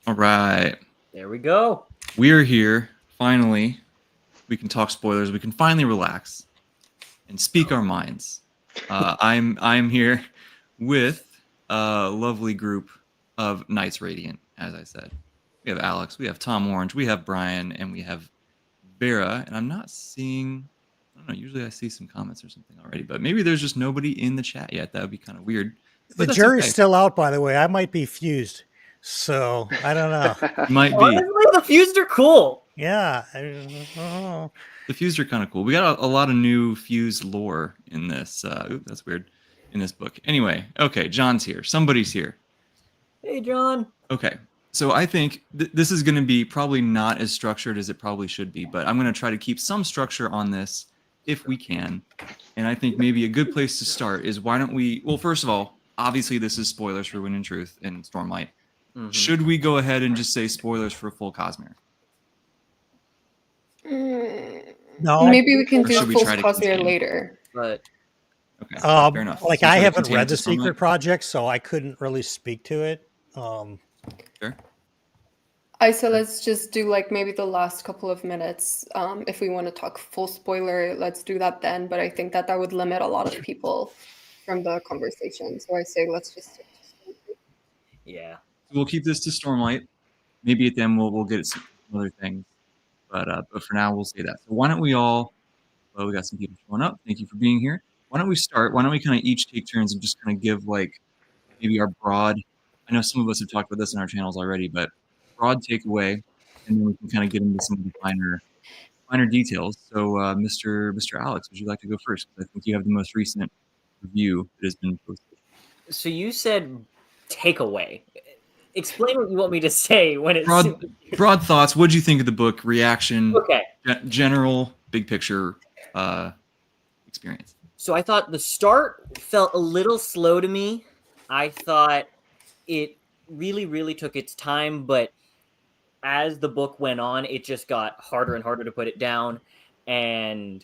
All right. There we go. We are here. Finally, we can talk spoilers. We can finally relax and speak our minds. I'm here with a lovely group of Knights Radiant, as I said. We have Alex, we have Tom Orange, we have Brian, and we have Vera. And I'm not seeing, I don't know, usually I see some comments or something already, but maybe there's just nobody in the chat yet. That would be kind of weird. The jury's still out, by the way. I might be fused. So I don't know. Might be. Honestly, the fused are cool. Yeah. The fused are kind of cool. We got a lot of new fused lore in this. That's weird. In this book. Anyway, okay, John's here. Somebody's here. Hey, John. Okay, so I think this is going to be probably not as structured as it probably should be, but I'm going to try to keep some structure on this if we can. And I think maybe a good place to start is why don't we, well, first of all, obviously this is spoilers for Wind and Truth and Stormlight. Mm-hmm. Should we go ahead and just say spoilers for full Cosmere? No. Maybe we can do full Cosmere later. But okay, fair enough. Like I haven't read the Secret Project, so I couldn't really speak to it. Sure. I say let's just do like maybe the last couple of minutes. If we want to talk full spoiler, let's do that then. But I think that would limit a lot of people from the conversation. So I say let's just. Yeah. We'll keep this to Stormlight. Maybe at the end we'll get some other things. But for now we'll say that. So why don't we all? Well, we got some people showing up. Thank you for being here. Why don't we start? Why don't we kind of each take turns and just kind of give like maybe our broad. I know some of us have talked about this in our channels already, but broad takeaway, and then we can kind of get into some of the finer details. So, Mr. Alex, would you like to go first? I think you have the most recent review that has been posted. So you said takeaway. Explain what you want me to say when it's broad thoughts. What did you think of the book? Reaction. Okay. General, big picture experience. So I thought the start felt a little slow to me. I thought it really took its time, but as the book went on, it just got harder and harder to put it down. And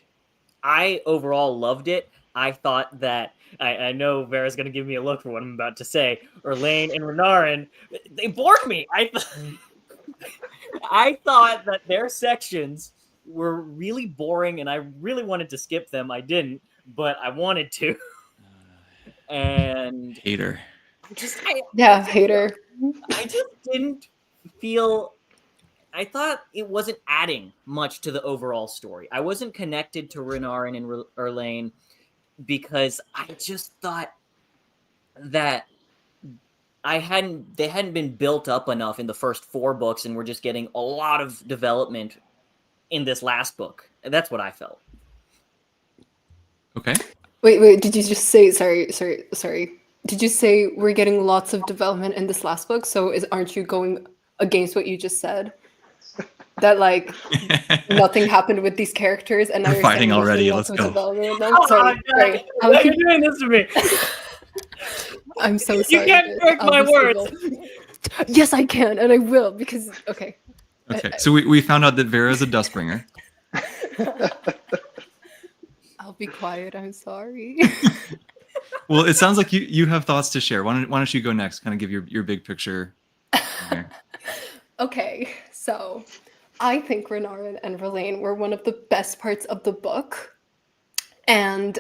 I overall loved it. I thought that I know Vera's going to give me a look for what I'm about to say. Erlaine and Renarin, they bored me. I thought that their sections were really boring, and I really wanted to skip them. I didn't, but I wanted to. And hater. Hater. I just didn't feel. I thought it wasn't adding much to the overall story. I wasn't connected to Renarin and Erlaine because I just thought that they hadn't been built up enough in the first 4 books, and we're just getting a lot of development in this last book. And that's what I felt. Okay. Wait, did you just say sorry. Did you say we're getting lots of development in this last book? So aren't you going against what you just said? That like nothing happened with these characters, and now we're fighting already. Let's go. Sorry. Why are you doing this to me? I'm so sorry. You can't break my words. Yes, I can, and I will because okay. Okay, so we found out that Vera's a Dustbringer. I'll be quiet. I'm sorry. Well, it sounds like you have thoughts to share. Why don't you go next? Kind of give your big picture. Okay, so I think Renarin and Verlaine were one of the best parts of the book. And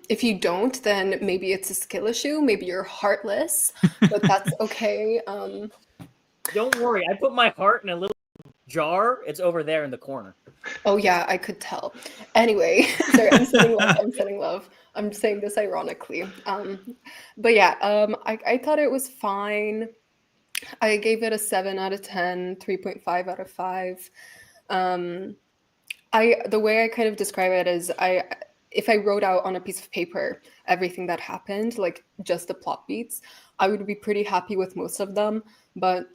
if you don't, then maybe it's a skill issue. Maybe you're heartless, but that's okay. Don't worry. I put my heart in a little jar. It's over there in the corner. Oh, yeah, I could tell. Anyway, sorry, I'm sending love. I'm saying this ironically. But yeah, I thought it was fine. I gave it a 7 out of 10, 3.5 out of 5. The way I kind of describe it is if I wrote out on a piece of paper everything that happened, like just the plot beats, I would be pretty happy with most of them. But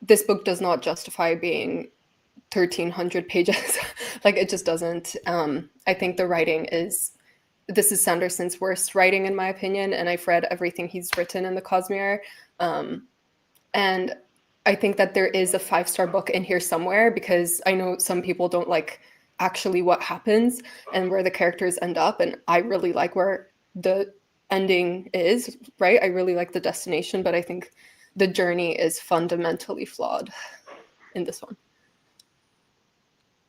this book does not justify being 1,300 pages. Like it just doesn't. I think the writing this is Sanderson's worst writing in my opinion, and I've read everything he's written in the Cosmere. And I think that there is a 5-star book in here somewhere, because I know some people don't like actually what happens and where the characters end up. And I really like where the ending is, right? I really like the destination, but I think the journey is fundamentally flawed in this one.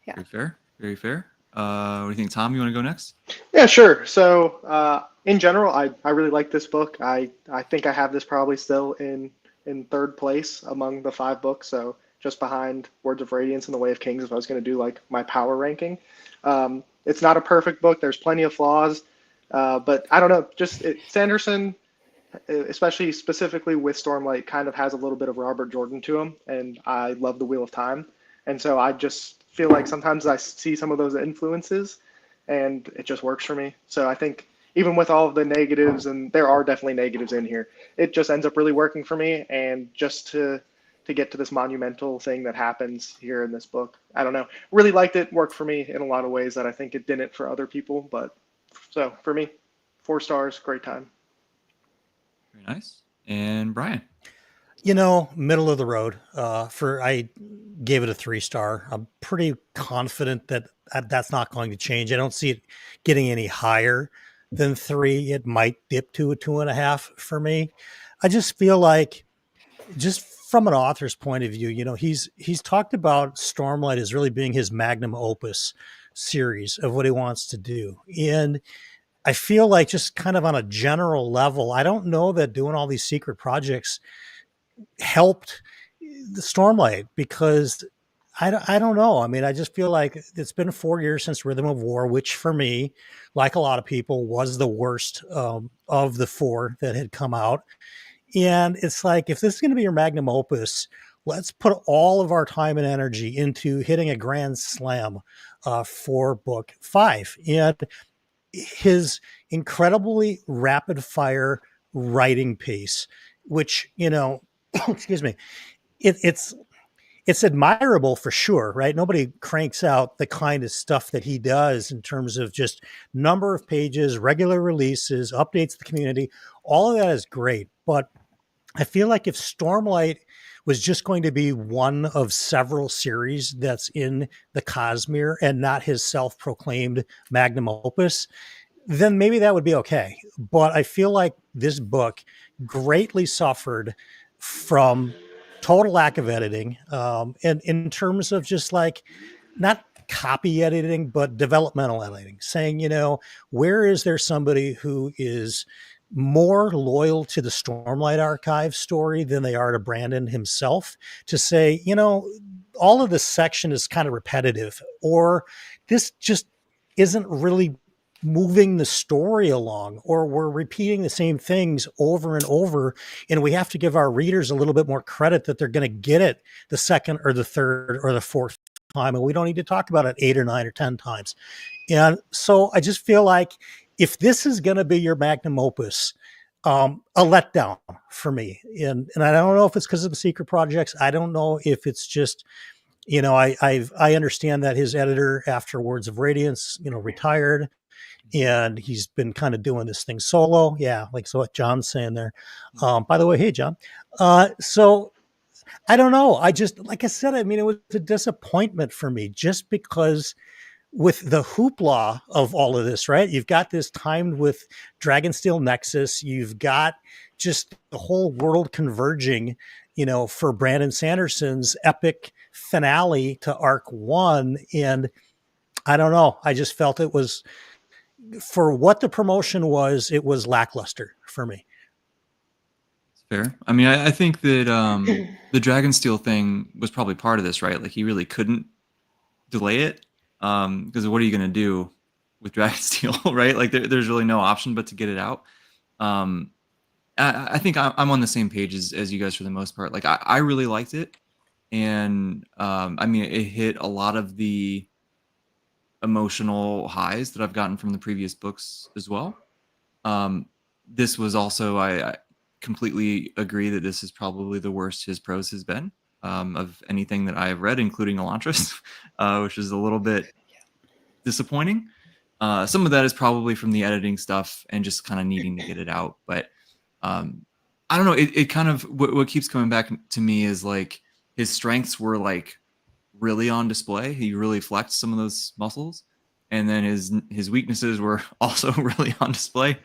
Yeah. Very fair. Very fair. What do you think, Tom? You want to go next? Yeah, sure. So in general, I really like this book. I think I have this probably still in third place among the 5 books. So just behind Words of Radiance and The Way of Kings if I was going to do like my power ranking. It's not a perfect book. There's plenty of flaws. But I don't know, Sanderson, especially specifically with Stormlight, kind of has a little bit of Robert Jordan to him. And I love The Wheel of Time. And so I just feel like sometimes I see some of those influences and it just works for me. So I think even with all of the negatives, and there are definitely negatives in here, it just ends up really working for me. And just to get to this monumental thing that happens here in this book, I don't know, really liked it, worked for me in a lot of ways that I think it didn't for other people. But so for me, 4 stars, great time. Very nice. And Brian? Middle of the road. I gave it a 3-star. I'm pretty confident that that's not going to change. I don't see it getting any higher than 3. It might dip to a 2.5 for me. I just feel like, just from an author's point of view, he's talked about Stormlight as really being his magnum opus series of what he wants to do. And I feel like, just kind of on a general level, I don't know that doing all these secret projects helped the Stormlight, because I don't know. I mean, I just feel like it's been 4 years since Rhythm of War, which for me, like a lot of people, was the worst of the 4 that had come out. And it's like, if this is going to be your magnum opus, let's put all of our time and energy into hitting a grand slam for book 5. And his incredibly rapid fire writing pace, which, excuse me, it's admirable for sure, right? Nobody cranks out the kind of stuff that he does in terms of just number of pages, regular releases, updates the community. All of that is great. But I feel like if Stormlight was just going to be one of several series that's in the Cosmere and not his self-proclaimed magnum opus, then maybe that would be okay. But I feel like this book greatly suffered from total lack of editing, and in terms of just like, not copy editing, but developmental editing, saying, where is there somebody who is more loyal to the Stormlight Archive story than they are to Brandon himself, to say, all of this section is kind of repetitive, or this just isn't really moving the story along, or we're repeating the same things over and over, and we have to give our readers a little bit more credit that they're going to get it the second or the third or the fourth time, and we don't need to talk about it 8 or 9 or 10 times. And so I just feel like, if this is going to be your magnum opus, a letdown for me. And I don't know if it's because of the secret projects. I don't know if it's just, I understand that his editor after Words of Radiance, retired, and he's been kind of doing this thing solo. Yeah. Like, so what John's saying there, by the way, hey, John. So I don't know. I just, like I said, I mean, it was a disappointment for me, just because with the hoopla of all of this, right? You've got this timed with Dragonsteel Nexus. You've got just the whole world converging, for Brandon Sanderson's epic finale to Arc 1. And I don't know. I just felt it was, for what the promotion was, it was lackluster for me. Fair. I mean, I think that the Dragonsteel thing was probably part of this, right? Like, he really couldn't delay it, because what are you going to do with Dragonsteel, right? Like, there's really no option but to get it out. I think I'm on the same page as you guys for the most part. Like, I really liked it, and I mean, it hit a lot of the emotional highs that I've gotten from the previous books as well. This was also, I completely agree that this is probably the worst his prose has been, of anything that I have read, including Elantris, which is a little bit disappointing. Some of that is probably from the editing stuff and just kind of needing to get it out. But I don't know. It kind of, what keeps coming back to me is like, his strengths were like really on display. He really flexed some of those muscles, and then his weaknesses were also really on display.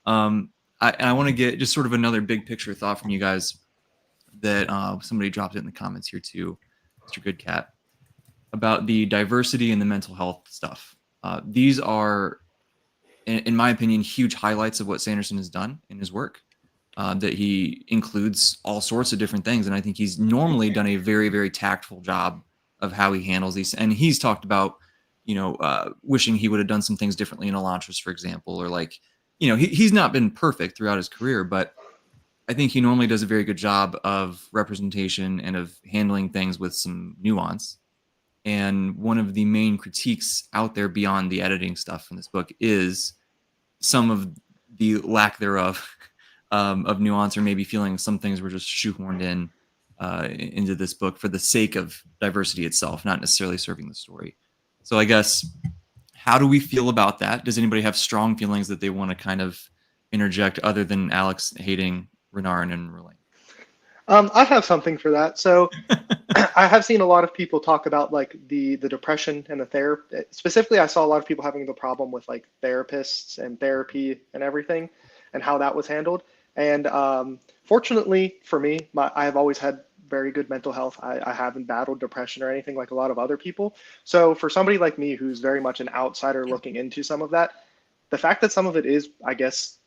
I want to get just sort of another big picture thought from you guys. that somebody dropped it in the comments here too, Mr. Good Cat, about the diversity and the mental health stuff. These are, in my opinion, huge highlights of what Sanderson has done in his work. That he includes all sorts of different things, and I think he's normally done a very, very tactful job of how he handles these. And he's talked about, wishing he would have done some things differently in Elantris, for example, or like, he's not been perfect throughout his career, but I think he normally does a very good job of representation and of handling things with some nuance. And one of the main critiques out there beyond the editing stuff from this book is some of the lack thereof of nuance, or maybe feeling some things were just shoehorned into this book for the sake of diversity itself, not necessarily serving the story. So I guess, how do we feel about that? Does anybody have strong feelings that they want to kind of interject other than Alex hating Renarin and R'Laine? I have something for that. So I have seen a lot of people talk about like the depression and the therapy. Specifically, I saw a lot of people having the problem with like therapists and therapy and everything, and how that was handled. And fortunately for me, I have always had very good mental health. I haven't battled depression or anything like a lot of other people. So for somebody like me, who's very much an outsider looking into some of that, the fact that some of it is, I guess,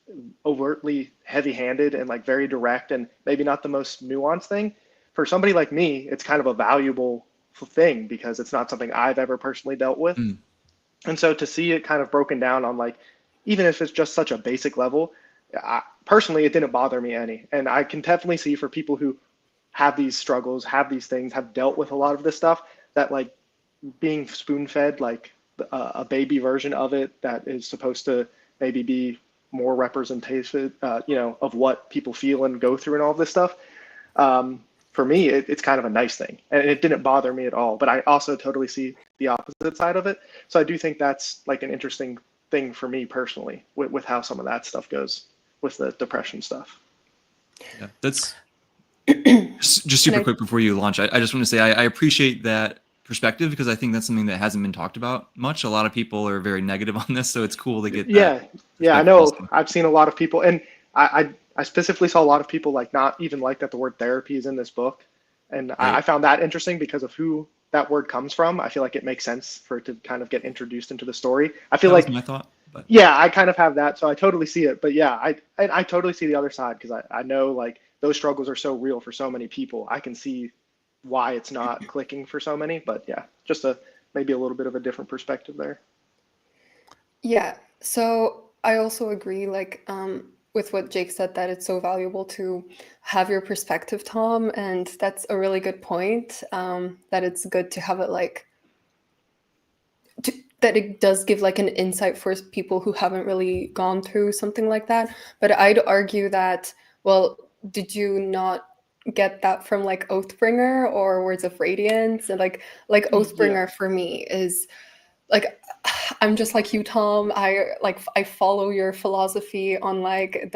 overtly heavy-handed and like very direct and maybe not the most nuanced thing, for somebody like me, it's kind of a valuable thing because it's not something I've ever personally dealt with. And so to see it kind of broken down on like, even if it's just such a basic level, personally, it didn't bother me any. And I can definitely see for people who have these struggles, have these things, have dealt with a lot of this stuff, that like being spoon-fed like a baby version of it that is supposed to maybe be more representation, of what people feel and go through and all of this stuff. For me, it's kind of a nice thing, and it didn't bother me at all. But I also totally see the opposite side of it. So I do think that's like an interesting thing for me personally with how some of that stuff goes with the depression stuff. Yeah, that's just super quick before you launch. I just want to say I appreciate that perspective, because I think that's something that hasn't been talked about much. A lot of people are very negative on this, so it's cool to get that. Yeah, I know. I've seen a lot of people, and I specifically saw a lot of people like not even like that the word therapy is in this book, and right. I found that interesting because of who that word comes from. I feel like it makes sense for it to kind of get introduced into the story. I feel like my thought. But. Yeah, I kind of have that, so I totally see it. But yeah, I totally see the other side, because I know like those struggles are so real for so many people. I can see why it's not clicking for so many, but yeah, just maybe a little bit of a different perspective there. Yeah, so I also agree like with what Jake said, that it's so valuable to have your perspective, Tom, and that's a really good point, that it's good to have it like that it does give like an insight for people who haven't really gone through something like that. But I'd argue that, well, did you not get that from like Oathbringer or Words of Radiance? And like Oathbringer for me is like, I'm just like you, Tom. I follow your philosophy on like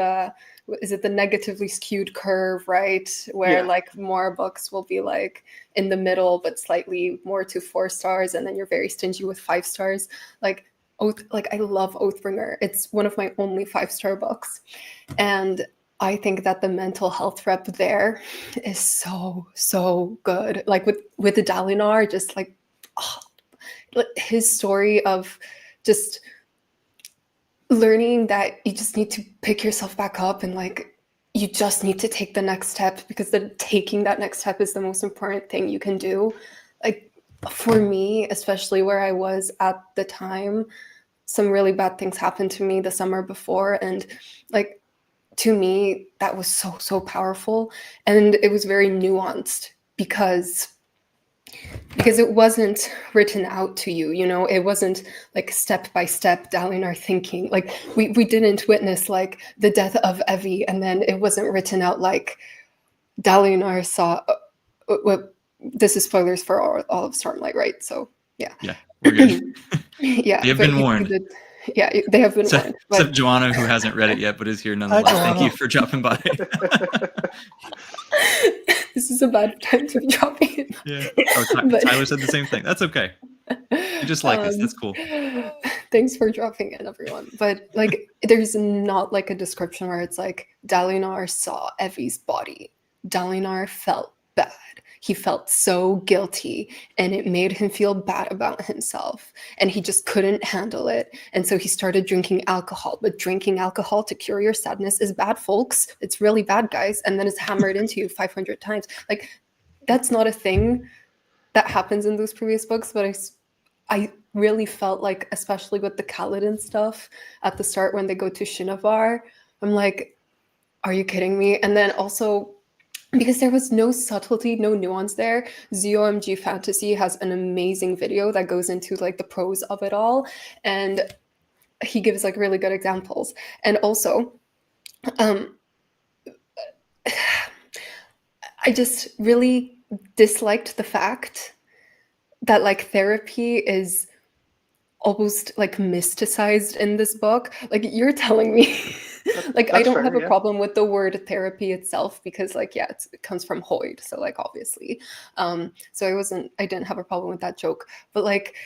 is it the negatively skewed curve, right? Where like more books will be like in the middle, but slightly more to 4 stars, and then you're very stingy with 5 stars. Like I love Oathbringer. It's one of my only 5-star books, and I think that the mental health rep there is so good. Like with the Dalinar, just like his story of just learning that you just need to pick yourself back up, and like you just need to take the next step, because taking that next step is the most important thing you can do. Like for me, especially where I was at the time, some really bad things happened to me the summer before, and like to me that was so powerful, and it was very nuanced because it wasn't written out to you, it wasn't like step by step Dalinar thinking. Like we didn't witness like the death of Evie, and then it wasn't written out like Dalinar saw. This is spoilers for all of Stormlight, right? So yeah, we're good. Yeah, you've been warned. They have been warned. Except Joanna, who hasn't read it yet but is here nonetheless. Thank you for dropping by. This is a bad time to be dropping it. Yeah. Tyler said the same thing. That's okay. You just like us. That's cool. Thanks for dropping in, everyone. But like, there's not like a description where it's like Dalinar saw Evie's body Dalinar felt bad. He felt so guilty, and it made him feel bad about himself, and he just couldn't handle it. And so he started drinking alcohol. But drinking alcohol to cure your sadness is bad, folks. It's really bad, guys. And then it's hammered into you 500 times. Like, that's not a thing that happens in those previous books, but I really felt like, especially with the Kaladin stuff at the start when they go to Shinovar, I'm like, are you kidding me? And then also, because there was no subtlety, no nuance there, ZOMG Fantasy has an amazing video that goes into like the pros of it all, and he gives like really good examples. And also, I just really disliked the fact that like therapy is almost like mysticized in this book. Like, you're telling me like, I don't fair, have a yeah. problem with the word therapy itself, because like, yeah, it comes from Hoyd, so like, obviously, so I didn't have a problem with that joke. But like,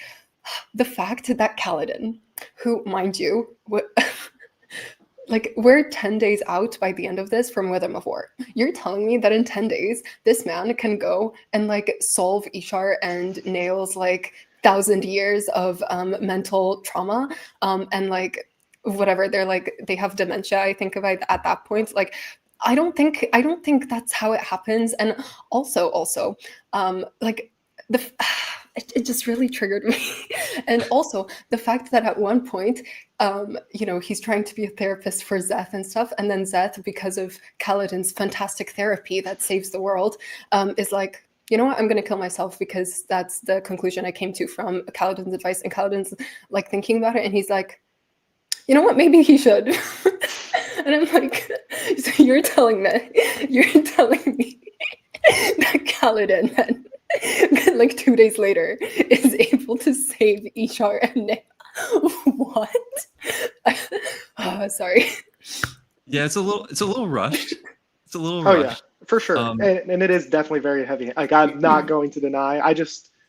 the fact that Kaladin, who, mind you, like, we're 10 days out by the end of this from Rhythm of War. You're telling me that in 10 days, this man can go and like solve Ishar and Nail's like 1,000 years of mental trauma, and like whatever, they're like, they have dementia, I think, about at that point. Like, I don't think that's how it happens. And also like it just really triggered me. And also the fact that at one point, you know, he's trying to be a therapist for Zeth and stuff, and then Zeth, because of Kaladin's fantastic therapy that saves the world, is like, you know what, I'm going to kill myself, because that's the conclusion I came to from Kaladin's advice. And Kaladin's like thinking about it, and he's like, you know what, maybe he should. And I'm like, so you're telling me that Kaladin then, like 2 days later, is able to save Ishar and Nail? What? Oh, sorry. Yeah, it's a little rushed. It's a little Oh rushed. yeah, for sure. And it is definitely very heavy. Like, I'm not going to deny.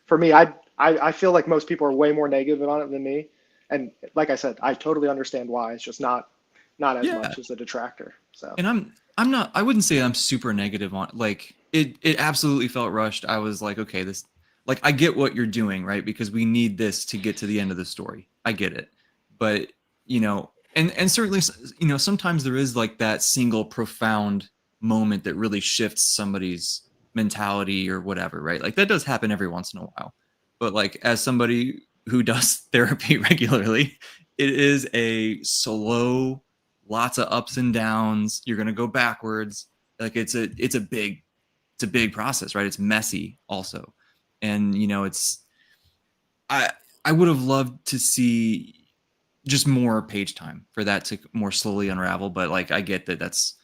For me, I feel like most people are way more negative on it than me. And like I said, I totally understand why. It's just not as much as a detractor. So. And I'm not. I wouldn't say I'm super negative on it. Like, it absolutely felt rushed. I was like, okay, this, like, I get what you're doing, right? Because we need this to get to the end of the story. I get it. But, you know, and certainly, you know, sometimes there is like that single profound moment that really shifts somebody's mentality or whatever, right? Like, that does happen every once in a while. But like, as somebody who does therapy regularly, it is a slow, lots of ups and downs. You're going to go backwards. Like, it's a big process, right? It's messy also. And, you know, I would have loved to see just more page time for that to more slowly unravel. But like, I get that that's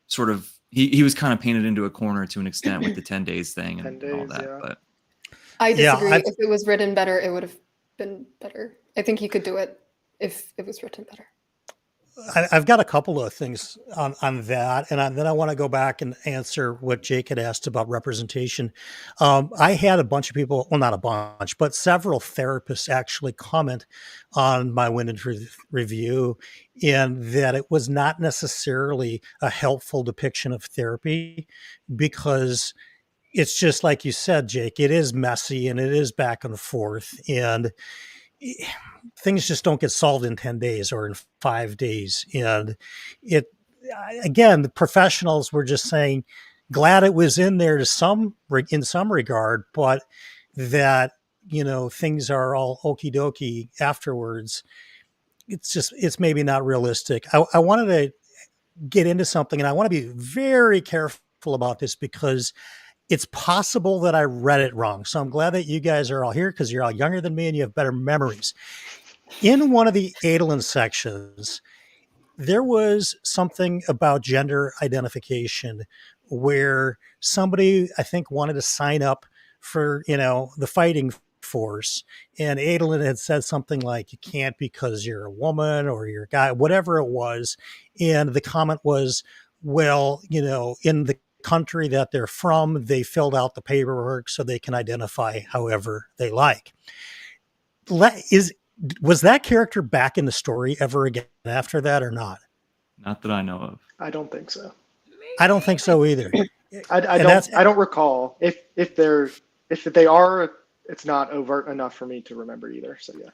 sort of, he was kind of painted into a corner to an extent with the 10 days thing and all that. Yeah. But I disagree. If it was written better, it would have been better. I think he could do it if it was written better. I've got a couple of things on that, and then I want to go back and answer what Jake had asked about representation. I had a bunch of people, well, not a bunch, but several therapists actually comment on my Winded review, in that it was not necessarily a helpful depiction of therapy, because it's just like you said, Jake, it is messy and it is back and forth, and things just don't get solved in 10 days or in 5 days. And again, the professionals were just saying, glad it was in there in some regard, but that, you know, things are all okie dokie afterwards. It's maybe not realistic. I wanted to get into something, and I want to be very careful about this, because it's possible that I read it wrong. So I'm glad that you guys are all here, because you're all younger than me and you have better memories. In one of the Adolin sections, there was something about gender identification where somebody, I think, wanted to sign up for, you know, the fighting force. And Adolin had said something like, you can't because you're a woman or you're a guy, whatever it was. And the comment was, well, you know, in the country that they're from, they filled out the paperwork so they can identify however they like. Was that character back in the story ever again after that or not? not that I know of. I don't think so. I don't think so either. I don't recall if they are. It's not overt enough for me to remember either. So yeah.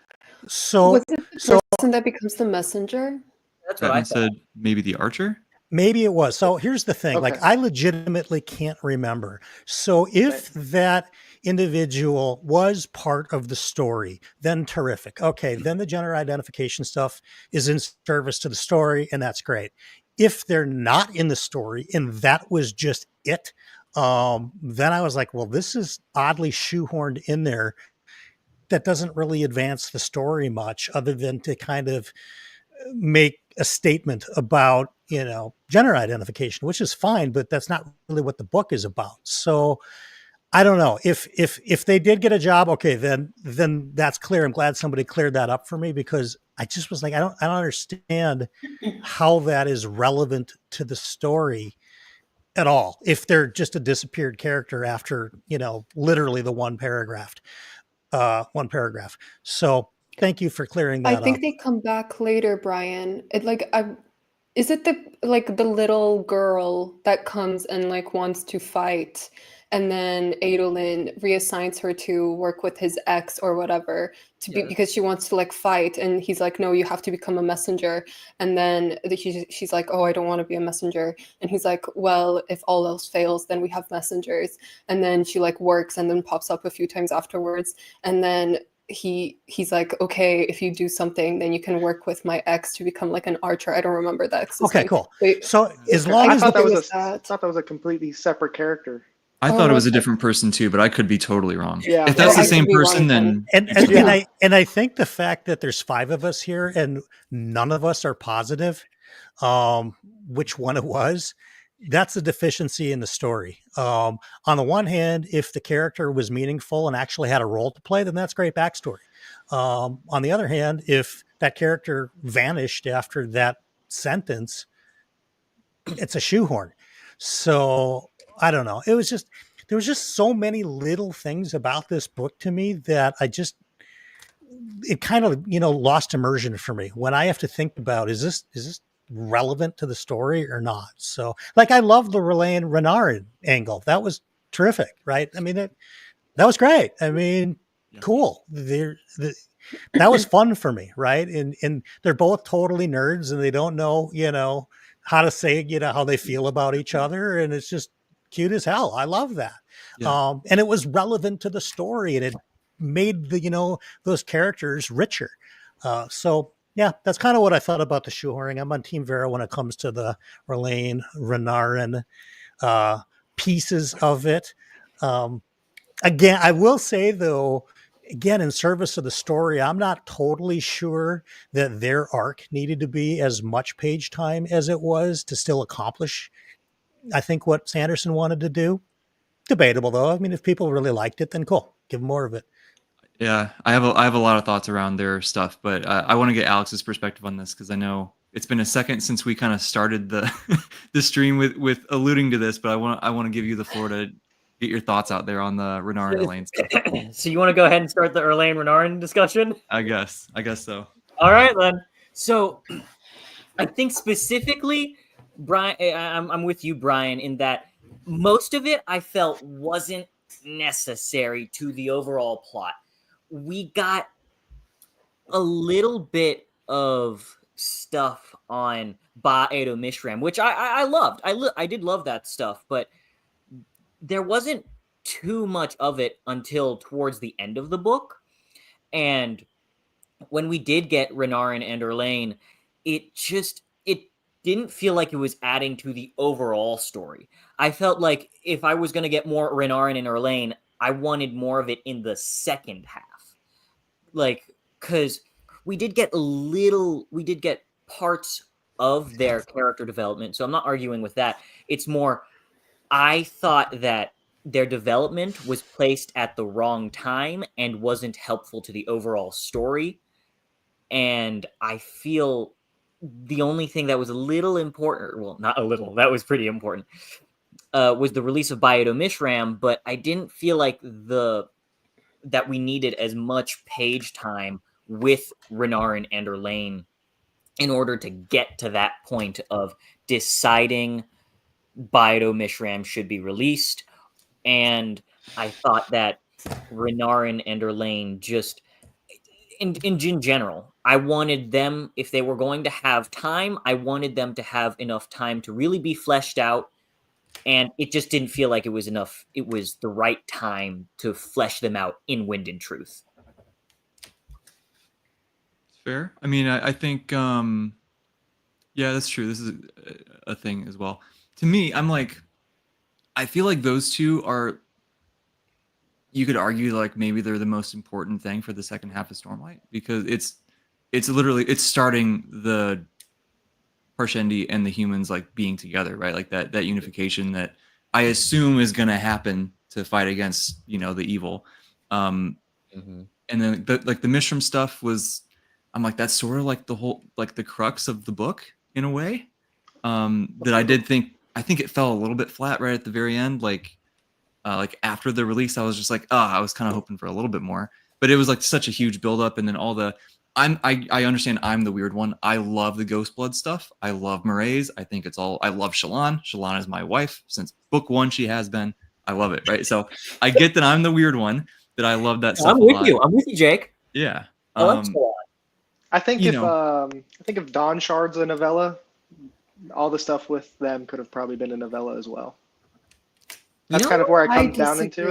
So Was it the person that becomes the messenger? That's what I Batman thought. said maybe the Archer. maybe it was. So here's the thing. Like, Okay. I legitimately can't remember. So if that individual was part of the story, then terrific. Okay, then the gender identification stuff is in service to the story, and that's great. If they're not in the story and that was just it, then I was like, well, this is oddly shoehorned in there. That doesn't really advance the story much, other than to kind of make a statement about, gender identification, which is fine, but that's not really what the book is about. So I don't know if they did get a job. Okay, then that's clear. I'm glad somebody cleared that up for me, because I just was like, I don't understand how that is relevant to the story at all. If they're just a disappeared character after, literally the one paragraph. So thank you for clearing I that think up. they come back later, Brian. Is it the little girl that comes and wants to fight, and then Adolin reassigns her to work with his ex or whatever because she wants to fight, and he's like, no, you have to become a messenger. And then she's like, oh, I don't want to be a messenger. And he's like, well, if all else fails, then we have messengers. And then she works and then pops up a few times afterwards. And then he's like, okay, if you do something, then you can work with my ex to become an archer. I don't remember that. Okay, cool. Wait, so as long I as thought that that was a completely separate character. I thought it was a okay. different person too, but I could be totally wrong. Yeah. If that's I the same could be wrong, person, then and Yeah. I think the fact that there's 5 of us here and none of us are positive which one it was, that's a deficiency in the story. On the one hand, if the character was meaningful and actually had a role to play, then that's great backstory. On the other hand, if that character vanished after that sentence, it's a shoehorn. So I don't know. There was just so many little things about this book to me that it kind of, lost immersion for me when I have to think about, is this relevant to the story or not? So I love the Relaine Renarin angle. That was terrific, right? I mean, that was great. I mean, cool. That was fun for me, right? And they're both totally nerds and they don't know, how to say, how they feel about each other. And it's just cute as hell. I love that. Yeah. And it was relevant to the story, and it made those characters richer. So yeah, that's kind of what I thought about the shoehorning. I'm on Team Vera when it comes to the Relaine Renarin pieces of it. Again, I will say though, again, in service of the story, I'm not totally sure that their arc needed to be as much page time as it was to still accomplish, I think, what Sanderson wanted to do. Debatable though. I mean, if people really liked it, then cool, give them more of it. Yeah, I have a lot of thoughts around their stuff, but I want to get Alex's perspective on this because I know it's been a second since we kind of started the the stream with alluding to this, but I want to give you the floor to get your thoughts out there on the Renarin and Elaine stuff. So you want to go ahead and start the Erlaine Renarin discussion? I guess so. All right, then. So I think specifically, Brian, I'm with you, Brian, in that most of it I felt wasn't necessary to the overall plot. We got a little bit of stuff on Ba Edo Mishram, which I loved. I did love that stuff, but there wasn't too much of it until towards the end of the book. And when we did get Renarin and Erlaine, it didn't feel like it was adding to the overall story. I felt like if I was going to get more Renarin and Erlaine, I wanted more of it in the second half. Because we did get parts of their character development. So I'm not arguing with that. It's more, I thought that their development was placed at the wrong time and wasn't helpful to the overall story. And I feel the only thing that was a little important, well, not a little, that was pretty important, was the release of Ba Edo Mishram, but I didn't feel like that we needed as much page time with Renarin and Erlaine in order to get to that point of deciding Baido Mishram should be released, and I thought that Renarin and Erlane just in general, I wanted them, if they were going to have time, I wanted them to have enough time to really be fleshed out, and it just didn't feel like it was enough. It was the right time to flesh them out in Wind and Truth. Fair. I mean, I think, yeah, that's true. This is a thing as well. To me, I'm like, I feel like those two are, you could argue like maybe they're the most important thing for the second half of Stormlight, because it's literally, it's starting the Parshendi and the humans like being together, right? Like that unification that I assume is going to happen to fight against, you know, the evil. And then the Mishram stuff was, I'm like, that's sort of like the whole, like the crux of the book in a way. That I think it fell a little bit flat right at the very end. Like after the release, I was just like, I was kind of hoping for a little bit more, but it was like such a huge buildup. And then all the, I understand I'm the weird one. I love the Ghost Blood stuff. I love Maraise. I think it's all, I love Shallan. Shallan is my wife since book 1. She has been. I love it. Right. So I get that I'm the weird one, that I love that stuff. I'm with you. I'm with you, Jake. Yeah. I like Shallan. I think if Dawn Shard's a novella, all the stuff with them could have probably been a novella as well. That's kind of where I come down into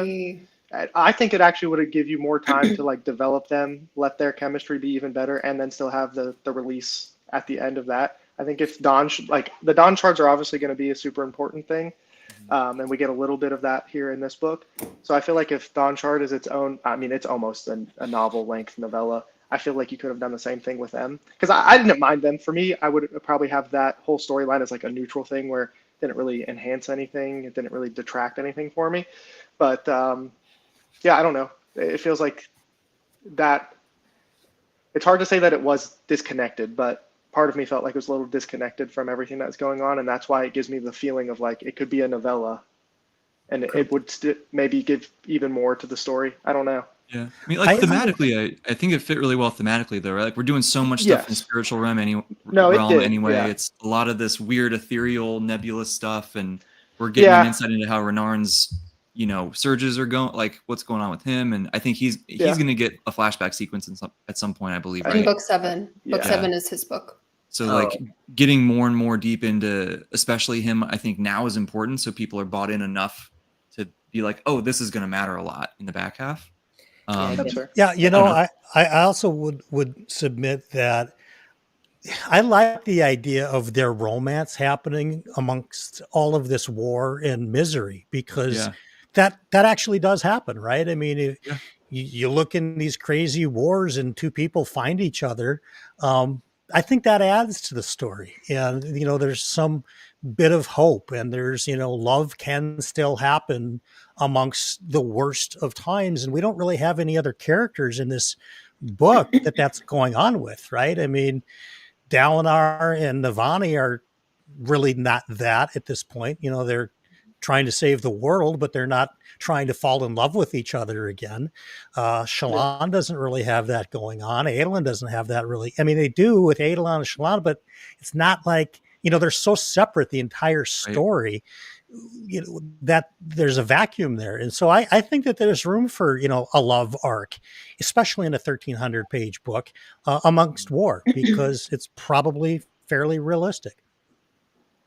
it. I think it actually would have give you more time to like develop them, let their chemistry be even better, and then still have the release at the end of that. I think if the Dawn Shards are obviously going to be a super important thing, and we get a little bit of that here in this book. So I feel like if Dawn Shard is its own, I mean, it's almost a novel-length novella. I feel like you could have done the same thing with them, because I didn't mind them. For me, I would probably have that whole storyline as like a neutral thing where it didn't really enhance anything, it didn't really detract anything for me. But yeah, I don't know. It feels like that. It's hard to say that it was disconnected, but part of me felt like it was a little disconnected from everything that's going on, and that's why it gives me the feeling of like it could be a novella, and it would maybe give even more to the story. I don't know. Yeah, I mean, like thematically, I think it fit really well thematically, though. Right? Like we're doing so much stuff in the spiritual realm anyway. Yeah. It's a lot of this weird, ethereal, nebulous stuff, and we're getting an insight into how Renarin's, you know, surges are going, like what's going on with him, and I think he's going to get a flashback sequence at some point, I believe. In right? book 7. Book 7 is his book. So like getting more and more deep into, especially him, I think now is important, so people are bought in enough to be like, oh, this is going to matter a lot in the back half. Yeah, you know, I also would submit that I like the idea of their romance happening amongst all of this war and misery, because that actually does happen, right? I mean, if you look in these crazy wars and two people find each other, I think that adds to the story. And, you know, there's some bit of hope, and there's, you know, love can still happen amongst the worst of times. And we don't really have any other characters in this book that's going on with, right? I mean, Dalinar and Navani are really not that at this point. You know, they're trying to save the world, but they're not trying to fall in love with each other again. Shallan doesn't really have that going on. Adolin doesn't have that really. I mean, they do with Adolin and Shallan, but it's not like, you know, they're so separate, the entire story, you know, that there's a vacuum there. And so I think that there's room for, you know, a love arc, especially in a 1,300 page book amongst war, because it's probably fairly realistic.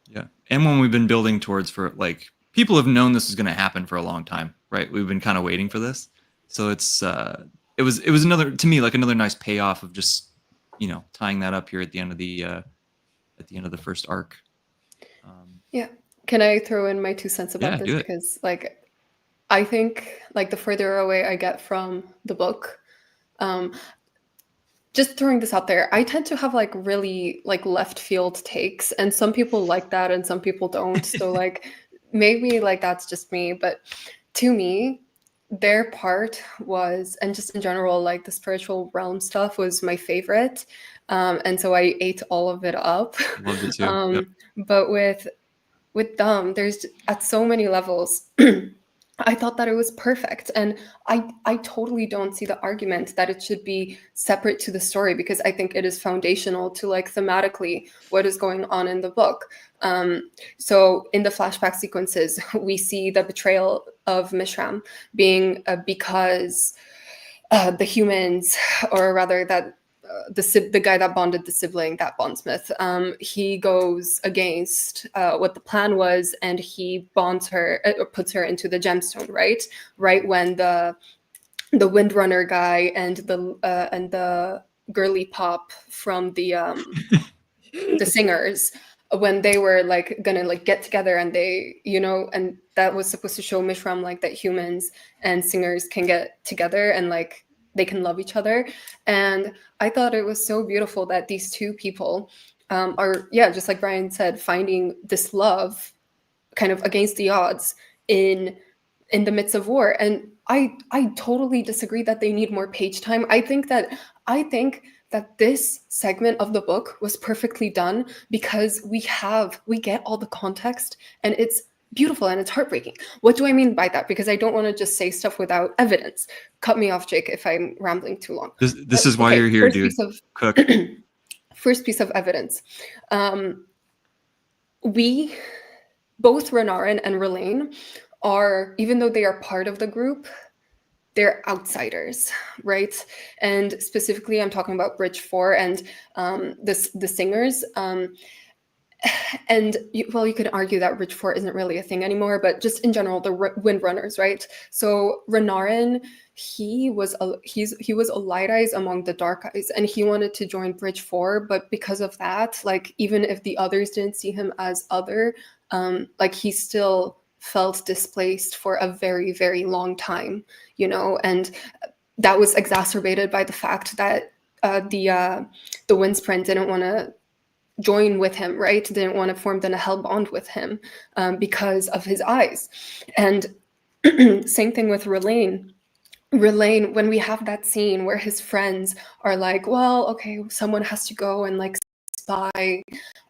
Yeah. And when we've been building towards, for like, people have known this is going to happen for a long time, right? We've been kind of waiting for this. So it's, it was another, to me, like another nice payoff of just, you know, tying that up here at the end of the first arc. Yeah. Can I throw in my 2 cents about this? Because like, I think like the further away I get from the book, just throwing this out there, I tend to have like really like left field takes, and some people like that and some people don't. So like maybe like that's just me, but to me, their part was, and just in general, like the spiritual realm stuff was my favorite. And so I ate all of it up. Loved it too. But with them, there's at so many levels. I thought that it was perfect. And I totally don't see the argument that it should be separate to the story, because I think it is foundational to like thematically what is going on in the book. So in the flashback sequences, we see the betrayal of Mishram being because the humans, or rather that the guy that bonded the sibling, that bondsmith, he goes against what the plan was, and he bonds her, or puts her into the gemstone, right when the windrunner guy and the girly pop from the singers, when they were like gonna like get together, and they, and that was supposed to show Mishram like that humans and singers can get together and like they can love each other. And I thought it was so beautiful that these two people are, just like Brian said, finding this love kind of against the odds in the midst of war. And I totally disagree that they need more page time. I think that this segment of the book was perfectly done, because we get all the context, and it's beautiful and it's heartbreaking. What do I mean by that? Because I don't want to just say stuff without evidence. Cut me off, Jake, if I'm rambling too long. This is why you're here, dude. Cook. First piece of evidence. We, both Renarin and R'Laine, are, even though they are part of the group, they're outsiders, right? And specifically, I'm talking about Bridge 4 and the singers. And you could argue that Bridge 4 isn't really a thing anymore, but just in general, the Windrunners, right? So Renarin, he was a light eyes among the dark eyes, and he wanted to join Bridge 4, but because of that, like, even if the others didn't see him as other, like, he still felt displaced for a very, very long time, and that was exacerbated by the fact that the Windsprint didn't want to join with him, right? Didn't want to form the Nahel bond with him because of his eyes. And same thing with R'Laine. R'Laine, when we have that scene where his friends are like, well, okay, someone has to go and like spy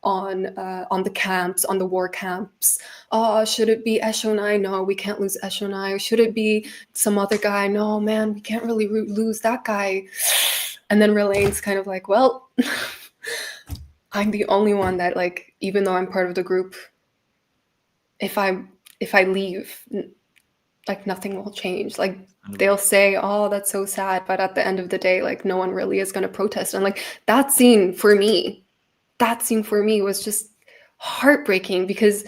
on the camps, on the war camps. Oh, should it be Eshonai? No, we can't lose Eshonai. Or should it be some other guy? No, man, we can't really lose that guy. And then R'Laine's kind of like, well, I'm the only one that, like, even though I'm part of the group, if I leave, like, nothing will change. Like, they'll say, oh, that's so sad, but at the end of the day, like, no one really is going to protest. And like, that scene for me was just heartbreaking, because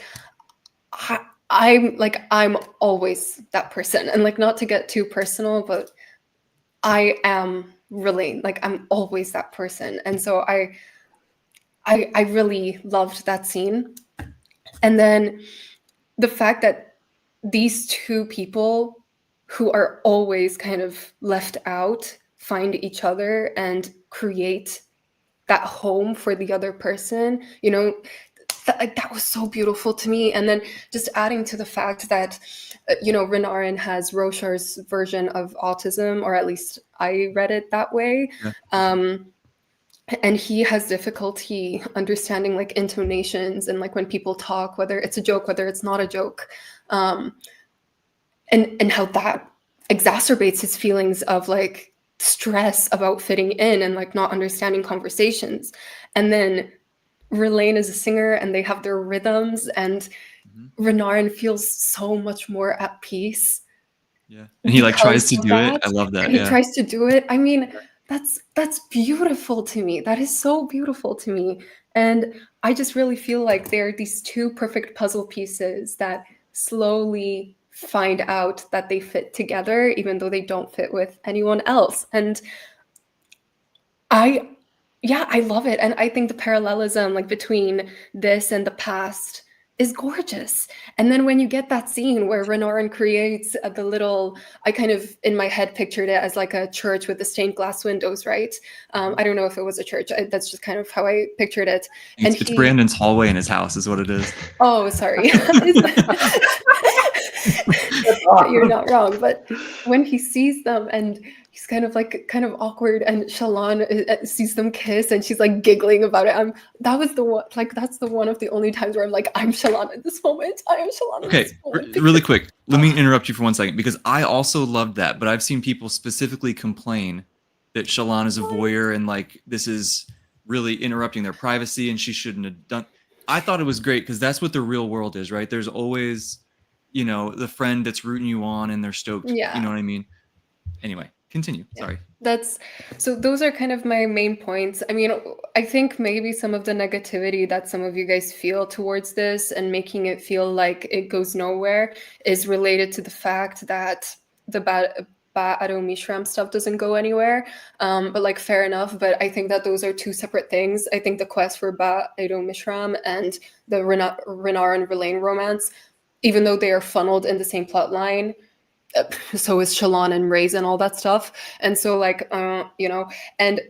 I'm always that person. And like, not to get too personal, but I am R'Laine. Like, I'm always that person. And so I really loved that scene. And then the fact that these two people who are always kind of left out find each other and create that home for the other person, that was so beautiful to me. And then just adding to the fact that, Renarin has Roshar's version of autism, or at least I read it that way. Yeah. And he has difficulty understanding like intonations and like when people talk, whether it's a joke, whether it's not a joke, and how that exacerbates his feelings of like stress about fitting in and like not understanding conversations. And then R'Laine is a singer and they have their rhythms, and Renarin feels so much more at peace. Yeah, and he like tries to do it. I love that. He tries to do it. I mean, that's beautiful to me. That is so beautiful to me. And I just really feel like they're these two perfect puzzle pieces that slowly find out that they fit together, even though they don't fit with anyone else. And I love it. And I think the parallelism like between this and the past is gorgeous. And then when you get that scene where Renarin creates the little, I kind of in my head pictured it as like a church with the stained glass windows, right? I don't know if it was a church. That's just kind of how I pictured it. It's Brandon's hallway in his house is what it is. Oh, sorry. That's You're not wrong. But when he sees them and he's kind of awkward, and Shallan sees them kiss, and she's like giggling about it. That was the one. Like that's the one of the only times where I'm like, I'm Shallan at this moment. I am Shallan. Okay, at this moment. really quick. Let me interrupt you for 1 second because I also loved that, but I've seen people specifically complain that Shallan is a voyeur and like this is really interrupting their privacy and she shouldn't have done. I thought it was great because that's what the real world is, right? There's always, the friend that's rooting you on and they're stoked. Yeah. You know what I mean? Anyway, continue. Yeah. Sorry. So those are kind of my main points. I mean, I think maybe some of the negativity that some of you guys feel towards this and making it feel like it goes nowhere is related to the fact that the Ba-Ado Mishram stuff doesn't go anywhere. But like, fair enough. But I think that those are two separate things. I think the quest for Ba-Ado Mishram and the Renar and Verlaine romance, even though they are funneled in the same plot line, so is Shallan and Reyes and all that stuff. And so like, and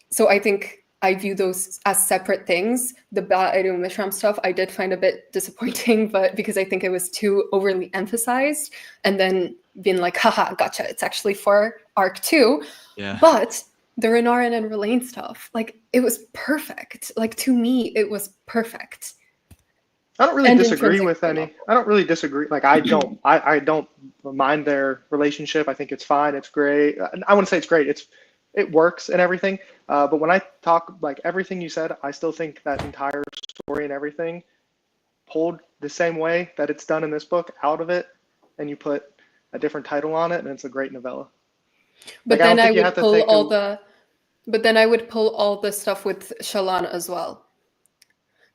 so I think I view those as separate things. The Ba-Ado Mishram stuff I did find a bit disappointing, but because I think it was too overly emphasized and then being like, haha, gotcha, it's actually for arc 2. Yeah. But the Renarin and Verlaine stuff, like it was perfect. Like to me, it was perfect. I don't really And disagree intrinsic with any. level. I don't really disagree. Like I don't mind their relationship. I think it's fine. It's great. I wouldn't say it's great. It works and everything. But when I talk like everything you said, I still think that entire story and everything pulled the same way that it's done in this book out of it, and you put a different title on it, and it's a great novella. But Like, I don't then I think you would have to pull think all of- the, but then I would pull all the stuff with Shallan as well,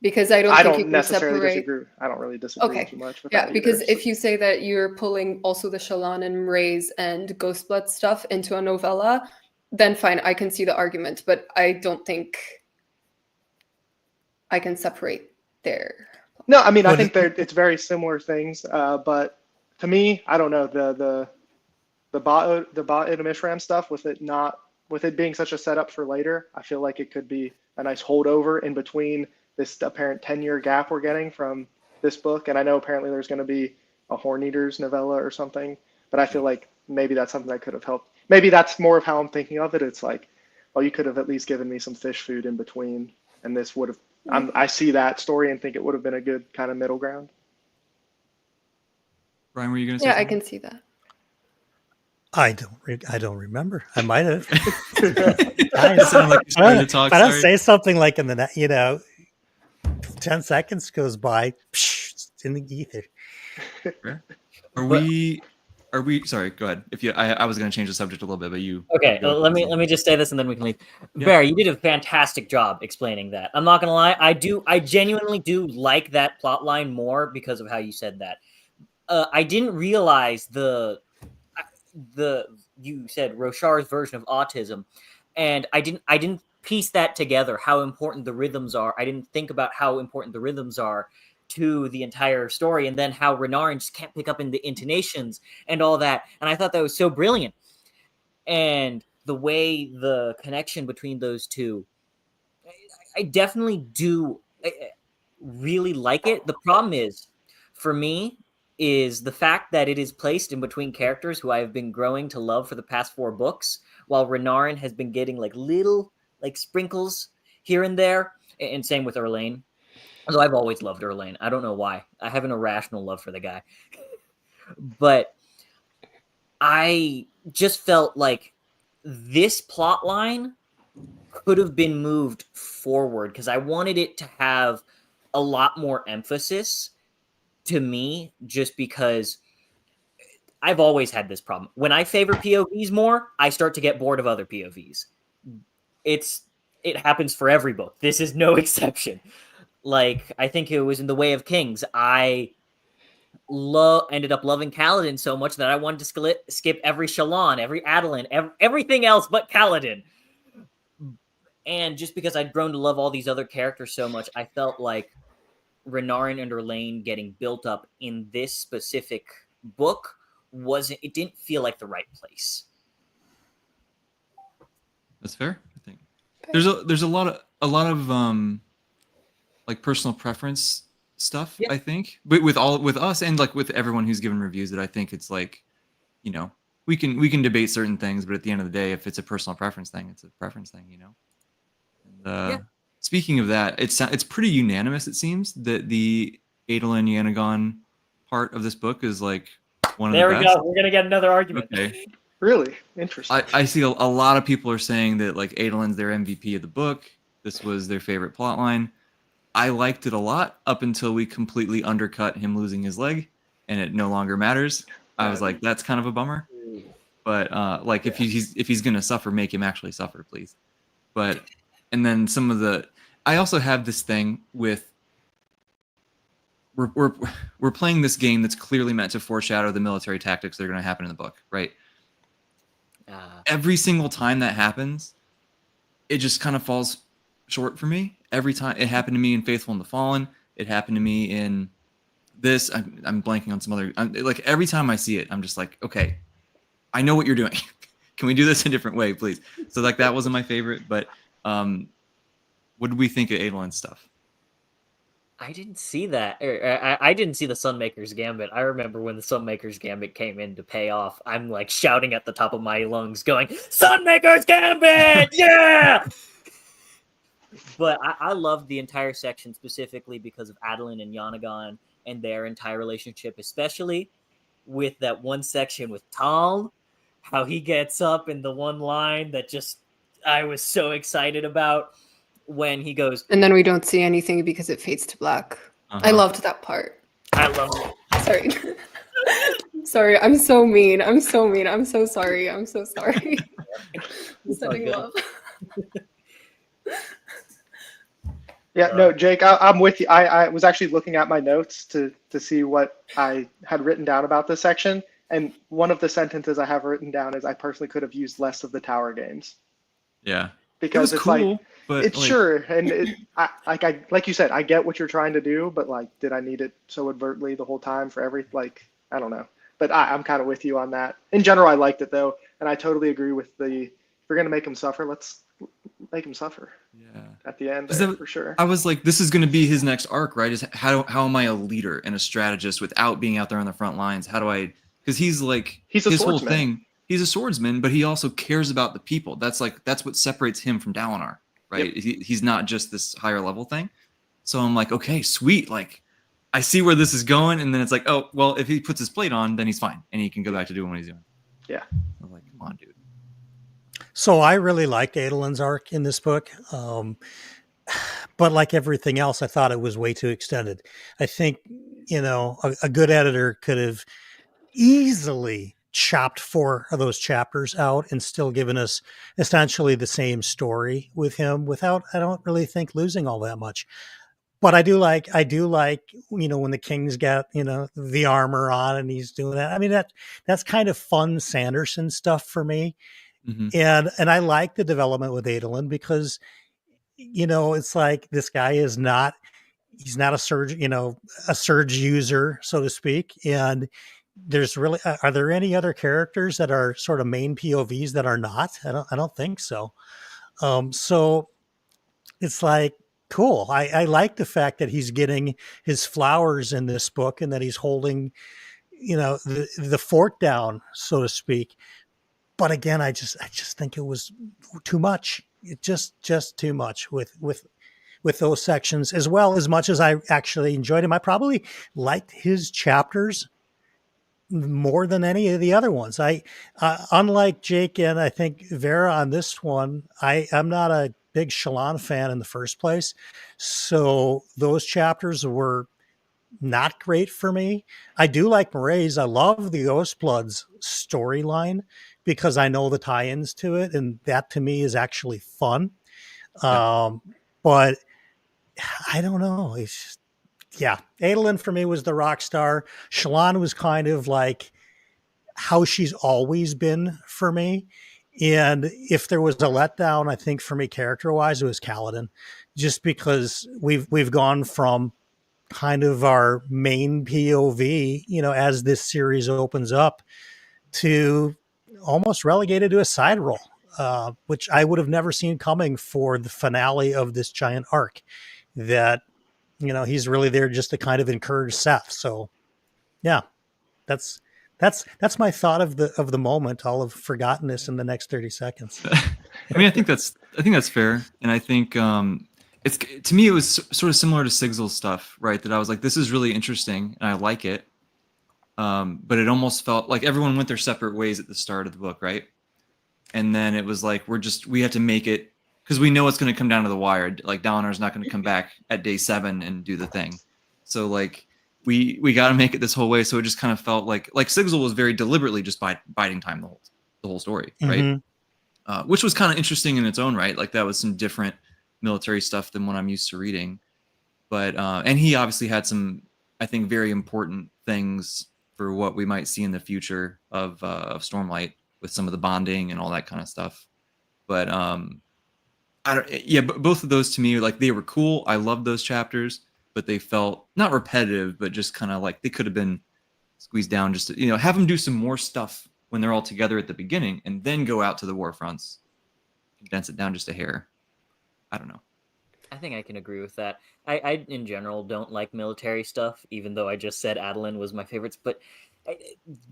because I don't I think you don't can necessarily separate. disagree. I don't really disagree Okay. too much with Yeah, that because either. if you say that you're pulling also the Shallan and Reyes and Ghostblood stuff into a novella, then fine, I can see the argument, but I don't think I can separate there. No, I mean, I What think it's very similar things. But to me, I don't know the Ba-Ado Mishram stuff with it being such a setup for later. I feel like it could be a nice holdover in between this apparent 10-year gap we're getting from this book. And I know apparently there's going to be a Horn Eaters novella or something, but I feel like maybe that's something that could have helped. Maybe that's more of how I'm thinking of it. It's like, well, you could have at least given me some fish food in between, and this would have. I see that story and think it would have been a good kind of middle ground. Brian, were you going to say Yeah, I something? can see that. I don't remember. I might have. It sounded like you started to talk. If I don't Sorry. say something like in the 10 seconds goes by, it's in the ether. Are we? Sorry, go ahead. If you, I was going to change the subject a little bit, but you. Okay, go let ahead. me just say this and then we can leave. Yeah. Barry, you did a fantastic job explaining that. I'm not gonna lie, I genuinely do like that plot line more because of how you said that. I didn't realize you said Roshar's version of autism, and I didn't piece that together. How important the rhythms are. I didn't think about how important the rhythms are to the entire story, and then how Renarin just can't pick up in the intonations and all that. And I thought that was so brilliant. And the way the connection between those two, I definitely do really like it. The problem is, for me, is the fact that it is placed in between characters who I have been growing to love for the past 4 books, while Renarin has been getting like little like sprinkles here and there, and same with Erlaine. Although I've always loved Erlaine. I don't know why. I have an irrational love for the guy. But I just felt like this plot line could have been moved forward because I wanted it to have a lot more emphasis to me, just because I've always had this problem. When I favor POVs more, I start to get bored of other POVs. It happens for every book. This is no exception. Like, I think it was in The Way of Kings. I ended up loving Kaladin so much that I wanted to skip every Shallan, every Adeline, everything else but Kaladin. And just because I'd grown to love all these other characters so much, I felt like Renarin and Erlaine getting built up in this specific book it didn't feel like the right place. That's fair. I think there's a lot of like personal preference stuff. Yeah. I think, but with us and like with everyone who's given reviews, that I think it's like, you know, we can debate certain things, but at the end of the day, if it's a personal preference thing, it's a preference thing, you know. And, Yeah. Speaking of that, it's pretty unanimous. It seems that the Adolin Yanagon part of this book is like one of There the we best. go. We're gonna get another argument. Okay. Really interesting. I see a lot of people are saying that like Adolin's their MVP of the book. This was their favorite plot line. I liked it a lot up until we completely undercut him losing his leg, and it no longer matters. I was like, that's kind of a bummer. But like, if he's gonna suffer, make him actually suffer, please. But and then I also have this thing with we're playing this game that's clearly meant to foreshadow the military tactics that are going to happen in the book, right? Every single time that happens, it just kind of falls short for me. Every time it happened to me in Faithful and the Fallen, it happened to me in this. I'm blanking on some other. Like every time I see it, I'm just like, okay, I know what you're doing. Can we do this a different way, please? So like that wasn't my favorite, but what did we think of Adolin's stuff? I didn't see that. I didn't see the Sunmaker's Gambit. I remember when the Sunmaker's Gambit came in to pay off, I'm like shouting at the top of my lungs going, Sunmaker's Gambit! Yeah! But I loved the entire section specifically because of Adolin and Yanagon and their entire relationship, especially with that one section with Tom, how he gets up in the one line that just I was so excited about. When he goes, and then we don't see anything because it fades to black. I loved that part. I love it. Sorry. Sorry, I'm so mean. I'm so mean. I'm so sorry. I'm so sorry. I'm sending love. Yeah, no, Jake, I'm with you. I was actually looking at my notes to see what I had written down about this section. And one of the sentences I have written down is I personally could have used less of the tower games. Yeah. Because it's cool, like, but it's like, sure. And like you said, I get what you're trying to do, but like, did I need it so overtly the whole time for like, I don't know. But I'm kind of with you on that. In general, I liked it though. And I totally agree with if we're going to make him suffer, let's make him suffer. Yeah. At the end there, for sure. I was like, this is going to be his next arc, right? Is how am I a leader and a strategist without being out there on the front lines? How do I, because he's like, he's a his swordsman. whole thing, he's a swordsman, but he also cares about the people. That's what separates him from Dalinar, right? Yep. He's not just this higher level thing. So I'm like, okay, sweet. Like, I see where this is going. And then it's like, oh, well, if he puts his plate on, then he's fine. And he can go back to doing what he's doing. Yeah. I'm like, come on, dude. So I really liked Adolin's arc in this book. But like everything else, I thought it was way too extended. I think, a good editor could have easily chopped 4 of those chapters out and still given us essentially the same story with him without, I don't really think, losing all that much. But I do like, when the King's got, the armor on and he's doing that. I mean, that's kind of fun Sanderson stuff for me. Mm-hmm. And I like the development with Adolin because, it's like this guy he's not a surge user, so to speak. And there's really, are there any other characters that are sort of main POVs that are not? I don't think so. So it's like, cool. I like the fact that he's getting his flowers in this book and that he's holding, the fort down, so to speak. But again, I just think it was too much. It just too much with those sections, as well. As much as I actually enjoyed him, I probably liked his chapters more than any of the other ones. I, unlike Jake and I think Vera on this one, I'm not a big Shallan fan in the first place. So those chapters were not great for me. I do like Mraize. I love the Ghostbloods storyline because I know the tie-ins to it, and that to me is actually fun. But I don't know. It's just, Adolin for me was the rock star. Shallan was kind of like how she's always been for me. And if there was a letdown, I think for me character-wise, it was Kaladin, just because we've gone from kind of our main POV, as this series opens up, to almost relegated to a side role, which I would have never seen coming for the finale of this giant arc that he's really there just to kind of encourage Seth. So yeah, that's my thought of the moment. I'll have forgotten this in the next 30 seconds. I mean, I think that's fair, and I think it's, to me, it was sort of similar to Sigzel's stuff, right? That I was like, this is really interesting, and I like it, but it almost felt like everyone went their separate ways at the start of the book, right? And then it was like we have to make it, because we know it's going to come down to the wire. Like Dalinar's not going to come back at day 7 and do the thing, so like we got to make it this whole way. So it just kind of felt like Sigzel was very deliberately just biding time the whole story, right? Mm-hmm. Which was kind of interesting in its own right. Like that was some different military stuff than what I'm used to reading. But and he obviously had some, I think, very important things for what we might see in the future of Stormlight, with some of the bonding and all that kind of stuff. But both of those to me, like, they were cool. I loved those chapters, but they felt not repetitive, but just kind of like they could have been squeezed down, just to, have them do some more stuff when they're all together at the beginning, and then go out to the war fronts, condense it down just a hair. I don't know. I think I can agree with that. I in general don't like military stuff, even though I just said Adeline was my favorites. But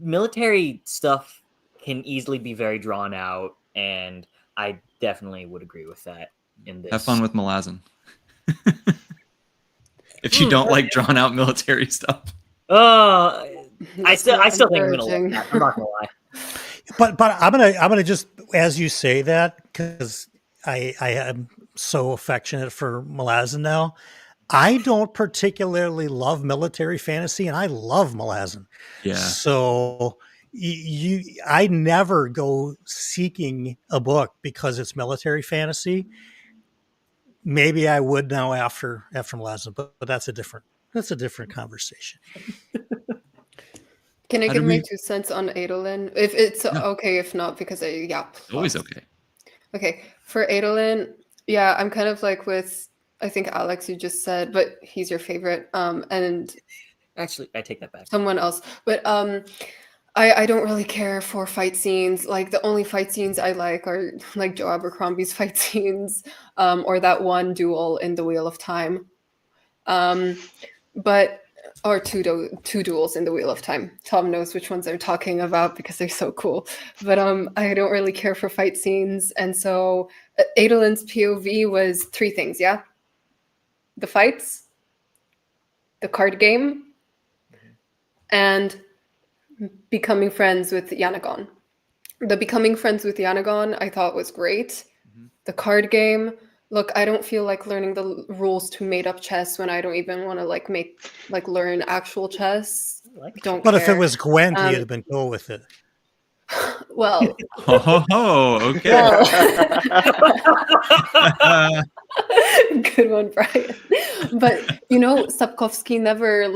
military stuff can easily be very drawn out, and I definitely would agree with that in this. Have fun with Malazan. If you don't like drawn out military stuff. I still think I'm gonna like that. I'm not gonna lie. But I'm gonna just, as you say that, because I am so affectionate for Malazan now. I don't particularly love military fantasy, and I love Malazan. Yeah. So I never go seeking a book because it's military fantasy. Maybe I would now after Malazan, but that's a different conversation. Can I give my 2 cents on Adolin? If it's okay, if not, because always okay. Okay, for Adolin, yeah, I'm kind of like with, I think, Alex, you just said, but he's your favorite. And actually, I take that back. Someone else, but I don't really care for fight scenes. Like, the only fight scenes I like are like Joe Abercrombie's fight scenes, or that one duel in The Wheel of Time, or two duels in The Wheel of Time. Tom knows which ones I'm talking about because they're so cool. But I don't really care for fight scenes, and so Adolin's POV was 3 things. Yeah, the fights, the card game, and becoming friends with Yanagon. The becoming friends with Yanagon I thought was great. Mm-hmm. The card game, look, I don't feel like learning the rules to made up chess when I don't even want to learn actual chess. Don't but care. If it was Gwent, you'd have been cool with it. Well, okay. Good one, Brian. But Sapkowski never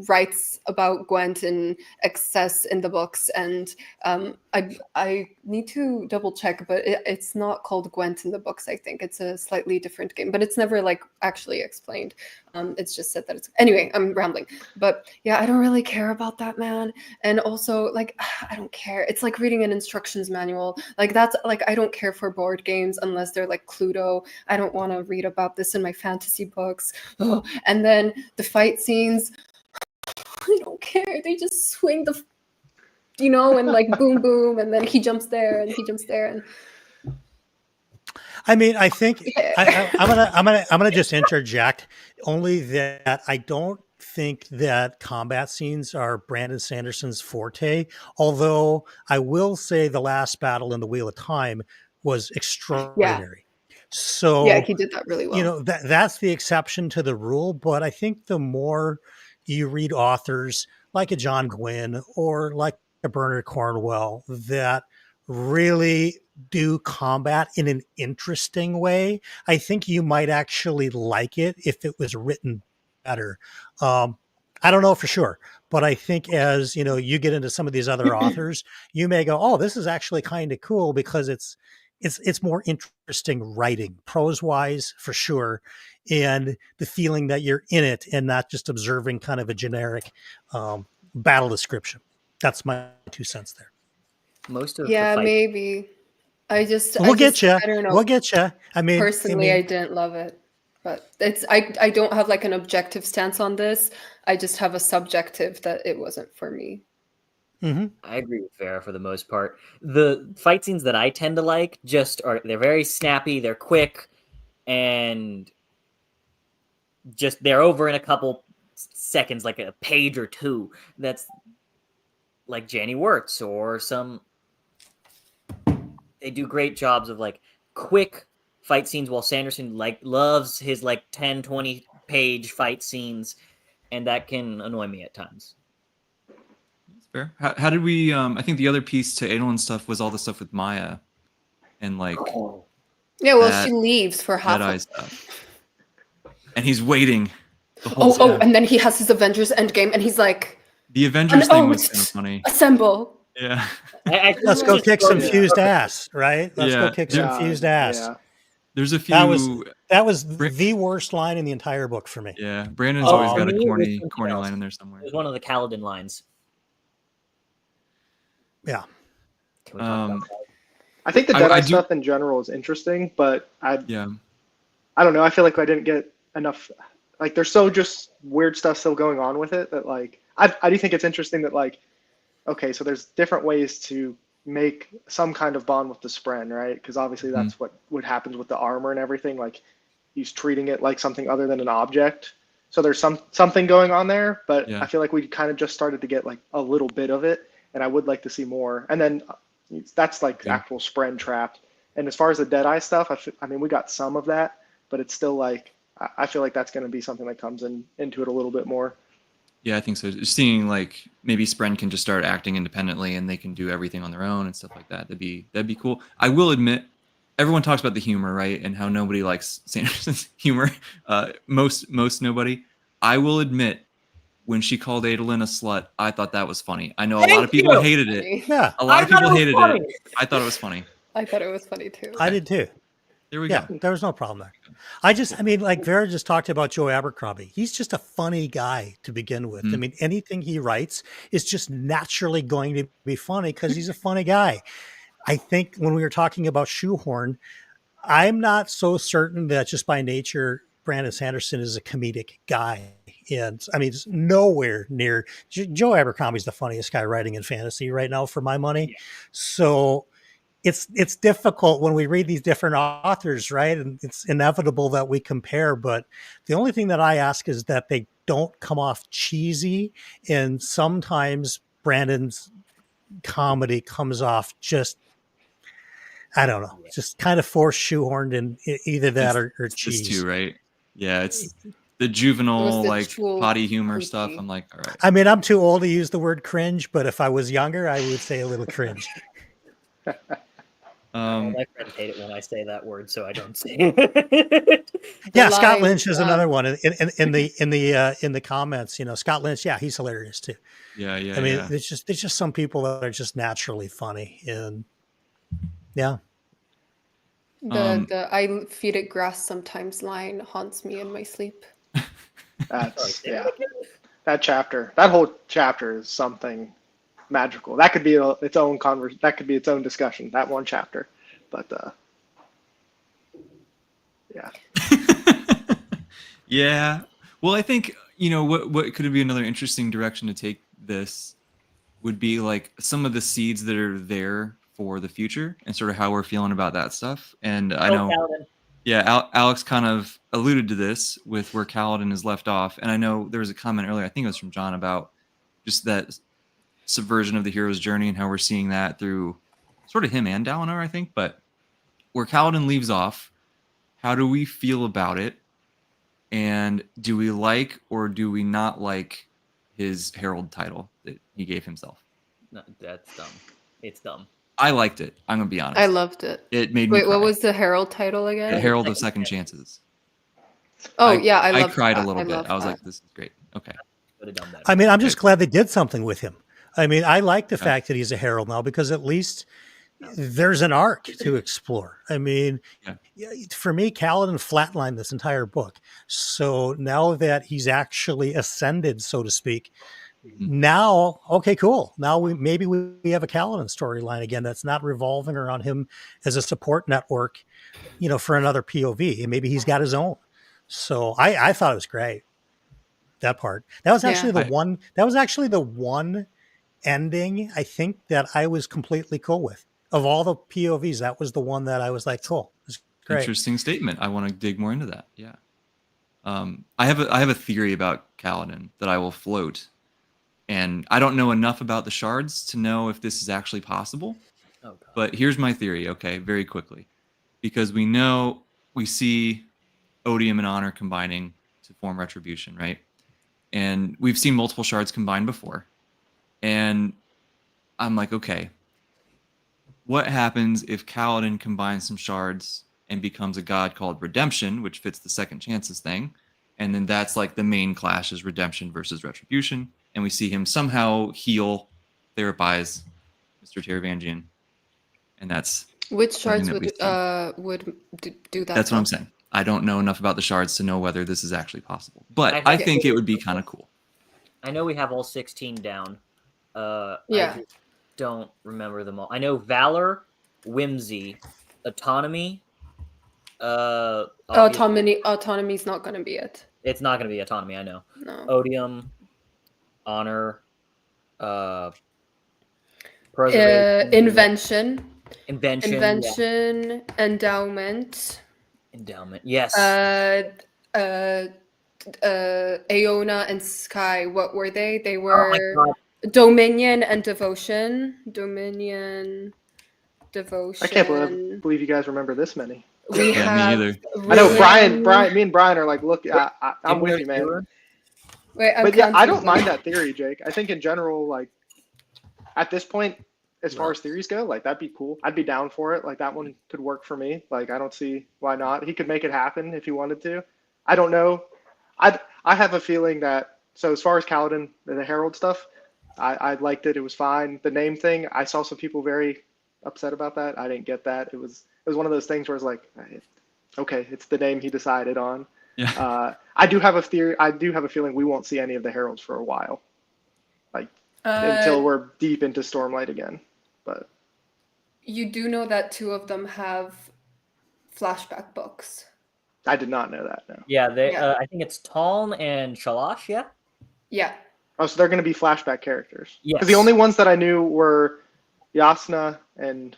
writes about Gwent in excess in the books, and I need to double check, but it's not called Gwent in the books. I think it's a slightly different game, but it's never actually explained. It's just said that it's, anyway, I'm rambling, but yeah, I don't really care about that, man. And also, I don't care. It's like reading an instructions manual. That's I don't care for board games unless they're like Cluedo. I don't want to read about this in my fantasy books. Oh, and then the fight scenes, I don't care. They just swing and boom, boom, and then he jumps there and he jumps there, and I mean, I think I'm gonna just interject only that I don't think that combat scenes are Brandon Sanderson's forte. Although I will say the last battle in the Wheel of Time was extraordinary. Yeah. So yeah, he did that really well. That's the exception to the rule. But I think the more you read authors like a John Gwynne or like a Bernard Cornwell that really do combat in an interesting way, I think you might actually like it if it was written better. I don't know for sure, but I think as you get into some of these other authors, you may go, oh, this is actually kind of cool because it's more interesting writing, prose wise for sure, and the feeling that you're in it and not just observing kind of a generic battle description. That's my 2 cents there. Most of maybe. I don't know. We'll get you. I mean, personally, I didn't love it. But I don't have like an objective stance on this. I just have a subjective that it wasn't for me. I agree with Vera for the most part. The fight scenes that I tend to like they're very snappy, they're quick, and just they're over in a couple seconds, like a page or two. That's like Janny Wirtz or some. They do great jobs of like quick fight scenes, while Sanderson like loves his like 10, 20 page fight scenes, and that can annoy me at times. That's fair. How did we? I think the other piece to Adolin stuff was all the stuff with Maya, and like Yeah, well, she leaves for half Jedi of stuff, and he's waiting. The whole Oh, time. and then he has his Avengers Endgame, and he's like, The Avengers thing was kind of funny. Assemble. Yeah. Let's go kick some fused ass, right? Let's go kick some fused ass. Yeah. There's a few. That was the worst line in the entire book for me. Yeah, Brandon's always got a corny else. line in there somewhere. It was one of the Kaladin lines. Yeah. Can we talk about that? I think the I Jedi do- stuff in general is interesting, but I Yeah. don't know. I feel like I didn't get enough. Like, there's so just weird stuff still going on with it that like I do think it's interesting that like, okay, so there's different ways to make some kind of bond with the Spren, right? Because obviously that's what happens with the armor and everything. Like, he's treating it like something other than an object. So there's something going on there, but Yeah. I feel like we kind of just started to get like a little bit of it, and I would like to see more. And then that's like actual Spren trapped. And as far as the Deadeye stuff, I mean, we got some of that, but it's still like I feel like that's going to be something that comes into it a little bit more. Yeah, I think so. Just seeing like maybe Spren can just start acting independently and they can do everything on their own and stuff like that. That'd be cool. I will admit, everyone talks about the humor, right? And how nobody likes Sanderson's humor. Most nobody. I will admit, when she called Adolin a slut, I thought that was funny. I know a lot of people hated it. Yeah. A lot of people hated it. I thought it was funny. I thought it was funny too. I did too. There we Yeah, go. there was no problem there. I mean, like Vera just talked about Joe Abercrombie. He's just a funny guy to begin with. I mean, anything he writes is just naturally going to be funny because he's a funny guy. I think when we were talking about Shoehorn, I'm not so certain that just by nature, Brandon Sanderson is a comedic guy. And I mean, it's nowhere near Joe Abercrombie's the funniest guy writing in fantasy right now for my money. Yeah. So it's difficult when we read these different authors, right? And it's inevitable that we compare, but the only thing that I ask is that they don't come off cheesy. And sometimes Brandon's comedy comes off just, I don't know, just kind of forced shoehorned in either that or cheese. This too, right? Yeah, it's the juvenile, like potty humor stuff. I'm like, all right. I mean, I'm too old to use the word cringe, but if I was younger, I would say a little cringe. My friends hate it when I say that word, so I don't say it. Yeah, Scott Lynch is another one in the comments. You know, Scott Lynch, yeah, he's hilarious too. Yeah. I mean, there's just some people that are just naturally funny, and yeah. The I feed it grass sometimes line haunts me in my sleep. That's that whole chapter is something magical. That could be its own that could be its own discussion, that one chapter. But yeah. Yeah. Well, I think, you know, what could be another interesting direction to take this would be like some of the seeds that are there for the future and sort of how we're feeling about that stuff. And I know, Alex kind of alluded to this with where Kaladin is left off. And I know there was a comment earlier, I think it was from John, about just that subversion of the hero's journey and how we're seeing that through sort of him and Dalinar, I think. But where Kaladin leaves off, how do we feel about it? And do we like or do we not like his herald title that he gave himself? No, that's dumb. It's dumb. I liked it. I'm gonna be honest. I loved it. It made me. Wait, what was the herald title again? The Herald of Second Chances. Oh yeah, I cried a little bit. I was like, "This is great." Okay. I mean, I'm just glad they did something with him. I mean, I like the fact that he's a herald now because at least there's an arc to explore. I mean, for me, Kaladin flatlined this entire book. So now that he's actually ascended, so to speak, now, okay, cool. Now we have a Kaladin storyline again that's not revolving around him as a support network, you know, for another POV. And maybe he's got his own. So I thought it was great. That part. That was actually Yeah. the one. That was actually the one ending I think that I was completely cool with. Of all the POVs, that was the one that I was like, cool. It's great. Interesting statement. I want to dig more into that. Yeah. I have a theory about Kaladin that I will float, and I don't know enough about the shards to know if this is actually possible. Oh, God. But here's my theory. Okay, very quickly, because we see Odium and Honor combining to form Retribution, right? And we've seen multiple shards combined before, and I'm like, okay, what happens if Kaladin combines some shards and becomes a god called Redemption, which fits the second chances thing? And then that's like the main clash is Redemption versus Retribution. And we see him somehow heal, therapize Mr. Taravangian. And that's Which something shards that we would do that? that's what though? I'm saying. I don't know enough about the shards to know whether this is actually possible. But I I think- think it would be kind of cool. I know we have all 16 down. Yeah. I just don't remember them all. I know Valor, Whimsy, Autonomy. Obviously- Autonomy's not going to be it. It's not going to be Autonomy, I know. No. Odium, Honor, Preservation, Invention, Invention, Endowment, Endowment. Yes. Aeona and Sky. What were they? They Oh were my God. Dominion and Devotion. Dominion, Devotion. I can't believe you guys remember this many. We Yeah, have me either. I know Ruin. me and Brian are like, look, I'm with you, man. Wait, I'm But yeah, I counting don't mind them. that theory, Jake. I think in general, like at this point, as far as theories go, like that'd be cool. I'd be down for it. Like that one could work for me. Like I don't see why not. He could make it happen if he wanted to. I don't know. I have a feeling that so as far as Kaladin and the Herald stuff, I liked it. It was fine. The name thing, I saw some people very upset about that. I didn't get that. It was one of those things where it's like, okay, it's the name he decided on. Yeah. I do have a theory. I do have a feeling we won't see any of the Heralds for a while, like until we're deep into Stormlight again. But You do know that 2 of them have flashback books. I did not know that. No. Yeah, they. Yeah. I think it's Taln and Shalash. Yeah. Yeah. Oh, so they're going to be flashback characters. Yes. Because the only ones that I knew were Yasna and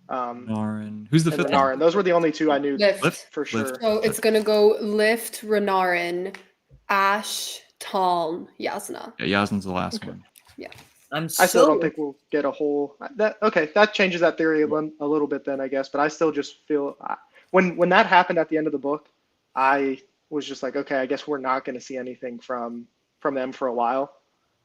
Renarin. Who's the and fifth one? Renarin. Those were the only 2 I knew Lift. for sure. Lift. So it's gonna go Lift, Renarin, Ash, Taln, Yasna. Yeah, Yasmin's the last one. I'm I still don't think we'll get a whole. That changes that theory a little bit then, I guess. But I still just feel when that happened at the end of the book, I was just like, okay, I guess we're not going to see anything from them for a while,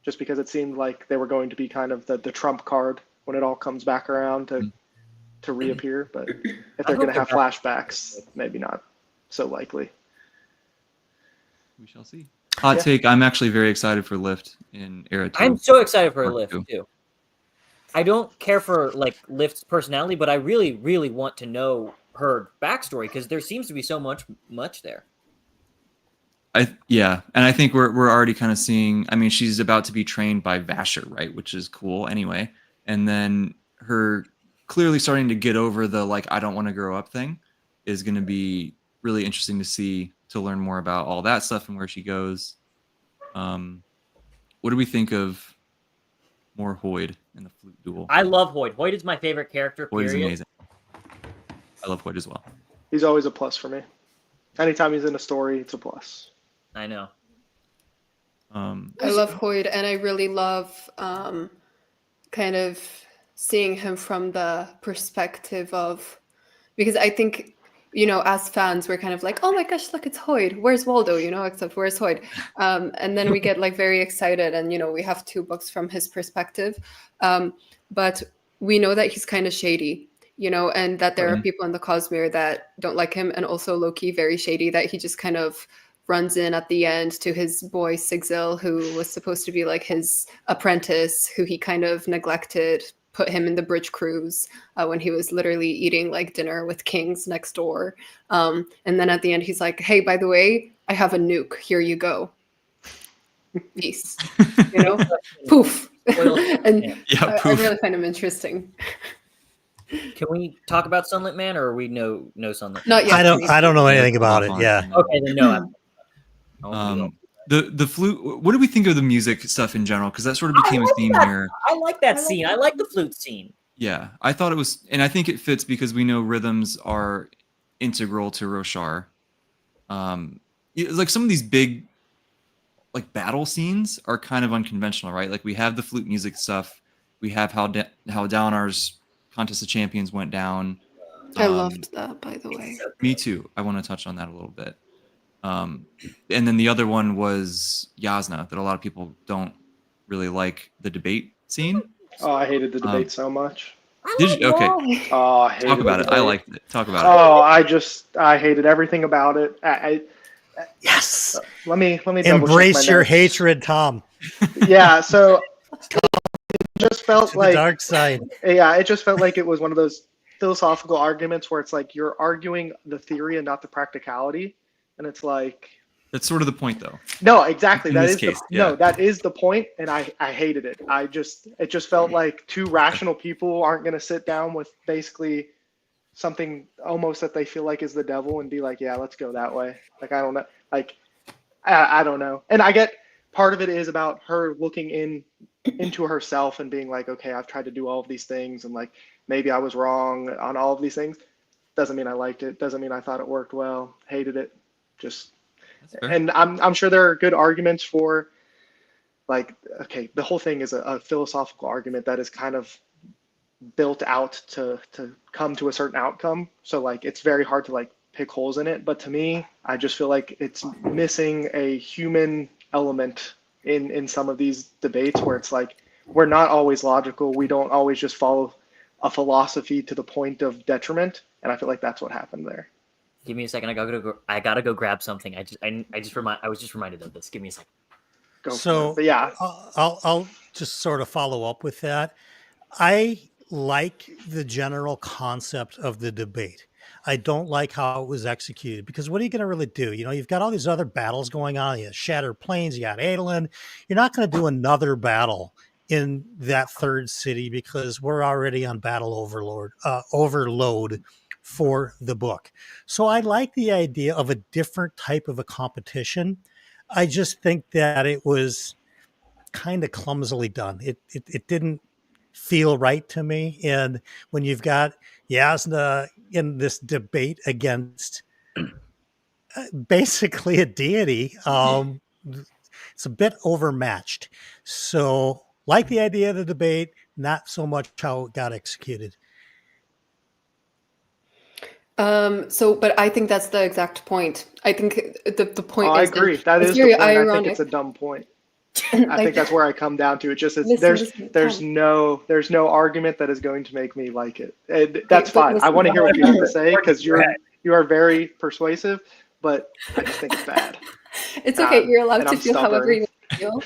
just because it seemed like they were going to be kind of the trump card when it all comes back around to reappear. But if they're going to have flashbacks, maybe not so likely. We shall see. Hot take. I'm actually very excited for Lift in Era 2. I'm so excited for Part Lift 2. too. I don't care for like Lift's personality, but I really, really want to know her backstory because there seems to be so much there. And I think we're already kind of seeing. I mean, she's about to be trained by Vasher, right? Which is cool, anyway. And then her clearly starting to get over the like I don't want to grow up thing is going to be really interesting to see, to learn more about all that stuff and where she goes. What do we think of more Hoyd in the flute duel? I love Hoyd. Hoyd is my favorite character. Hoyd is Period. amazing. I love Hoyd as well. He's always a plus for me. Anytime he's in a story, it's a plus. I know. I love Hoyd, and I really love kind of seeing him from the perspective of, because I think, you know, as fans, we're kind of like, oh my gosh, look, it's Hoyd. Where's Waldo? You know, except where's Hoyd? And then we get like very excited, and you know, we have 2 books from his perspective, but we know that he's kind of shady, you know, and that there are people in the Cosmere that don't like him, and also Loki very shady, that he just kind of runs in at the end to his boy Sigzil, who was supposed to be like his apprentice, who he kind of neglected, put him in the bridge cruise when he was literally eating like dinner with kings next door. And then at the end, he's like, hey, by the way, I have a nuke. Here you go. Peace. You know, poof. And I really find him interesting. Can we talk about Sunlit Man, or are we no Sunlit? Not yet. I don't know anything Yeah, about let's it. move Yeah. on. Okay, then no. I won't do The flute. What do we think of the music stuff in general? Because that sort of became a theme here. I like that scene. I like the flute scene. Yeah, I thought it was, and I think it fits because we know rhythms are integral to Roshar. Like some of these big, like battle scenes are kind of unconventional, right? Like we have the flute music stuff. We have how Downar's Contest of Champions went down. I loved that, by the way. Me too. I want to touch on that a little bit. And then the other one was Yasna, that a lot of people don't really like the debate scene. Oh, I hated the debate so much. Did you? Okay. Oh, I hated Talk about the it. I debate. liked it. Talk about Oh, I hated everything about it. Yes. Let me double check Embrace my your notes. hatred, Tom. Yeah, so it just felt To the like dark side. yeah, it just felt like it was one of those philosophical arguments where it's like you're arguing the theory and not the practicality, and it's like That's sort of the point, though. no, exactly. In That this is case, yeah. no, that is the point, and I hated it. It just felt like two rational people aren't going to sit down with basically something almost that they feel like is the devil and be like, yeah, let's go that way. Like I don't know, like I don't know. And I get part of it is about her looking into herself and being like, okay, I've tried to do all of these things and like maybe I was wrong on all of these things. Doesn't mean I liked it. Doesn't mean I thought it worked well. Hated it. Just. And I'm sure there are good arguments for, like, okay, the whole thing is a philosophical argument that is kind of built out to come to a certain outcome. So like it's very hard to like pick holes in it. But to me, I just feel like it's missing a human element in some of these debates where it's like we're not always logical. We don't always just follow a philosophy to the point of detriment. And I feel like that's what happened there. Give me a second. I gotta go grab something. I was just reminded of this. Give me a second. Go So for it. But yeah, I'll just sort of follow up with that. I like the general concept of the debate. I don't like how it was executed because what are you going to really do? You know, you've got all these other battles going on. You have Shattered Plains, you got Adolin. You're not going to do another battle in that third city because we're already on battle overload for the book. So I like the idea of a different type of a competition. I just think that it was kind of clumsily done. It didn't feel right to me. And when you've got Yasna in this debate against basically a deity, it's a bit overmatched. So like the idea of the debate, not so much how it got executed. But I think that's the exact point. I think the point I is agree. That it's is the very point. I ironic. think it's a dumb point. I Like, think that's where I come down to. It just is listen, there's Tom. no argument that is going to make me like it. That's but fine. I listen, want to hear what you have to Tom. say because you are very persuasive, but I just think it's bad. It's okay. You're allowed and to I'm feel however stubborn. you feel.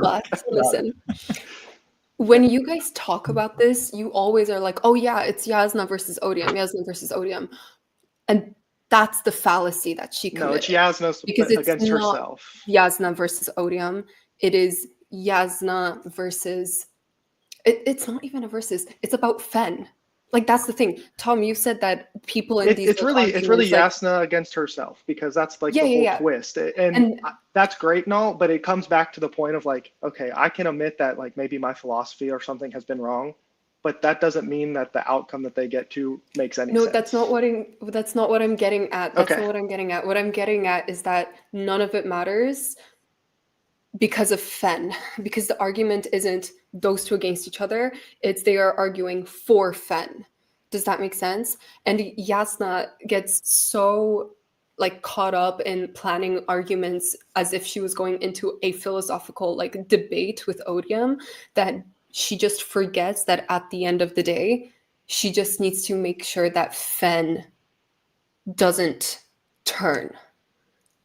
But listen, when you guys talk about this, you always are like, "Oh yeah, it's Yasna versus Odium. Yasna versus Odium," and that's the fallacy that she committed. No, it's Yasna Because it's against not herself. Yasna versus Odium. It is Yasna versus. It's not even a versus. It's about Fen. Like that's the thing. Tom, you said that people in these It's really arguments, like, Yasna against herself because that's like Yeah, the whole yeah. twist. And And- that's great and all, but it comes back to the point of like, okay, I can admit that like maybe my philosophy or something has been wrong, but that doesn't mean that the outcome that they get to makes any sense. that's not what I'm getting at. That's Okay. not what I'm getting at. What I'm getting at is that none of it matters because of Fen. Because the argument isn't those two against each other. It's they are arguing for Fen. Does that make sense? And Yasna gets so like caught up in planning arguments as if she was going into a philosophical like debate with Odium that she just forgets that at the end of the day, she just needs to make sure that Fen doesn't turn.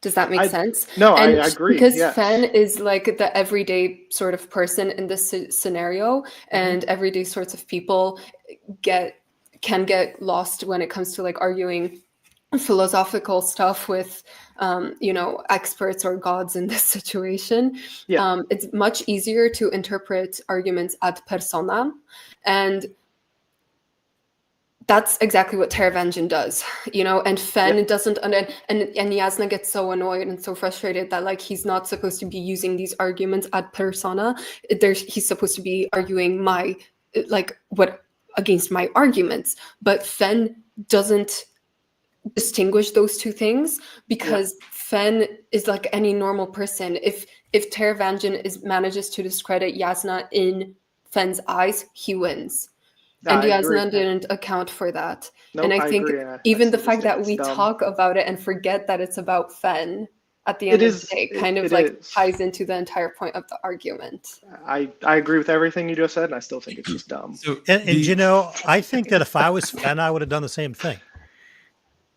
Does that make sense? No, And I agree. Because yes. Fen is like the everyday sort of person in this scenario, and everyday sorts of people can get lost when it comes to like arguing philosophical stuff with experts or gods in this situation. Yeah. It's much easier to interpret arguments ad personam, and that's exactly what Taravangian does, and Fen doesn't, and Yasna gets so annoyed and so frustrated that like he's not supposed to be using these arguments ad persona. He's supposed to be arguing what against my arguments, but Fen doesn't distinguish those two things because Fen is like any normal person. If Taravangian manages to discredit Yasna in Fen's eyes, he wins. And Yasna didn't account for that. Nope, and I think even the fact that we talk about it and forget that it's about Fen at the end of the day kind of ties into the entire point of the argument. I agree with everything you just said, and I still think it's just dumb. So, and I think that if I was Fen, I would have done the same thing.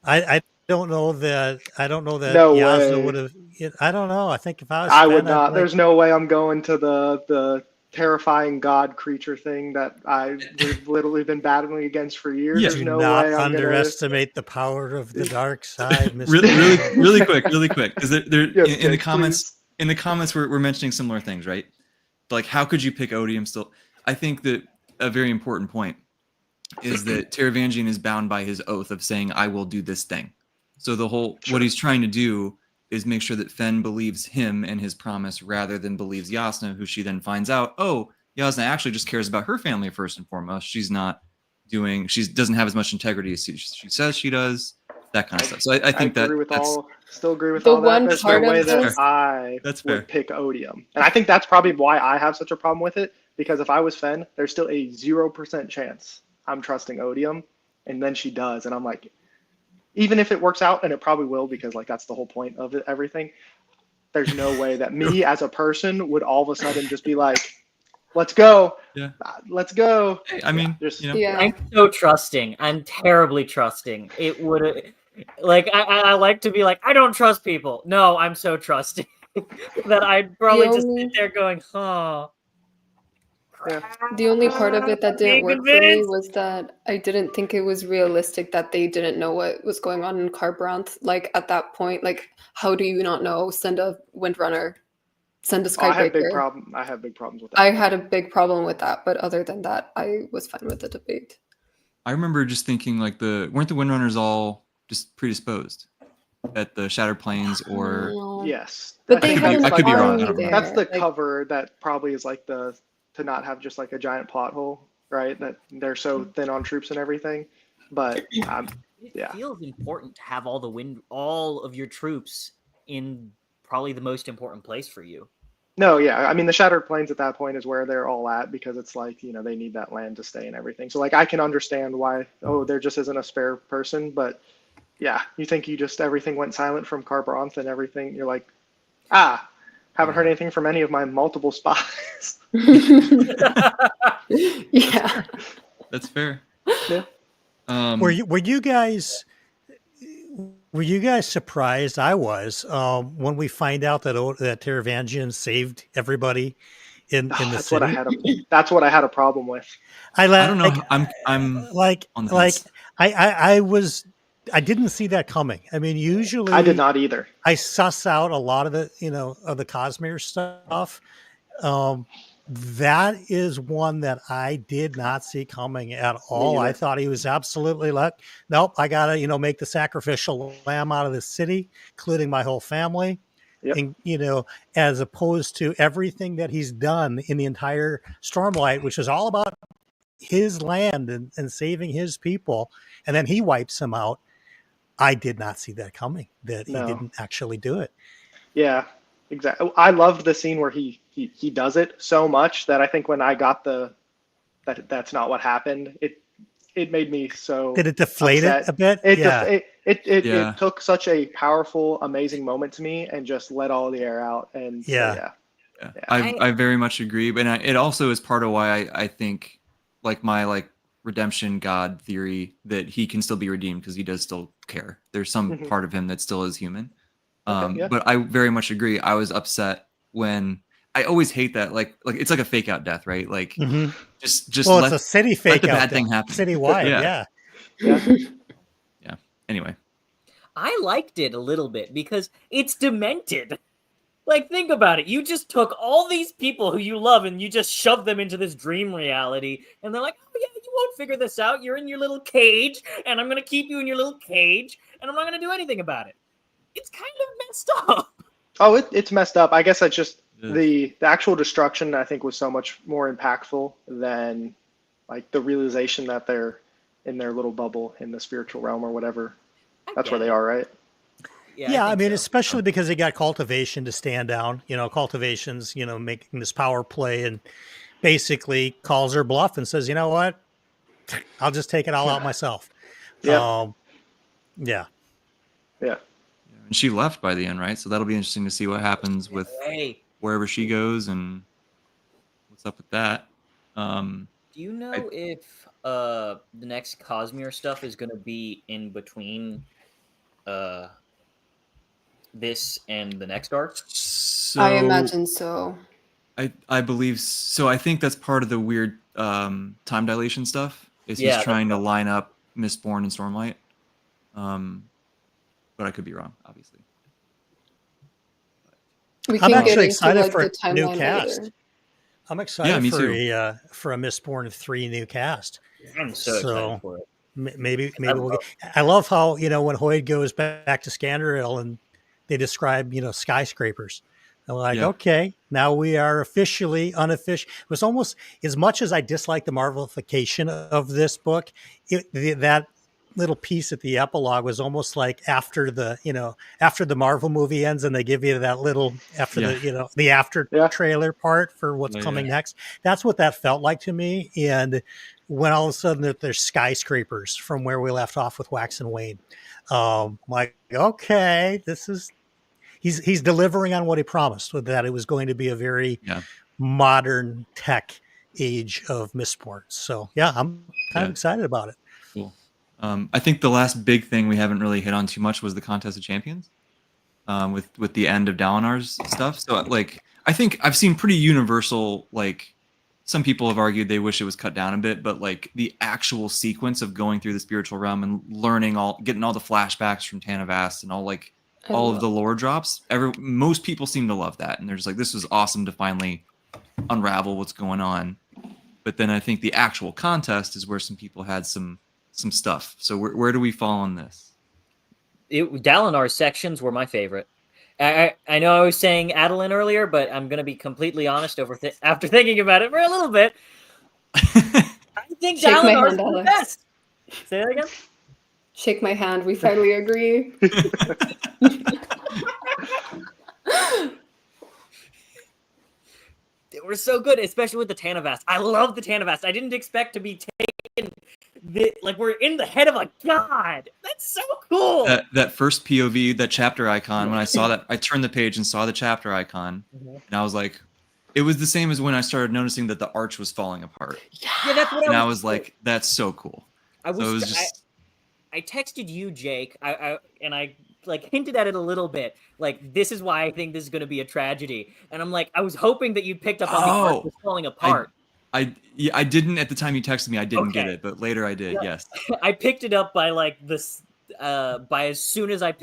I don't know that No Yasna way. would have. I don't know. I think if I was I Fen, would not. There's no way I'm going to the terrifying god creature thing that we've literally been battling against for years. Yeah. There's Do no not way I'm underestimate the power of the dark side. Mr. really quick, because in the comments, please. in the comments, we're mentioning similar things, right? Like, how could you pick Odium still? I think that a very important point is that Taravangian is bound by his oath of saying, "I will do this thing." So what he's trying to do is make sure that Fen believes him and his promise rather than believes Yasna, who she then finds out, oh, Yasna actually just cares about her family first and foremost. She doesn't have as much integrity as she says she does, that kind of stuff. So I think still agree with all that. There's no way that I would pick Odium. And I think that's probably why I have such a problem with it, because if I was Fen, there's still a 0% chance I'm trusting Odium, and then she does, and I'm like, even if it works out, and it probably will, because like that's the whole point of everything, there's no way that me as a person would all of a sudden just be like, let's go. Yeah. Let's go. I mean, I'm so trusting. I'm terribly trusting. It would I like to be like, I don't trust people. No, I'm so trusting that I'd probably just sit there going, huh. Yeah. The only part of it that didn't work for me was that I didn't think it was realistic that they didn't know what was going on in Kharbranth. Like at that point, like how do you not know? Send a Windrunner, send a Skybreaker. I have big problems with that. I had a big problem with that, but other than that, I was fine with the debate. I remember just thinking like weren't the Windrunners all just predisposed at the Shattered Plains or? Yes, but they had I could be wrong. That's the cover that probably is like to not have just like a giant plot hole, right? That they're so thin on troops and everything. But it feels important to have all of your troops in probably the most important place for you. No, yeah. I mean, the Shattered Plains at that point is where they're all at, because it's like, they need that land to stay and everything. So like I can understand why, there just isn't a spare person. But yeah, you think everything went silent from Kharbranth and everything. You're like, haven't heard anything from any of my multiple spies. Yeah, that's fair. Yeah. Were you guys surprised? I was when we find out that Taravangian saved everybody in the city. That's what I had a problem with. I don't know. I'm like on the I didn't see that coming. I mean, usually I did not either. I suss out a lot of the of the Cosmere stuff. That is one that I did not see coming at all. I thought he was absolutely like, nope, I gotta, make the sacrificial lamb out of the city, including my whole family. Yep. And, as opposed to everything that he's done in the entire Stormlight, which is all about his land and saving his people. And then he wipes them out. I did not see that coming, that he didn't actually do it. Yeah. Exactly. I loved the scene where he does it so much that I think when I got that's not what happened, it made me so. Did it deflate upset. It a bit? It took such a powerful, amazing moment to me and just let all the air out. And I very much agree, but it also is part of why I think my redemption god theory that he can still be redeemed because he does still care. There's some part of him that still is human. But I very much agree. I was upset when I always hate that. Like it's like a fake out death, right? Like just it's a city fake let the out bad thing happen. Citywide, yeah. Anyway. I liked it a little bit because it's demented. Like, think about it. You just took all these people who you love and you just shoved them into this dream reality. And they're like, oh, yeah, you won't figure this out. You're in your little cage, and I'm gonna keep you in your little cage, and I'm not gonna do anything about it. It's kind of messed up. Oh, it's messed up. I guess that's just Yeah. the actual destruction, I think, was so much more impactful than like the realization that they're in their little bubble in the spiritual realm or whatever. That's where they are, right? Yeah, I mean, so. especially because he got cultivation to stand down. Cultivation's, making this power play and basically calls her bluff and says, you know what? I'll just take it all out myself. Yeah. Yeah. Yeah. And she left by the end, right? So that'll be interesting to see what happens with wherever she goes and what's up with that. Do you know if the next Cosmere stuff is going to be in between this and the next arc? So I imagine so. I believe so. I think that's part of the weird time dilation stuff. Is he's trying to line up Mistborn and Stormlight. But I could be wrong, obviously. I'm actually excited for the a new timeline cast. later. I'm excited me for too. a Mistborn 3 new cast. I'm so excited for it. Maybe we'll get. I love how when Hoyd goes back to Scanderil and they describe skyscrapers. I'm like, okay, now we are officially unofficial. It was almost, as much as I dislike the Marvelification of this book, that little piece at the epilogue was almost like after the Marvel movie ends and they give you that little the after trailer part for what's coming next. That's what that felt like to me. And when all of a sudden there's skyscrapers from where we left off with Wax and Wayne, like, okay, this is he's delivering on what he promised, with that it was going to be a very modern tech age of Mistborn. So I'm kind of excited about it. Cool. I think the last big thing we haven't really hit on too much was the Contest of Champions, with the end of Dalinar's stuff. So I think I've seen pretty universal, some people have argued they wish it was cut down a bit, but the actual sequence of going through the spiritual realm and getting all the flashbacks from Tanavast and all of the lore drops. Most people seem to love that, and they're just like, this was awesome to finally unravel what's going on. But then I think the actual contest is where some people had some stuff. So where do we fall on this? Dalinar's sections were my favorite. I know I was saying Adeline earlier, but I'm going to be completely honest after thinking about it for a little bit. I think Dalinar's the best. Say that again? Shake my hand. We finally agree. They were so good, especially with the Tanavast. I love the Tanavast. I didn't expect to be taken. We're in the head of a god. That's so cool. That first POV, that chapter icon, when I saw that, I turned the page and saw the chapter icon, and I was like, it was the same as when I started noticing that the arch was falling apart. Yeah, that's what I was like, that's so cool. I texted you, Jake, I hinted at it a little bit. This is why I think this is going to be a tragedy. And I'm like, I was hoping that you picked up on the arch was falling apart. I didn't at the time you texted me. I didn't get it, but later I did. Yes. I picked it up by this. By as soon as I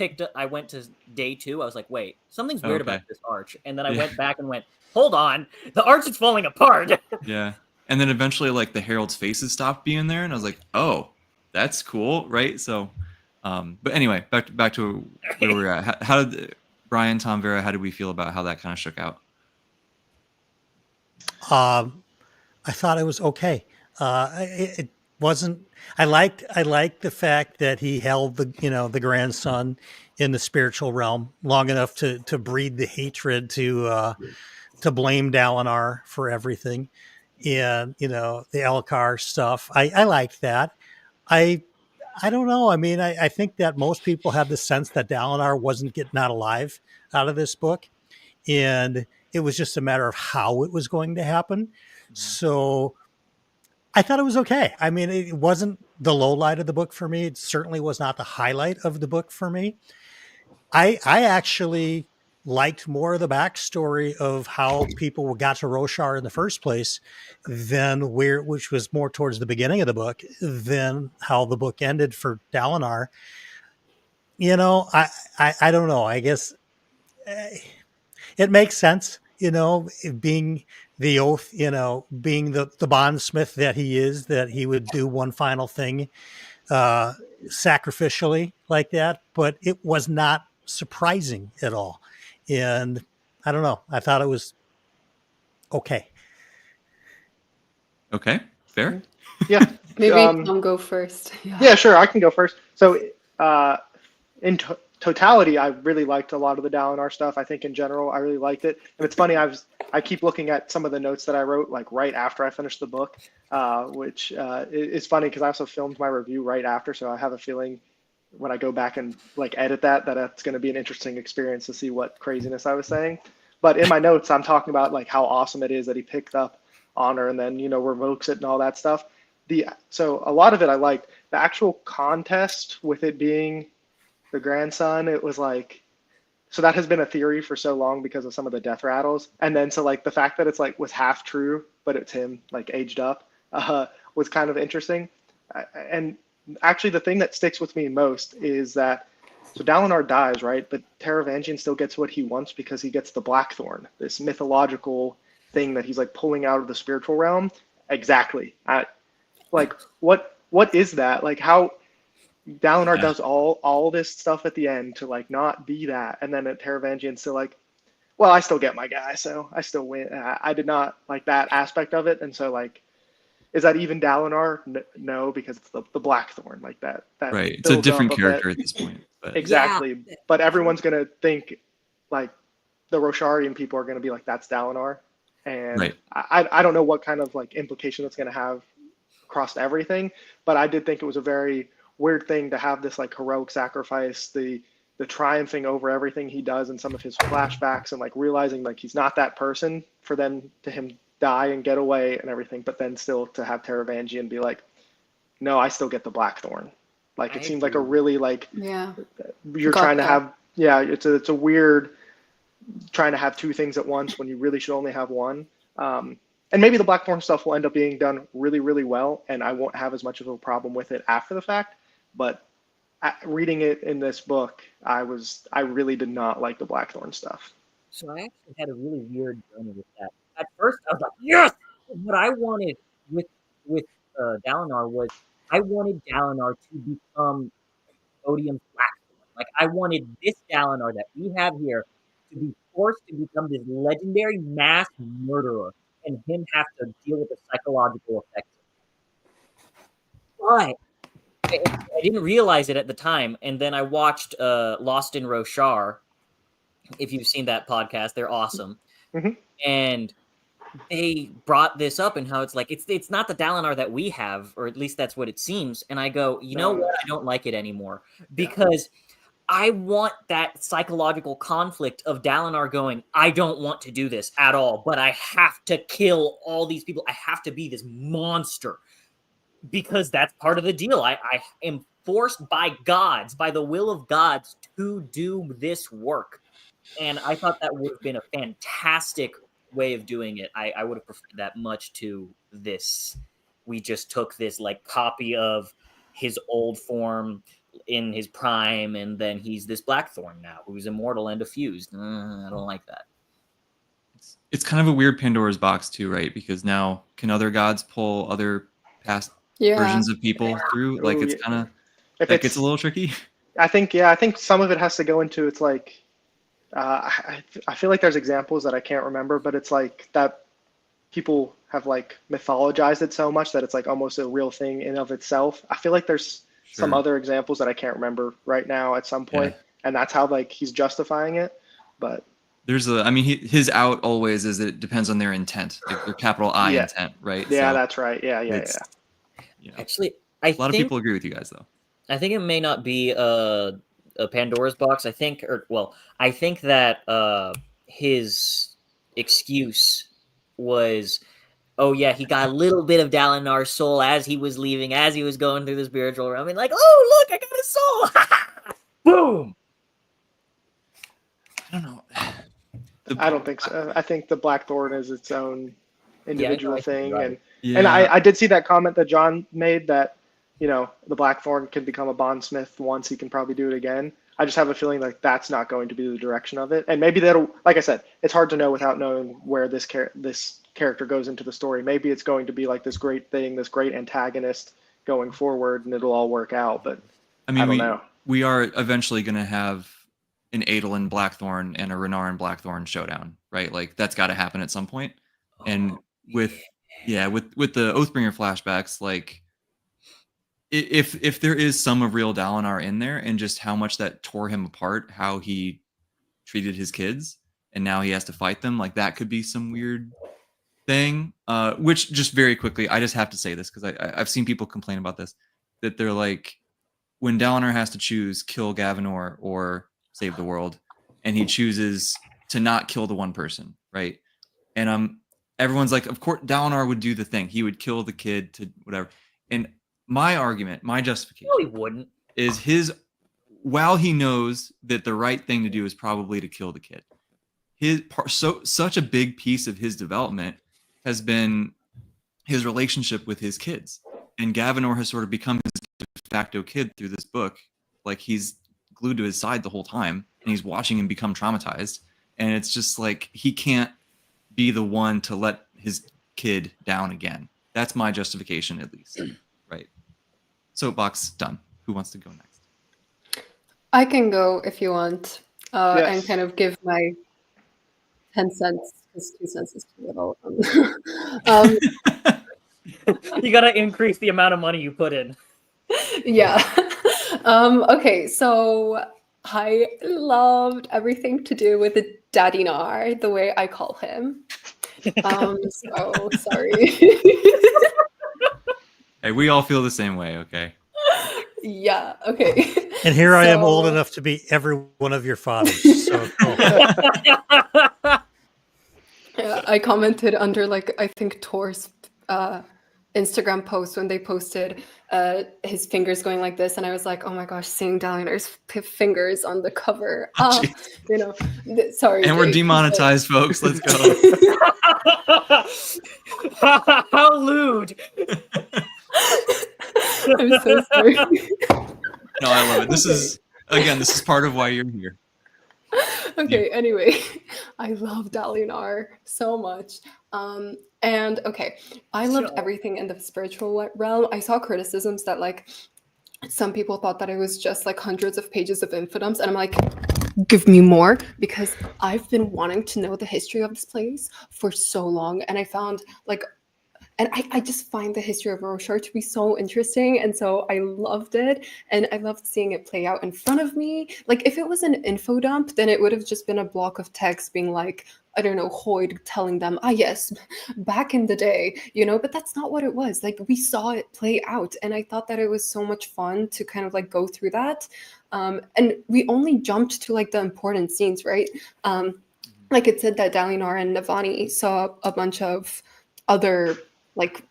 went to day 2. I was like, wait, something's weird about this arch. And then I went back and went, hold on, the arch is falling apart. Yeah. And then eventually, the herald's faces stopped being there, and I was like, oh, that's cool, right? So, but anyway, back to where we're at. How did Brian, Tom, Vera? How did we feel about how that kind of shook out? I thought it was okay. It wasn't. I liked the fact that he held the grandson in the spiritual realm long enough to breed the hatred to blame Dalinar for everything, and the Elkar stuff. I liked that. I don't know. I mean, I think that most people have the sense that Dalinar wasn't getting out alive out of this book, and it was just a matter of how it was going to happen. So I thought it was okay. I mean, it wasn't the low light of the book for me. It certainly was not the highlight of the book for me. I actually liked more of the backstory of how people got to Roshar in the first place which was more towards the beginning of the book, than how the book ended for Dalinar. I don't know. I guess it makes sense, being the oath, being the bondsmith that he is, that he would do one final thing sacrificially like that, but it was not surprising at all. And I don't know. I thought it was okay. Okay, fair. Yeah. Maybe Tom go first. Yeah, sure. I can go first. So, in totality, I really liked a lot of the Dalinar stuff. I think in general, I really liked it. And it's funny, I keep looking at some of the notes that I wrote like right after I finished the book, which is funny because I also filmed my review right after. So I have a feeling when I go back and like edit that that's going to be an interesting experience to see what craziness I was saying. But in my notes, I'm talking about like how awesome it is that he picked up honor and then revokes it and all that stuff. So a lot of it I liked. The actual contest with it being the grandson, it was like, so that has been a theory for so long because of some of the death rattles. And then so like the fact that it's like was half true, but it's him like aged up, was kind of interesting. And actually the thing that sticks with me most is that, so Dalinar dies, right? But Taravangian still gets what he wants because he gets the Blackthorn, this mythological thing that he's like pulling out of the spiritual realm. Exactly. Like what is that? Like how Dalinar does all this stuff at the end to like not be that, and then at Taravangian's still like, well, I still get my guy, so I still win. I did not like that aspect of it, and so like, is that even Dalinar? No, because it's the Blackthorn like that. Right, it's a different character at this point. But. Exactly, yeah. But everyone's gonna think like the Rosharian people are gonna be like, that's Dalinar, and right. I don't know what kind of like implication that's gonna have across everything, but I did think it was a very weird thing to have this like heroic sacrifice, the triumphing over everything he does in some of his flashbacks and like realizing like he's not that person for them to him die and get away and everything, but then still to have Taravangian be like, no, I still get the Blackthorn. Like it seems like a really like you're trying to have it's a weird trying to have two things at once when you really should only have one. And maybe the Blackthorn stuff will end up being done really, really well, and I won't have as much of a problem with it after the fact. But reading it in this book, I really did not like the Blackthorn stuff. So I actually had a really weird journey with that. At first, I was like, yes! What I wanted with Dalinar was I wanted Dalinar to become Odium's Blackthorn. Like I wanted this Dalinar that we have here to be forced to become this legendary mass murderer, and him have to deal with the psychological effects. But I didn't realize it at the time, and then I watched Lost in Roshar. If you've seen that podcast, they're awesome. Mm-hmm. And they brought this up and how it's like it's not the Dalinar that we have, or at least that's what it seems. And I go, you know what? I don't like it anymore because I want that psychological conflict of Dalinar going, I don't want to do this at all, but I have to kill all these people. I have to be this monster because that's part of the deal. I am forced by gods, by the will of gods, to do this work. And I thought that would have been a fantastic way of doing it. I would have preferred that much to this. We just took this like copy of his old form in his prime, and then he's this Blackthorn now who's immortal and diffused. I don't like that. It's kind of a weird Pandora's box too, right? Because now can other gods pull other past versions of people through? Like it's kind of like it's a little tricky. I think some of it has to go into it's like I feel like there's examples that I can't remember, but it's like that people have like mythologized it so much that it's like almost a real thing in of itself. I feel like there's some other examples that I can't remember right now at some point, and that's how like he's justifying it. But there's his out always is that it depends on their intent, like their capital I intent, right? Yeah, so that's right. Yeah. Actually, a lot of people agree with you guys though. I think it may not be a Pandora's box. I think that his excuse was, oh yeah, he got a little bit of Dalinar's soul as he was leaving, as he was going through the spiritual realm. I mean, like, oh look, I got his soul. Boom. I don't know. I don't think so. I think the Blackthorn is its own individual thing, right. and I did see that comment that John made that the Blackthorn can become a bondsmith once. He can probably do it again. I just have a feeling like that's not going to be the direction of it, and maybe that'll. Like I said, it's hard to know without knowing where this character goes into the story. Maybe it's going to be like this great thing, this great antagonist going forward, and it'll all work out. But I mean, don't know. We are eventually going to have an Adel Blackthorn and a Renar Blackthorn showdown, right? Like that's got to happen at some point. And with the Oathbringer flashbacks, like if there is some of real Dalinar in there, and just how much that tore him apart, how he treated his kids, and now he has to fight them, like that could be some weird thing. Which, just very quickly, I just have to say this because I've seen people complain about this, that they're like, when Dalinar has to choose kill Gavinor or save the world, and he chooses to not kill the one person, right? And everyone's like, of course Dalinar would do the thing. He would kill the kid to whatever. And my argument, my justification, No, he wouldn't. is while he knows that the right thing to do is probably to kill the kid, such a big piece of his development has been his relationship with his kids. And Gavinor has sort of become his de facto kid through this book. Like, he's glued to his side the whole time, and he's watching him become traumatized. And it's just like, he can't be the one to let his kid down again. That's my justification, at least. Right. Soapbox done. Who wants to go next? I can go if you want, Yes. and kind of give my 10 cents, because 2 cents is too little. You gotta increase the amount of money you put in. Yeah. Okay, so I loved everything to do with the Dadinar, the way I call him. So sorry. Hey, we all feel the same way, okay? Yeah, okay. And here I am, So- old enough to be every one of your fathers. So cool. Yeah, I commented under, like, I think Tor's Instagram post when they posted his fingers going like this, and I was like, oh my gosh, seeing Dalinar's fingers on the cover. You know, sorry. And we're Jake, demonetized, folks. Let's go. How lewd. I'm so sorry. No, I love it. This is part of why you're here. Okay, anyway, I love Dalinar so much. And okay, I loved Sure. everything in the spiritual realm. I saw criticisms that, like, some people thought that it was just like hundreds of pages of infodoms, and I'm like, give me more, because I've been wanting to know the history of this place for so long, and I found, like, and I just find the history of Roshar to be so interesting, and so I loved it, and I loved seeing it play out in front of me. Like, if it was an info dump, then it would have just been a block of text being like, I don't know, Hoyd telling them, yes, back in the day, you know, but that's not what it was. Like, we saw it play out, and I thought that it was so much fun to kind of like go through that. And we only jumped to like the important scenes, right? Like, it said that Dalinar and Navani saw a bunch of other like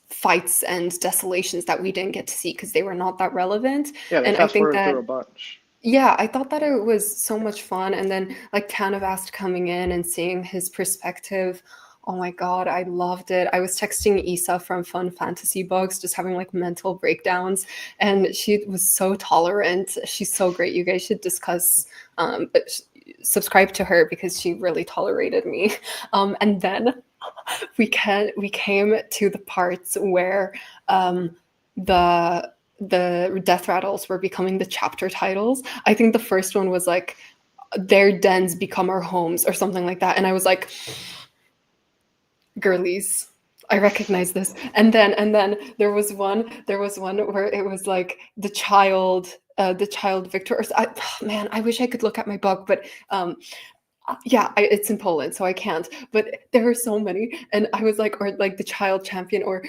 fights and desolations that we didn't get to see because they were not that relevant. Yeah, they And I fast think forward that through a bunch. yeah, I thought that it was so much fun. And then like Tanavast coming in and seeing his perspective. Oh my God, I loved it. I was texting Isa from Fun Fantasy Books, just having like mental breakdowns. And she was so tolerant. She's so great. You guys should discuss, subscribe to her because she really tolerated me. And then we came to the parts where the death rattles were becoming the chapter titles. I think the first one was like, their dens become our homes or something like that. And I was like, girlies, I recognize this. And then there was one where it was like the child Victor. Man, I wish I could look at my book, but it's in Poland, so I can't. But there were so many, and I was like, or like the child champion, or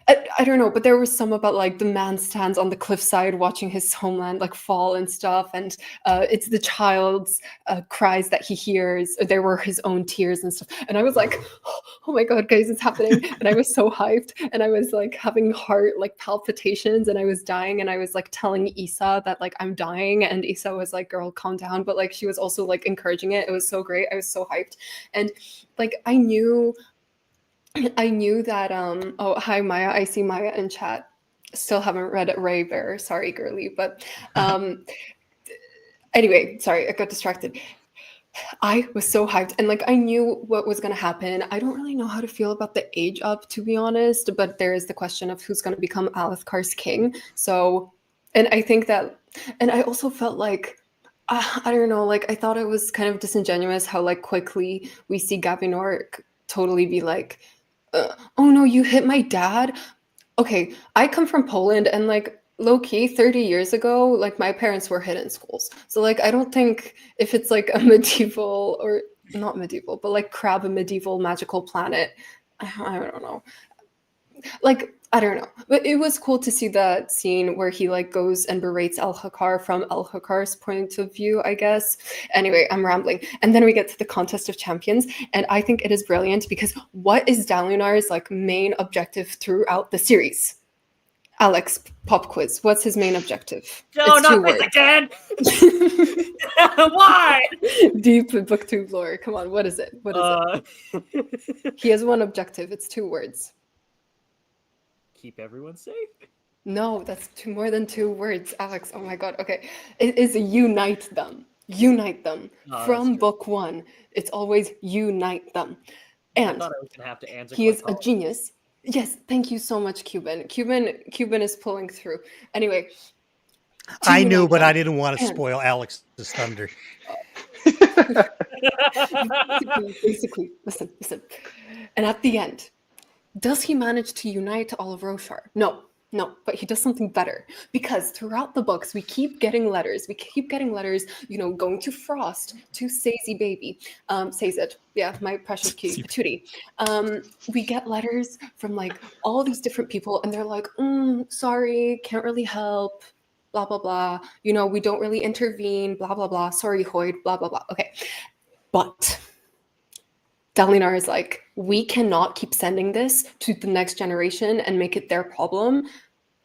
I don't know, but there was some about like the man stands on the cliffside watching his homeland like fall and stuff, and it's the child's cries that he hears. There were his own tears and stuff, and I was like, oh my God, guys, it's happening. And I was so hyped, and I was like having heart like palpitations, and I was dying, and I was like telling Isa that like I'm dying, and Isa was like, girl, calm down, but like she was also like encouraging it. It was so great. I was so hyped, and like I knew that oh, hi Maya, I see Maya in chat. Still haven't read Ray Bear, sorry girly, but anyway, sorry, I got distracted. I was so hyped, and like I knew what was going to happen. I don't really know how to feel about the age up, to be honest, but there is the question of who's going to become Alethkar's king. So, and I think that, and I also felt like, I don't know, like I thought it was kind of disingenuous how like quickly we see Gavinor totally be like, oh no, you hit my dad. Okay, I come from Poland, and like low key 30 years ago, like my parents were hit in schools. So like I don't think if it's like a medieval or not medieval, but like crab a medieval magical planet, I don't know. Like I don't know, but it was cool to see that scene where he like goes and berates Elhokar from Elhokar's point of view, I guess. Anyway, I'm rambling. And then we get to the contest of champions, and I think it is brilliant because what is Dalinar's like main objective throughout the series? Alex, pop quiz. What's his main objective? No, It's not 2 this words. again. Why? Deep book 2 lore. Come on, what is it? What is it? He has one objective. It's 2 words. Keep everyone safe. No, that's more than 2 words, Alex. Oh my god. Okay, it is unite them. Unite them. Oh, From that's book 1, it's always unite them. I And thought I was gonna have to answer. he is a genius. Yes, thank you so much, Cuban. Cuban is pulling through. Anyway, I knew, but I them. didn't want to And- spoil Alex's thunder. basically, listen. And at the end, does he manage to unite all of Roshar? No, but he does something better. Because throughout the books, we keep getting letters. You know, going to Frost, to Sazy Baby, Sazed, yeah, my precious cutie, patootie. We get letters from like all these different people, and they're like, sorry, can't really help, blah, blah, blah. You know, we don't really intervene, blah, blah, blah. Sorry, Hoyd, blah, blah, blah. Okay. But Dalinar is like, we cannot keep sending this to the next generation and make it their problem.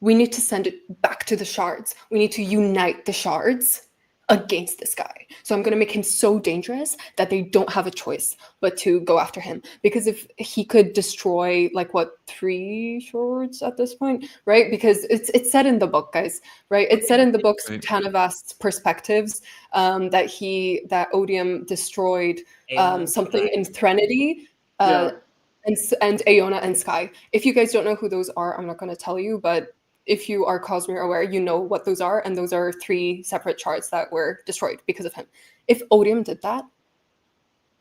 We need to send it back to the shards. We need to unite the shards against this guy. So I'm going to make him so dangerous that they don't have a choice but to go after him. Because if he could destroy, like, what, 3 shards at this point, right? Because it's said in the book, guys, right? It's said in the books, Right. Tanavast's perspectives, that Odium destroyed something in Threnody, and Aeona and Sky. If you guys don't know who those are, I'm not going to tell you, but if you are Cosmere aware, you know what those are, and those are 3 separate shards that were destroyed because of him. If Odium did that,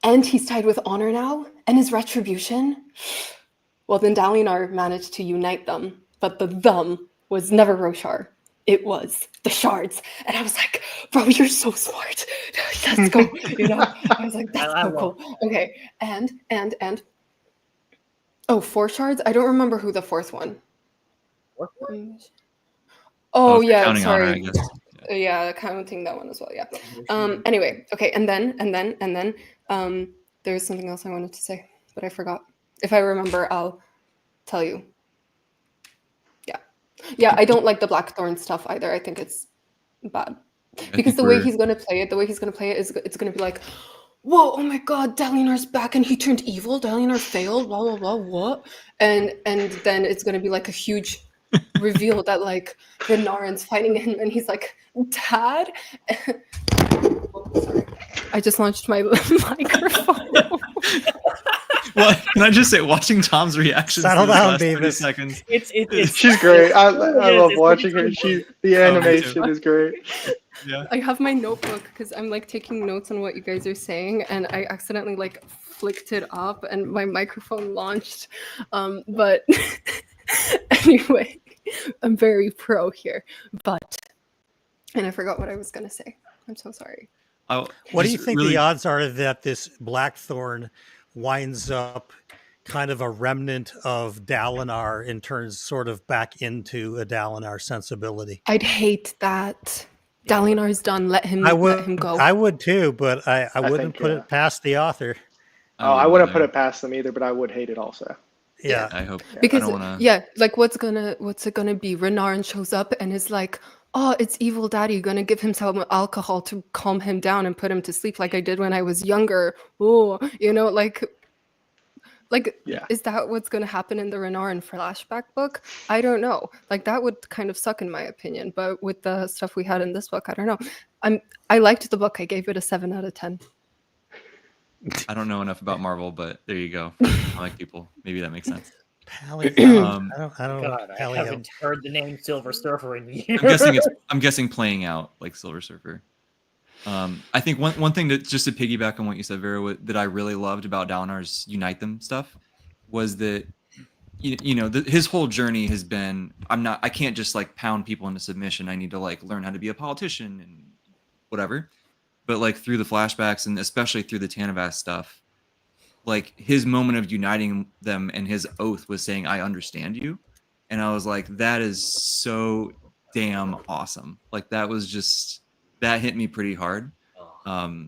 and he's tied with Honor now, and his retribution, well, then Dalinar managed to unite them, but the them was never Roshar. It was the shards. And I was like, bro, you're so smart. Let's go. You know, I was like, that's so cool. Okay. And oh, 4 shards? I don't remember who the 4th one. Oh, yeah, counting sorry. Honor, I guess. Yeah, counting that one as well. Yeah. Anyway, okay, and then there's something else I wanted to say, but I forgot. If I remember, I'll tell you. Yeah, I don't like the Blackthorn stuff either. I think it's bad because the way he's going to play it is it's going to be like, whoa, oh my god, Dalinar's back and he turned evil. Dalinar failed. Blah blah blah. What? And then it's going to be like a huge reveal that like Renarin's fighting him, and he's like, Dad. Sorry, I just launched my microphone. Well, can I just say, watching Tom's reactions Settle these down, last 30 Davis. seconds. It's She's great. I love it's watching really her. The animation is great. Yeah. I have my notebook because I'm like taking notes on what you guys are saying, and I accidentally like flicked it up and my microphone launched. But anyway, I'm very pro here. And I forgot what I was gonna say. I'm so sorry. What do you think the odds are that this Blackthorn winds up kind of a remnant of Dalinar and turns sort of back into a Dalinar sensibility? I'd hate that. Dalinar's done. Let him go. I would too, but I wouldn't think, put it past the author. I wouldn't put it past them either, but I would hate it also. Yeah, I hope. Because I don't wanna... like what's it gonna be? Renarin shows up and is like, oh, it's evil daddy gonna give him some alcohol to calm him down and put him to sleep like I did when I was younger. Oh, you know, like Yeah. Is that what's gonna happen in the Renarin flashback book? I don't know. Like that would kind of suck in my opinion, but with the stuff we had in this book, I don't know. I liked the book. I gave it a 7 out of 10. I don't know enough about Marvel, but there you go. I like people. Maybe that makes sense. Pally, Um, I don't know. God, I Pally, haven't heard the name Silver Surfer in years. I'm guessing playing out like Silver Surfer. I think one thing that just to piggyback on what you said, Vera, that I really loved about Dalinar's Unite Them stuff was that his whole journey has been I can't just like pound people into submission. I need to like learn how to be a politician and whatever. But like through the flashbacks and especially through the Tanavast stuff, like his moment of uniting them and his oath was saying, "I understand you," and I was like, that is so damn awesome. Like that hit me pretty hard. So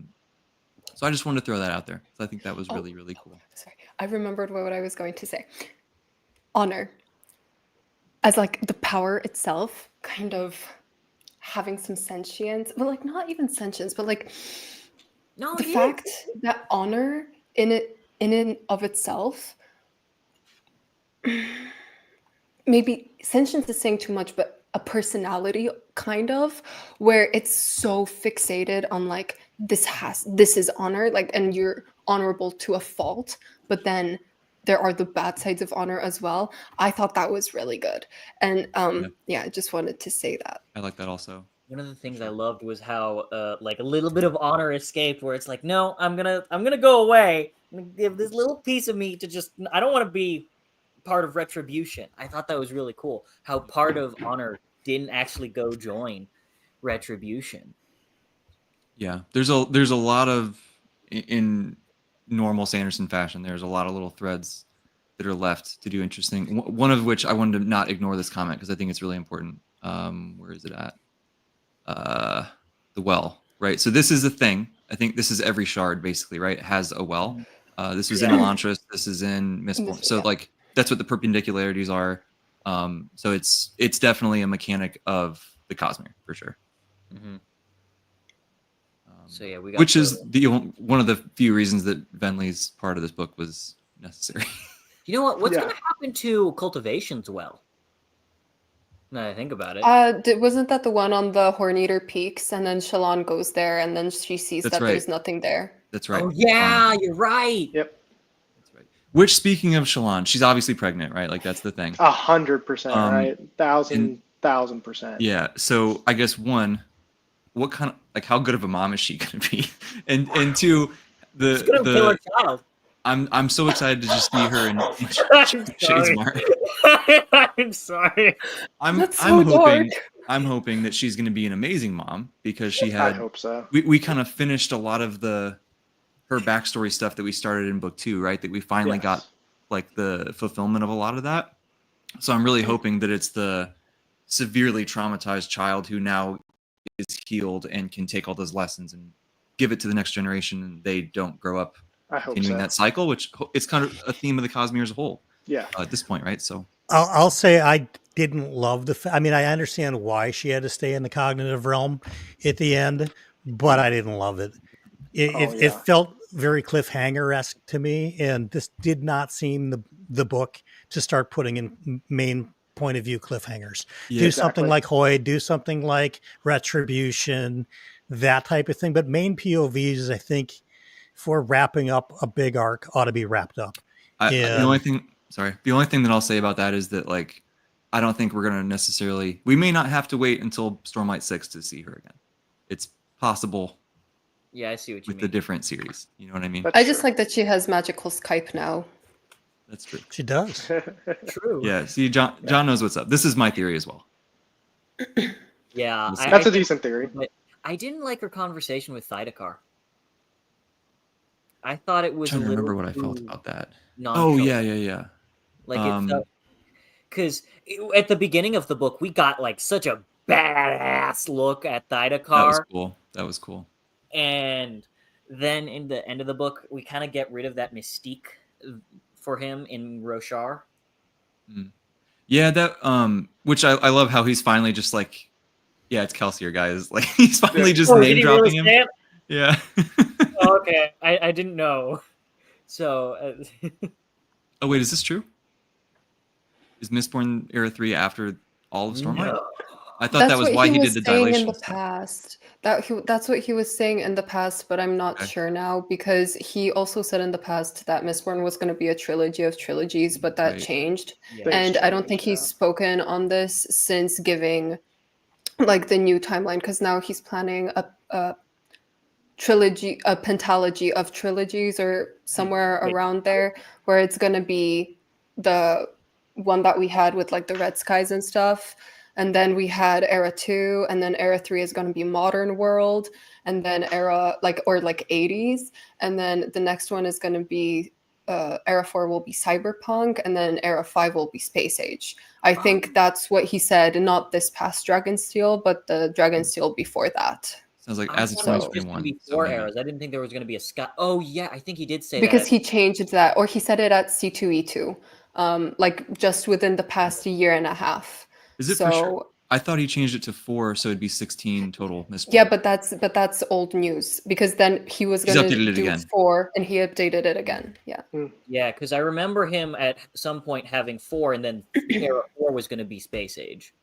I just wanted to throw that out there. So I think that was really, really cool. Sorry, I remembered what I was going to say. Honor, as like the power itself, kind of having some sentience, but like not even sentience, but like the fact that honor in and of itself, maybe sentience is saying too much, but a personality kind of, where it's so fixated on like this is honor, like, and you're honorable to a fault, but then there are the bad sides of honor as well. I thought that was really good. And I just wanted to say that. I like that also. One of the things I loved was how like a little bit of honor escaped, where it's like, no, I'm gonna go away. I'm gonna give this little piece of me to just, I don't want to be part of Retribution. I thought that was really cool. How part of honor didn't actually go join Retribution. Yeah, there's a lot of, in normal Sanderson fashion, there's a lot of little threads that are left to do interesting. One of which I wanted to not ignore this comment because I think it's really important. Where is it at? The well, right? So this is the thing. I think this is every shard basically, right? It has a well. This was in Elantris. This is in Mistborn. So like that's what the perpendicularities are. So it's definitely a mechanic of the Cosmere for sure. Mm-hmm. So yeah, we got which is one of the few reasons that Venley's part of this book was necessary. You know what? What's going to happen to Cultivation's well? Now that I think about it. Wasn't that the one on the Horneater Peaks? And then Shallan goes there, and then she sees there's nothing there. That's right. Oh yeah, you're right. Yep. That's right. Which, speaking of Shallan, she's obviously pregnant, right? Like that's the thing. 100%, right? 1,000%. Yeah. So I guess one, what kind of how good of a mom is she going to be? And two, She's gonna kill her child. I'm so excited to just see her in Shadesmar. I'm sorry. I'm hoping that she's going to be an amazing mom because she had. I hope so. We kind of finished a lot of her backstory stuff that we started in book 2, right? That we finally got like the fulfillment of a lot of that. So I'm really hoping that it's the severely traumatized child who now is healed and can take all those lessons and give it to the next generation, and they don't grow up continuing that cycle, which it's kind of a theme of the Cosmere as a whole. Yeah. At this point, right? So I'll say I didn't love I mean, I understand why she had to stay in the cognitive realm at the end, but I didn't love it. It felt very cliffhanger-esque to me, and this did not seem the book to start putting in main point of view cliffhangers. Do something like Hoy, do something like Retribution, that type of thing. But main POVs, I think, for wrapping up a big arc ought to be wrapped up. The only thing that I'll say about that is that like I don't think we're going to necessarily. We may not have to wait until Stormlight 6 to see her again. It's possible. Yeah, I see what you mean. With the different series, you know what I mean? I just like that she has magical Skype now. That's true. She does. True. Yeah. See, John knows what's up. This is my theory as well. Yeah, that's a decent theory. But I didn't like her conversation with Thydakar. I thought it was. I'm trying to remember what I felt about that. Oh yeah. Like it felt, because at the beginning of the book we got like such a badass look at Thydakar. That was cool. And then in the end of the book, we kind of get rid of that mystique for him in Roshar. Yeah, that which I love how he's finally just like, yeah, it's Kelsier, guys. Like he's finally just name dropping him. Yeah. Okay, I didn't know. So. Oh wait, is this true? Is Mistborn Era 3 after all of Stormlight? I thought that was why he did the saying in dilation the stuff. past. That's what he was saying in the past, but I'm not Okay. sure now because he also said in the past that Mistborn was going to be a trilogy of trilogies, but that Right. changed. Yeah. Things And I don't changed, think he's yeah. spoken on this since giving like the new timeline because now he's planning a trilogy, a pentalogy of trilogies or somewhere Wait. around there where it's going to be the one that we had with like the red skies and stuff, and then we had era 2, and then era 3 is going to be modern world, and then era like or like 80s, and then the next one is going to be era 4 will be cyberpunk, and then era 5 will be space age. I think that's what he said, not this past Dragonsteel, but the Dragonsteel before that. Sounds like I as of thought it was just gonna 2021. be So 4 maybe. eras. I didn't think there was going to be a sky. Oh yeah, I think he did say Because that. he changed that, or he said it at C2E2, like just within the past year and a half. Is it so, for sure? I thought he changed it to 4, so it'd be 16 total. Yeah, but that's old news because then he was He's going to updated it do again. 4 and he updated it again. Yeah. Yeah, because I remember him at some point having 4, and then era 4 was going to be space age.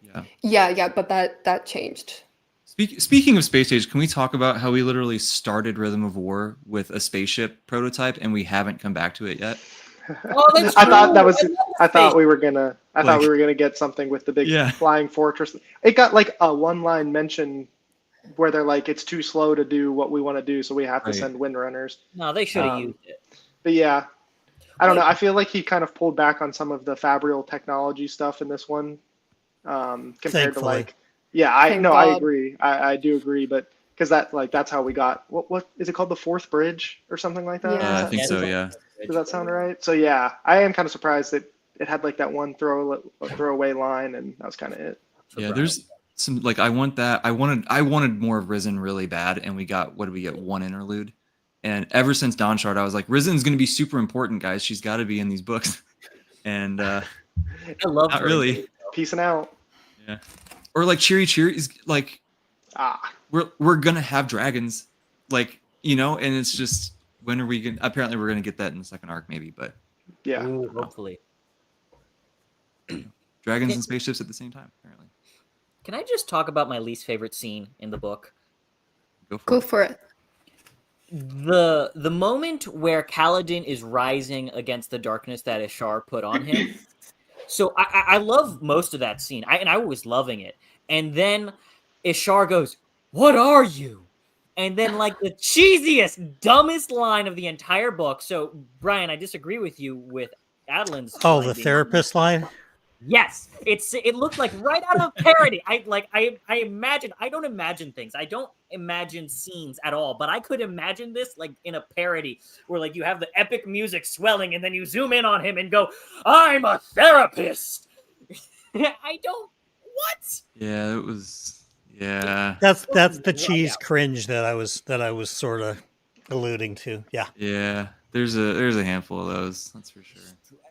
Yeah. Yeah, but that changed. Speaking of space age, can we talk about how we literally started Rhythm of War with a spaceship prototype and we haven't come back to it yet? Oh, that's I thought that true. was. I love I thought space. we were gonna. I Like- thought we were gonna get something with the big Yeah. flying fortress. It got like a one-line mention where they're like, "It's too slow to do what we want to do, so we have to Right. send windrunners." No, they should have Um, used it. But yeah, I don't Wait. know. I feel like he kind of pulled back on some of the Fabrial technology stuff in this one, compared to Thankfully. like. Yeah, I Thank no, I God. agree. I do agree, but because that's how we got what is it called, the fourth bridge or something like that? Yeah. I think so, yeah. Does that sound right? So yeah, I am kind of surprised that it had like that one throwaway line, and that was kind of it. Yeah, there's some like I want that. I wanted more of Risen really bad, and we got what did we get? One interlude. And ever since Dawn Shard, I was like, Risen's gonna be super important, guys. She's gotta be in these books. And I love not her. really. Peacing out. Yeah. Or like Cheery is like we're gonna have dragons. Like, you know, and it's just when are we gonna apparently we're gonna get that in the second arc, maybe, but Yeah. Ooh, hopefully. dragons and spaceships at the same time, apparently. Can I just talk about my least favorite scene in the book? Go for it. The moment where Kaladin is rising against the darkness that Ishar put on him. So I love most of that scene. I was loving it. And then Ishar goes, "What are you?" And then like the cheesiest, dumbest line of the entire book. So Brian, I disagree with you with Adeline's. Oh, line the being- therapist line? Yes, it looked like right out of a parody. I imagine. I don't imagine things. I don't imagine scenes at all. But I could imagine this like in a parody where like you have the epic music swelling and then you zoom in on him and go, "I'm a therapist." I don't. What? Yeah, it was yeah. That's the Right cheese out. cringe that I was sort of alluding to. Yeah. Yeah. There's a handful of those, that's for sure.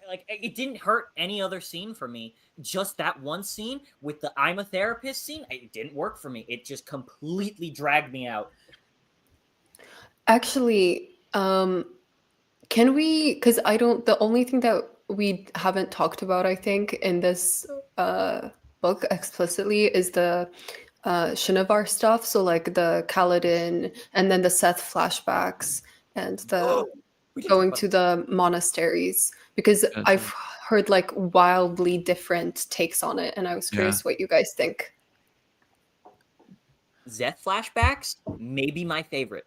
Like it didn't hurt any other scene for me. Just that one scene with the "I'm a therapist" scene, it didn't work for me. It just completely dragged me out. Actually, can we? Because I don't. The only thing that we haven't talked about, I think, in this book explicitly is the Shinovar stuff. So like the Kaladin, and then the Seth flashbacks, and the going to the monasteries. Because Gotcha. I've heard like wildly different takes on it, and I was curious what you guys think. Zeth flashbacks, maybe my favorite.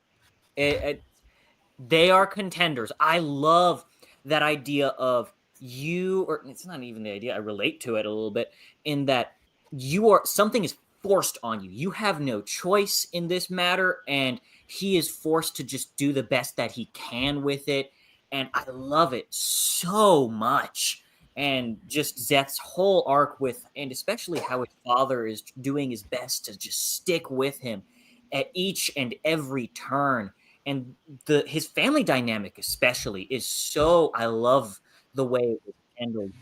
They are contenders. I love that idea of you, or it's not even the idea. I relate to it a little bit in that something is forced on you. You have no choice in this matter, and he is forced to just do the best that he can with it. And I love it so much. And just Zeth's whole arc and especially how his father is doing his best to just stick with him at each and every turn. And his family dynamic especially is so, I love the way it was handled.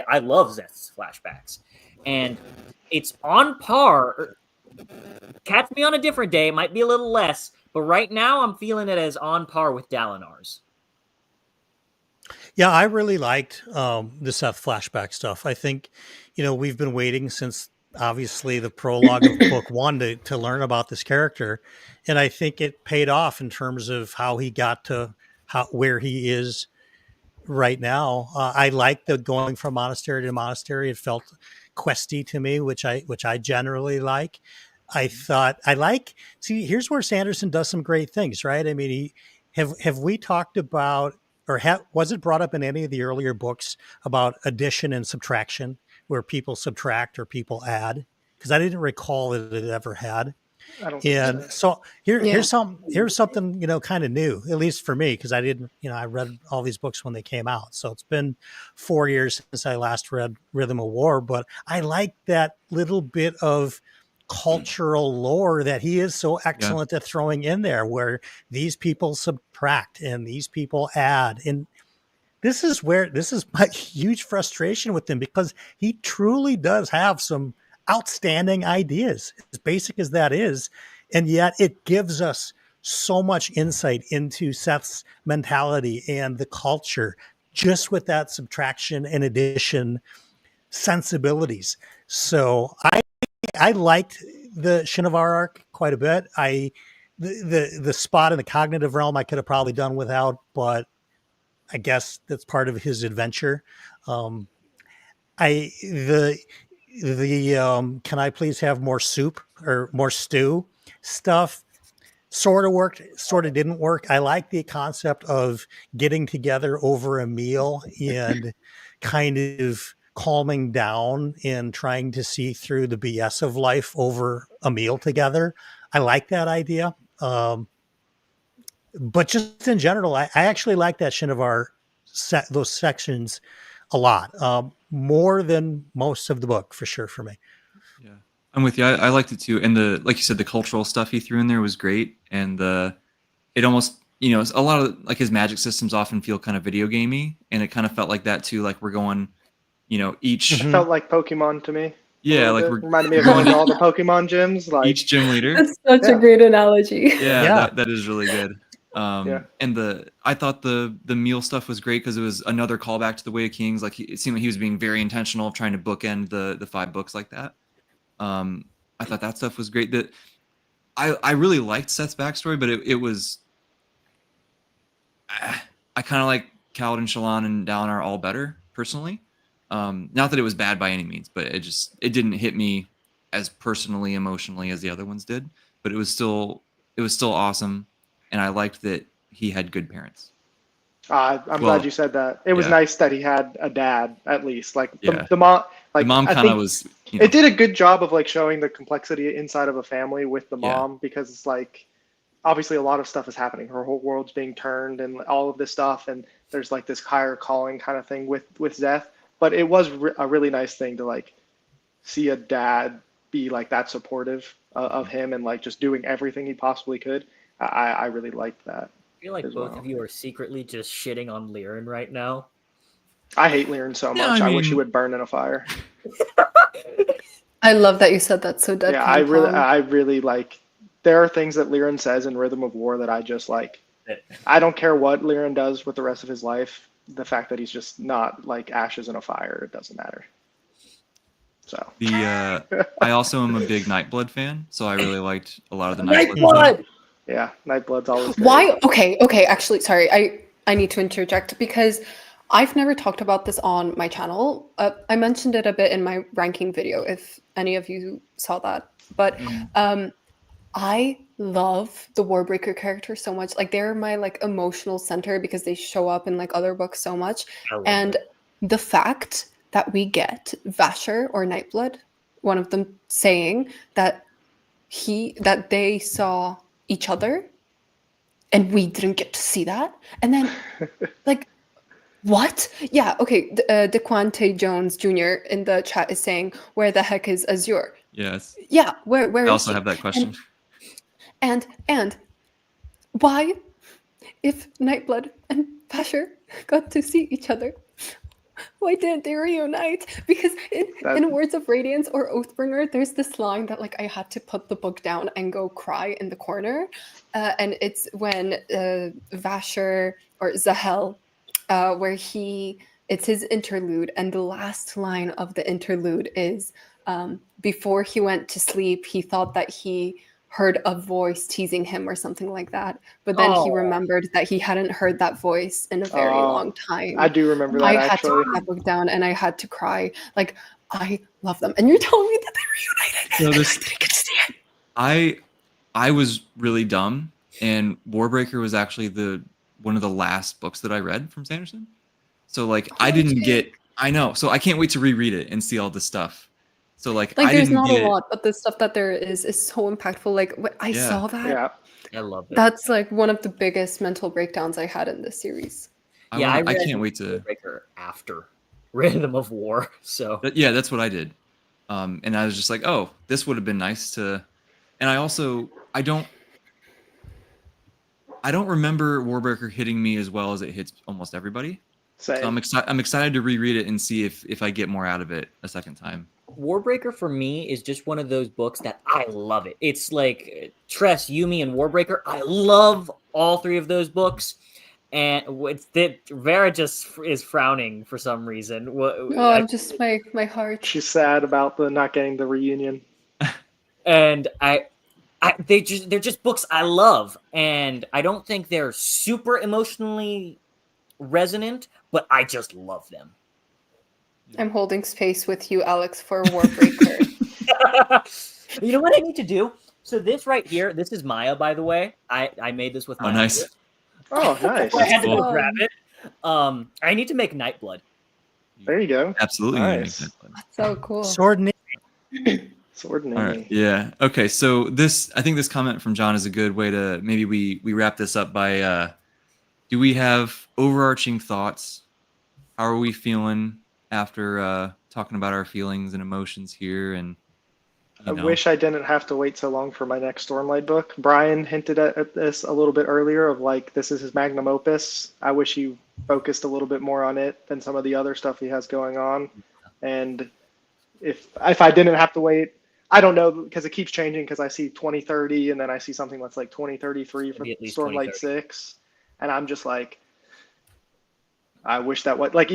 I love Zeth's flashbacks. And it's on par. Catch me on a different day. It might be a little less. But right now I'm feeling it as on par with Dalinar's. Yeah, I really liked the Seth flashback stuff. I think, we've been waiting since obviously the prologue of book one to learn about this character. And I think it paid off in terms of how he got to where he is right now. I like the going from monastery to monastery. It felt questy to me, which I generally like. I thought I like. See, here's where Sanderson does some great things, right? I mean, have we talked about or was it brought up in any of the earlier books about addition and subtraction, where people subtract or people add? Because I didn't recall that it ever had. I don't think And so. so Yeah. here's something, kind of new, at least for me, because I didn't, I read all these books when they came out. So it's been 4 years since I last read Rhythm of War, but I like that little bit of cultural lore that he is so excellent at throwing in there, where these people subtract and these people add. And this is my huge frustration with him, because he truly does have some outstanding ideas, as basic as that is. And yet it gives us so much insight into Seth's mentality and the culture just with that subtraction and addition sensibilities. So I liked the Shinovar arc quite a bit. The spot in the cognitive realm I could have probably done without, but I guess that's part of his adventure. I the can I please have more soup or more stew stuff sort of worked, sort of didn't work. I like the concept of getting together over a meal and kind of calming down and trying to see through the BS of life over a meal together. I like that idea. But just in general, I actually like that Shinovar those sections a lot, more than most of the book, for sure, for me. Yeah, I'm with you. I liked it too, and like you said, the cultural stuff he threw in there was great, and it almost, a lot of like his magic systems often feel kind of video gamey, and it kind of felt like that too. Like we're going, each It felt like Pokemon to me. yeah, like We're reminded me of going going to to all the Pokemon gyms. Like each gym leader. That's such Yeah. a great analogy. Yeah. That is really good. Yeah. And I thought the meal stuff was great because it was another callback to the Way of Kings. Like it seemed like he was being very intentional of trying to bookend the 5 books like that. I thought that stuff was great. That I really liked Seth's backstory, but it was I kind of like Kaladin, Shallan, and Dalinar all better personally. Not that it was bad by any means, but it didn't hit me as personally, emotionally as the other ones did. But it was still awesome, and I liked that he had good parents. I'm glad you said that. It was nice that he had a dad, at least. Like the mom, like the mom I kind of think was. It did a good job of like showing the complexity inside of a family with the mom, because it's like obviously a lot of stuff is happening. Her whole world's being turned and all of this stuff, and there's like this higher calling kind of thing with Zeth. But it was a really nice thing to like see a dad be like that supportive of him and like just doing everything he possibly could. I really liked that. I feel like both of you are secretly just shitting on Liren right now. I hate Liren so much. I wish he would burn in a fire. I love that you said that so dead. Yeah, I really like. There are things that Liren says in Rhythm of War that I just like. I don't care what Liren does with the rest of his life. The fact that he's just not like ashes in a fire, it doesn't matter. So I also am a big Nightblood fan, so I really liked a lot of the Nightblood. Yeah, Nightblood's always great. Why? Okay. Actually, sorry. I need to interject because I've never talked about this on my channel. I mentioned it a bit in my ranking video, if any of you saw that. But I love the Warbreaker characters so much. Like they're my like emotional center because they show up in like other books so much. And the fact that we get Vasher or Nightblood, one of them saying that they saw each other and we didn't get to see that. And then like what? Yeah, okay. DeQuante Jones Jr. in the chat is saying, where the heck is Azure? Yes. Yeah, where I also have that question. And why, if Nightblood and Vasher got to see each other, why didn't they reunite? Because in Words of Radiance or Oathbringer, there's this line that like I had to put the book down and go cry in the corner. And it's when Vasher or Zahel where it's his interlude, and the last line of the interlude is, before he went to sleep, he thought that he heard a voice teasing him or something like that. But then he remembered that he hadn't heard that voice in a very long time. I do remember that, I had to actually. put that book down and I had to cry. Like, I love them. And you're telling me that they reunited. So I didn't get to see it. I was really dumb, and Warbreaker was actually one of the last books that I read from Sanderson. So like I didn't get. I know. So I can't wait to reread it and see all this stuff. So like I there's didn't not get a lot, but the stuff that there is so impactful. Like I saw that. Yeah. I love it. That's like one of the biggest mental breakdowns I had in this series. I can't wait to Breaker after Rhythm of War. So yeah, that's what I did. And I was just like, oh, this would have been nice to. And I also I don't remember Warbreaker hitting me as well as it hits almost everybody. Same. So I'm excited to reread it and see if I get more out of it a second time. Warbreaker for me is just one of those books that I love it. It's like Tress, Yumi, and Warbreaker. I love all three of those books. And Vera just is frowning for some reason. Just my heart. She's sad about the not getting the reunion. And they're just books I love, and I don't think they're super emotionally resonant, but I just love them. I'm holding space with you, Alex, for Warbreaker. You know what I need to do? So this right here, this is Maya, by the way. I made this with my nice. Oh, nice. I had to cool. go grab it. I need to make Nightblood. There you go. Absolutely. Nice. So cool. Sword and Sword and All right. Yeah. Okay. So I think this comment from John is a good way to maybe we wrap this up by do we have overarching thoughts? How are we feeling after talking about our feelings and emotions here? And I wish I didn't have to wait so long for my next Stormlight book. Brian hinted at this a little bit earlier of like, this is his magnum opus. I wish he focused a little bit more on it than some of the other stuff he has going on. And if I didn't have to wait, I don't know, because it keeps changing, because I see 2030 and then I see something that's like 2033 for Stormlight 6. And I'm just like, I wish that was like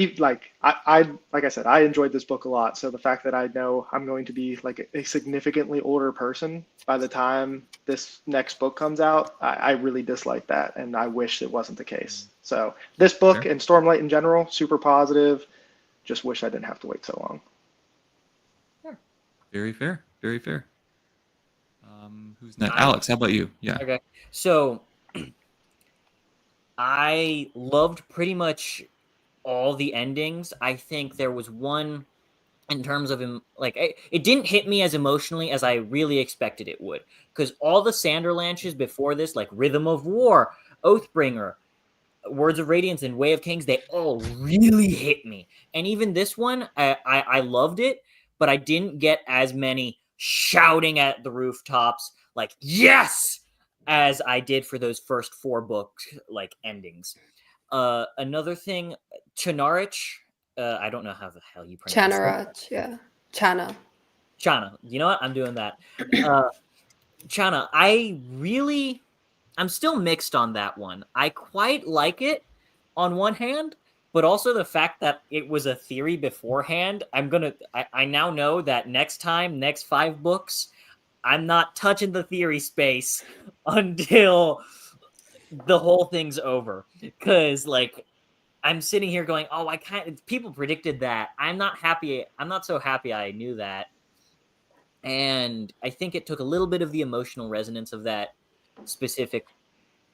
I said, I enjoyed this book a lot. So the fact that I know I'm going to be like a significantly older person by the time this next book comes out, I really dislike that, and I wish it wasn't the case. So this book and Stormlight in general, super positive. Just wish I didn't have to wait so long. Very fair. Very fair. Who's next? Alex, how about you? Yeah. Okay. So I loved pretty much all the endings. I think there was one in terms of like it didn't hit me as emotionally as I really expected it would, because all the Sanderlanches before this, like Rhythm of War, Oathbringer, Words of Radiance, and Way of Kings, they all really hit me. And even this one, I loved it, but I didn't get as many shouting at the rooftops like yes as I did for those first 4 books like endings. Another thing, Chanarich, I don't know how the hell you pronounce it. Chanarich, yeah. Chana. You know what? I'm doing that. Chana, I'm still mixed on that one. I quite like it on one hand, but also the fact that it was a theory beforehand. I now know that next 5 books, I'm not touching the theory space until the whole thing's over. Because, like, I'm sitting here going, oh, people predicted that. I'm not so happy I knew that. And I think it took a little bit of the emotional resonance of that specific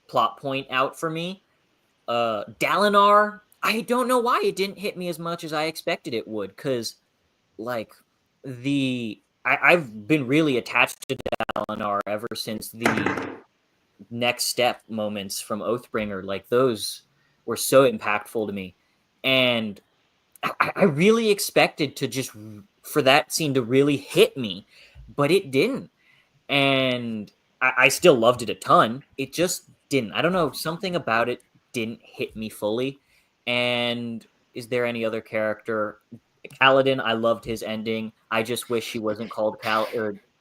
plot point out for me. Dalinar, I don't know why it didn't hit me as much as I expected it would, because like I've been really attached to Dalinar ever since the next step moments from Oathbringer. Like those were so impactful to me, and I really expected to just for that scene to really hit me, but it didn't, and I still loved it a ton. It just didn't. I don't know, something about it didn't hit me fully. And is there any other character? Kaladin, I loved his ending. I just wish he wasn't called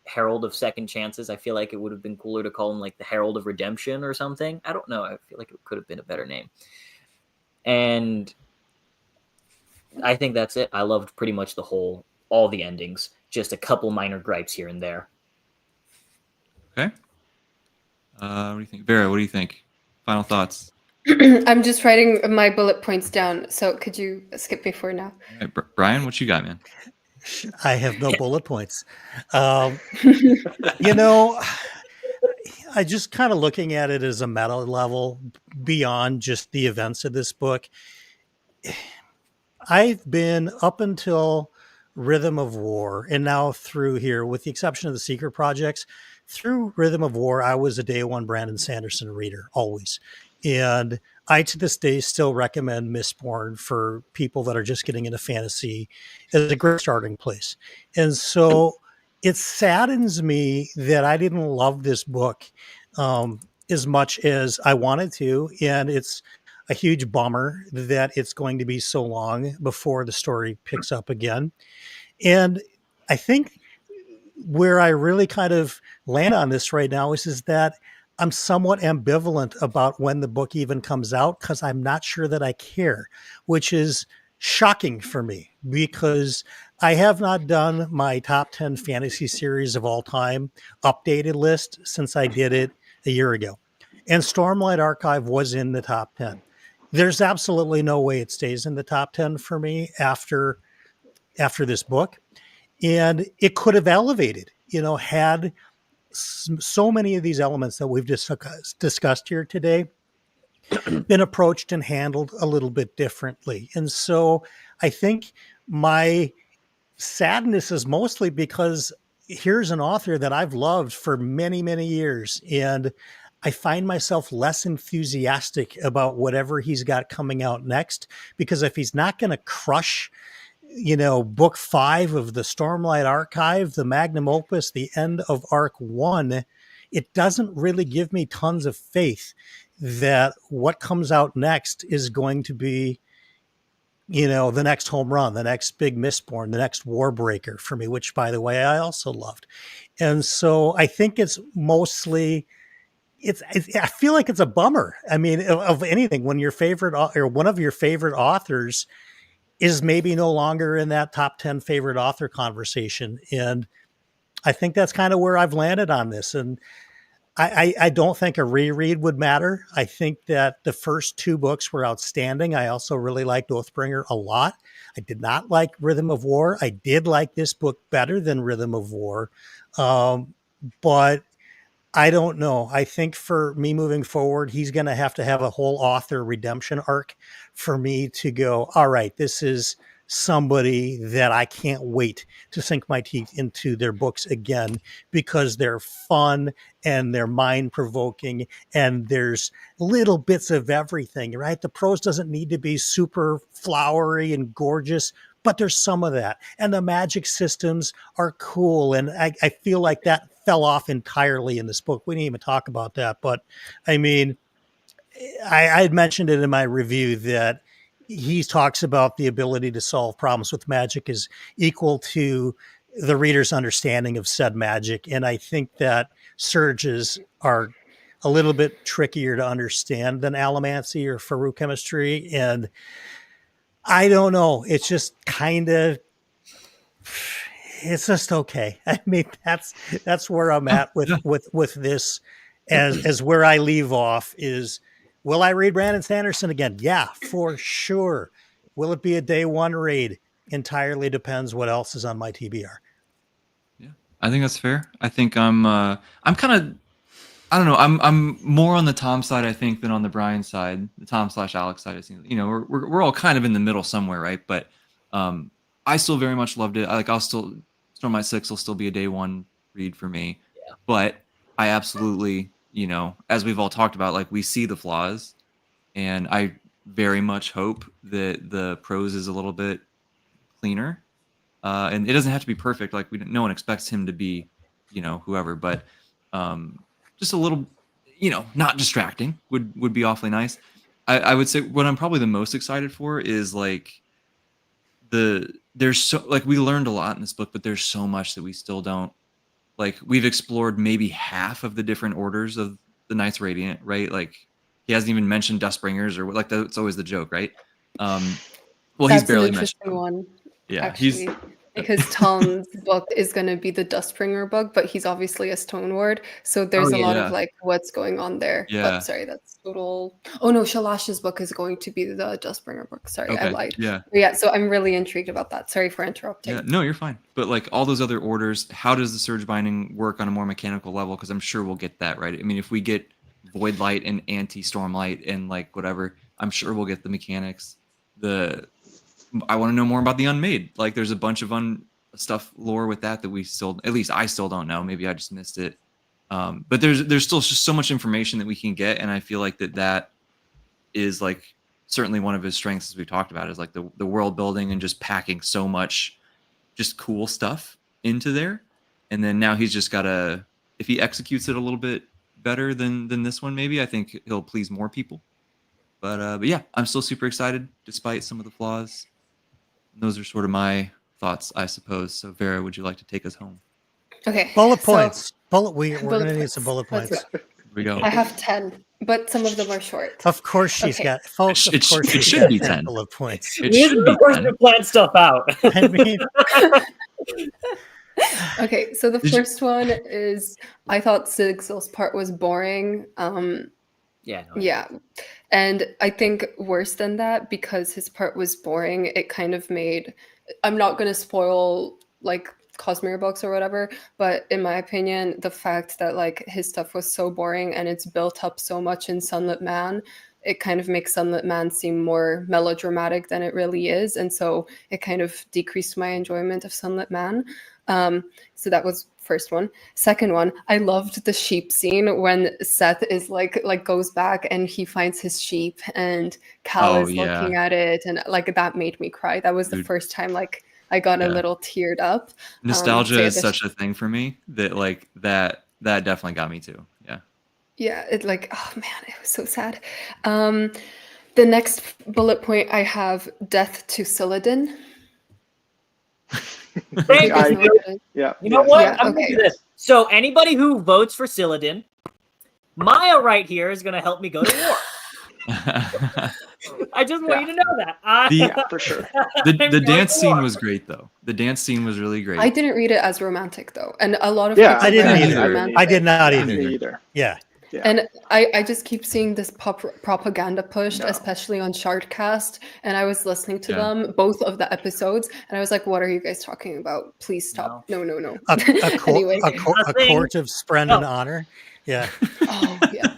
Herald of Second Chances. I feel like it would have been cooler to call him like the Herald of Redemption or something. I don't know. I feel like it could have been a better name. And I think that's it. I loved pretty much all the endings. Just a couple minor gripes here and there. Okay. What do you think, Vera? What do you think? Final thoughts. I'm just writing my bullet points down. So could you skip me for now? All right, Brian, what you got, man? I have no bullet points. You know, I just kind of looking at it as a meta level beyond just the events of this book. I've been up until Rhythm of War and now through here, with the exception of the Secret Projects, through Rhythm of War, I was a day one Brandon Sanderson reader, always. And I, to this day, still recommend Mistborn for people that are just getting into fantasy as a great starting place. And so it saddens me that I didn't love this book as much as I wanted to. And it's a huge bummer that it's going to be so long before the story picks up again. And I think where I really kind of land on this right now is that I'm somewhat ambivalent about when the book even comes out because I'm not sure that I care, which is shocking for me because I have not done my top 10 fantasy series of all time updated list since I did it a year ago. And Stormlight Archive was in the top 10. There's absolutely no way it stays in the top 10 for me after this book. And it could have elevated, had so many of these elements that we've discussed here today been approached and handled a little bit differently. And so I think my sadness is mostly because here's an author that I've loved for many, many years. And I find myself less enthusiastic about whatever he's got coming out next, because if he's not going to crush, book 5 of the Stormlight Archive, the magnum opus, the end of arc 1, it doesn't really give me tons of faith that what comes out next is going to be, the next home run, the next big Mistborn, the next Warbreaker for me, which, by the way, I also loved. And so I think it's mostly, I feel like it's a bummer. I mean, of anything, when your favorite or one of your favorite authors is maybe no longer in that top 10 favorite author conversation. And I think that's kind of where I've landed on this. And I don't think a reread would matter. I think that the first 2 books were outstanding. I also really liked Oathbringer a lot. I did not like Rhythm of War. I did like this book better than Rhythm of War. But I don't know. I think for me moving forward, he's going to have a whole author redemption arc for me to go, all right, this is somebody that I can't wait to sink my teeth into their books again, because they're fun and they're mind provoking and there's little bits of everything, right? The prose doesn't need to be super flowery and gorgeous, but there's some of that. And the magic systems are cool. And I feel like that fell off entirely in this book. We didn't even talk about that. But I mean, I had mentioned it in my review that he talks about the ability to solve problems with magic is equal to the reader's understanding of said magic. And I think that surges are a little bit trickier to understand than allomancy or Farouk chemistry. And I don't know. It's just kind of, it's just okay. I mean, that's where I'm at with this as where I leave off is, will I read Brandon Sanderson again? Yeah, for sure. Will it be a day one read? Entirely depends what else is on my TBR. Yeah, I think that's fair. I think I'm kind of, I don't know. I'm more on the Tom side, I think, than on the Brian side, the Tom/Alex side. It seems, we're all kind of in the middle somewhere, right? But I still very much loved it. I'll still, Stormlight 6 will still be a day one read for me. Yeah. But I absolutely, as we've all talked about, like, we see the flaws, and I very much hope that the prose is a little bit cleaner. And it doesn't have to be perfect. Like, no one expects him to be, whoever, but just a little, not distracting would be awfully nice. I would say what I'm probably the most excited for is like there's so, like, we learned a lot in this book, but there's so much that we still don't, like, we've explored maybe half of the different orders of the Knights Radiant, right? Like, he hasn't even mentioned Dustbringers or like that's always the joke, right? Well, That's he's barely an mentioned interesting them. one, Yeah, actually, because Tom's book is going to be the Dustbringer book, but he's obviously a Stone Ward, so there's a lot of like what's going on there. Yeah. Oh, sorry, that's total. Oh no, Shalash's book is going to be the Dustbringer book. Sorry, I lied. Yeah. But yeah, so I'm really intrigued about that. Sorry for interrupting. Yeah, no, you're fine. But like all those other orders, how does the surge binding work on a more mechanical level? Because I'm sure we'll get that, right? I mean, if we get Void Light and Anti Stormlight and like whatever, I'm sure we'll get the mechanics. I want to know more about the Unmade. Like, there's a bunch of stuff lore with that we still, at least I still don't know. Maybe I just missed it. But there's still just so much information that we can get, and I feel like that is like certainly one of his strengths, as we talked about, is like the world building and just packing so much just cool stuff into there. And then now he's just gotta, if he executes it a little bit better than this one, maybe I think he'll please more people. But yeah, I'm still super excited despite some of the flaws. And those are sort of my thoughts, I suppose. So Vera, would you like to take us home? Okay. Bullet so- points. We're going to need points. some bullet Let's points. go. Here we go. I have 10, but some of them are short. Of course she's Okay. got, folks, of It course it she's should got be 10 10. bullet points. It This is should the be person 10. who planned stuff out. I mean, Okay, so the Did you- first one is I thought Sigil's part was boring. Yeah. No, Yeah. And I think worse than that, because his part was boring, it kind of made, I'm not going to spoil like Cosmere books or whatever, but in my opinion, the fact that like his stuff was so boring and it's built up so much in Sunlit Man, it kind of makes Sunlit Man seem more melodramatic than it really is. And so it kind of decreased my enjoyment of Sunlit Man. So that was first one. Second one, I loved the sheep scene when Seth is like goes back and he finds his sheep and Cal is looking at it, and like that made me cry. That was the first time like I got a little teared up. Nostalgia is such a thing for me that like that definitely got me too. Yeah. Yeah, it like, oh man, it was so sad. The next bullet point I have, death to Silladin. Thank I- you. Yeah. You know yes. what? Yeah, I'm gonna okay. do this. So anybody who votes for Silladin, Maya right here is gonna help me go to war. I just want you to know that. Yeah, for sure. The dance scene was great though. The dance scene was really great. I didn't read it as romantic though, and a lot of Yeah, people I didn't read it as either. romantic. I did not Me either. either. Yeah. Yeah. And I just keep seeing this propaganda pushed, No. especially on Shardcast. And I was listening to Yeah. them, both of the episodes, and I was like, what are you guys talking about? Please stop. No. A Anyway. court of spren and honor. Yeah. Oh, yeah.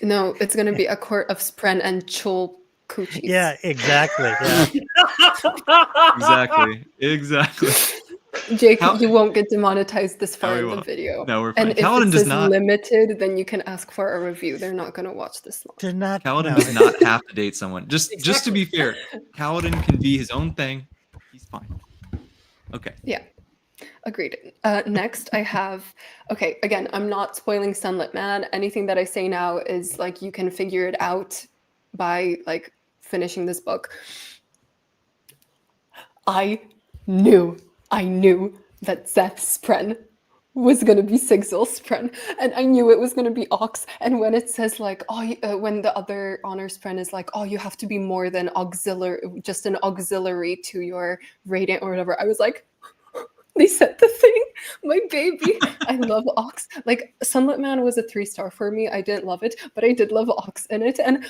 No, it's going to be a court of Spren and Chul coochies. Yeah, exactly. Yeah. Exactly. Jake, you won't get demonetized this far we in the won't. video. No, we're fine. And Kaladin if it does says not. limited, then you can ask for a review. They're not going to watch this long. Did not. Kaladin no. does not have to date someone. Just to be fair, Kaladin can be his own thing. He's fine. Okay. Yeah, agreed. Next, I have, okay, again, I'm not spoiling Sunlit Man. Anything that I say now is like you can figure it out by like finishing this book. I knew that Seth Spren was going to be Sigil Spren, and I knew it was going to be Ox. And when it says like, when the other honor Spren is like, oh, you have to be more than auxiliary, just an auxiliary to your radiant or whatever, I was like, they said the thing, my baby. I love Ox. Like Sunlit Man was a 3-star for me. I didn't love it, but I did love Ox in it. And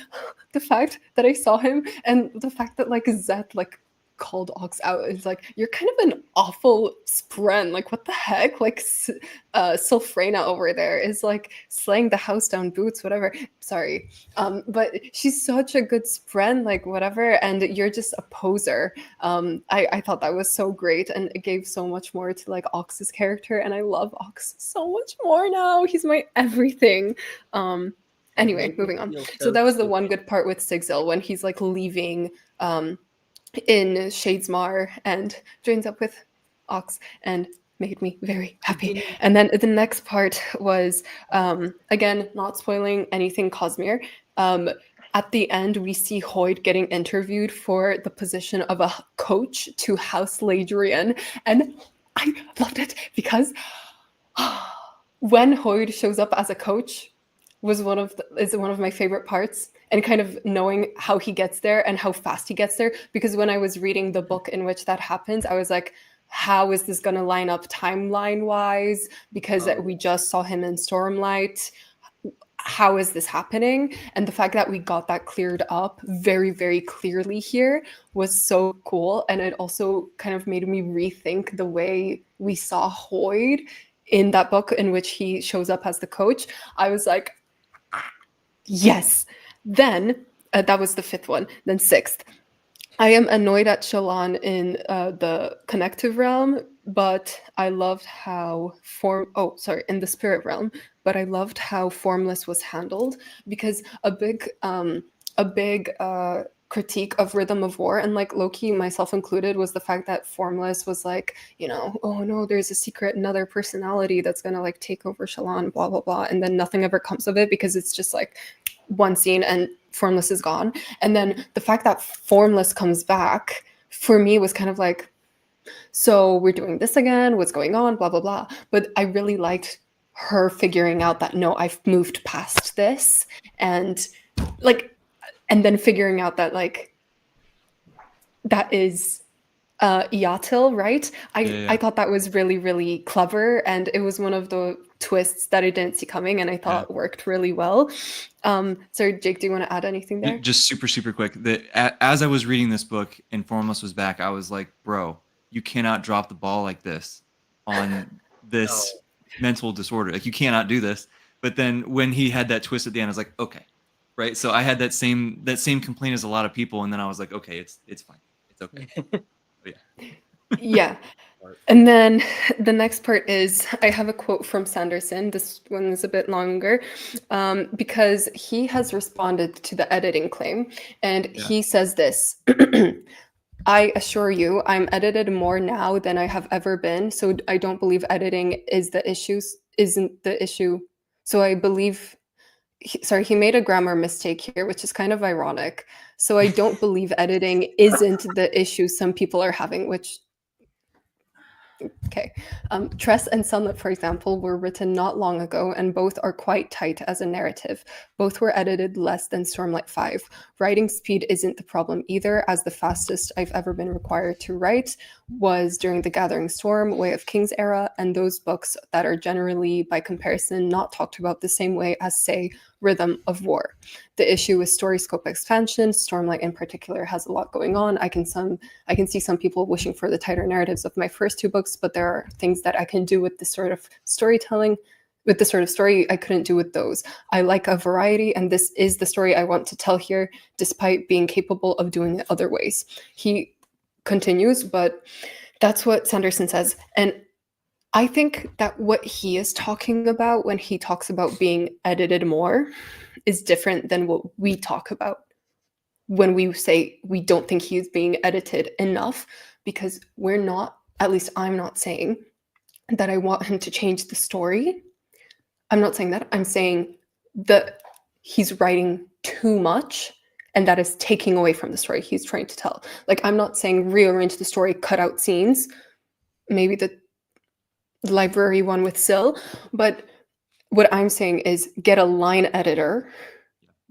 the fact that I saw him, and the fact that like Zeth like called Ox out, is like, you're kind of an awful Spren. Like what the heck? Like Sylphrena over there is like slaying the house down, boots, whatever. Sorry. But she's such a good Spren, like whatever, and you're just a poser. I thought that was so great, and it gave so much more to like Ox's character, and I love Ox so much more now. He's my everything. Anyway, moving on. So that was the one good part with Sigil, when he's like leaving in Shadesmar and joins up with Ox, and made me very happy. And then the next part was, again, not spoiling anything Cosmere. At the end, we see Hoyd getting interviewed for the position of a coach to House Ladrian. And I loved it because when Hoyd shows up as a coach, is one of my favorite parts, and kind of knowing how he gets there and how fast he gets there. Because when I was reading the book in which that happens, I was like, how is this going to line up timeline wise? Because we just saw him in Stormlight. How is this happening? And the fact that we got that cleared up very, very clearly here was so cool. And it also kind of made me rethink the way we saw Hoyd in that book in which he shows up as the coach. I was like, yes. Then that was the fifth one. Then sixth, I am annoyed at Shallan in the connective realm, but I loved how in the spirit realm, but I loved how Formless was handled, because a big critique of Rhythm of War, and like Loki, myself included, was the fact that Formless was like, oh no, there's a secret, another personality that's gonna like take over Shallan, blah blah blah, and then nothing ever comes of it because it's just like one scene and Formless is gone. And then the fact that Formless comes back for me was kind of like, so we're doing this again, what's going on, blah blah blah. But I really liked her figuring out that no, I've moved past this, and then figuring out that like that is Yatil, right? I thought that was really, really clever, and it was one of the twists that I didn't see coming, and I thought worked really well. So Jake, do you want to add anything there? Just super quick. As I was reading this book and Formless was back, I was like, bro, you cannot drop the ball like this on this mental disorder. Like, you cannot do this. But then when he had that twist at the end, I was like, okay, right. So I had that same complaint as a lot of people, and then I was like, okay, it's fine, it's okay. Yeah. And then the next part is, I have a quote from Sanderson. This one is a bit longer, because he has responded to the editing claim, and he says this: I assure you, I'm edited more now than I have ever been, so I don't believe editing isn't the issue. So I believe, he made a grammar mistake here, which is kind of ironic. So I don't believe editing isn't the issue some people are having, which... Okay. Tress and Sunlit, for example, were written not long ago, and both are quite tight as a narrative. Both were edited less than Stormlight 5. Writing speed isn't the problem either, as the fastest I've ever been required to write was during the Gathering Storm, Way of Kings era, and those books that are generally, by comparison, not talked about the same way as, say, Rhythm of War. The issue with story scope expansion, Stormlight in particular, has a lot going on. I can see some people wishing for the tighter narratives of my first two books, but there are things that I can do with this sort of storytelling, with this sort of story I couldn't do with those. I like a variety, and this is the story I want to tell here, despite being capable of doing it other ways. He continues, but that's what Sanderson says. And I think that what he is talking about when he talks about being edited more is different than what we talk about when we say we don't think he's being edited enough, because we're not, at least I'm not saying that I want him to change the story. I'm not saying that. I'm saying that he's writing too much, and that is taking away from the story he's trying to tell. Like, I'm not saying rearrange the story, cut out scenes, maybe the library one with Syl, but what I'm saying is get a line editor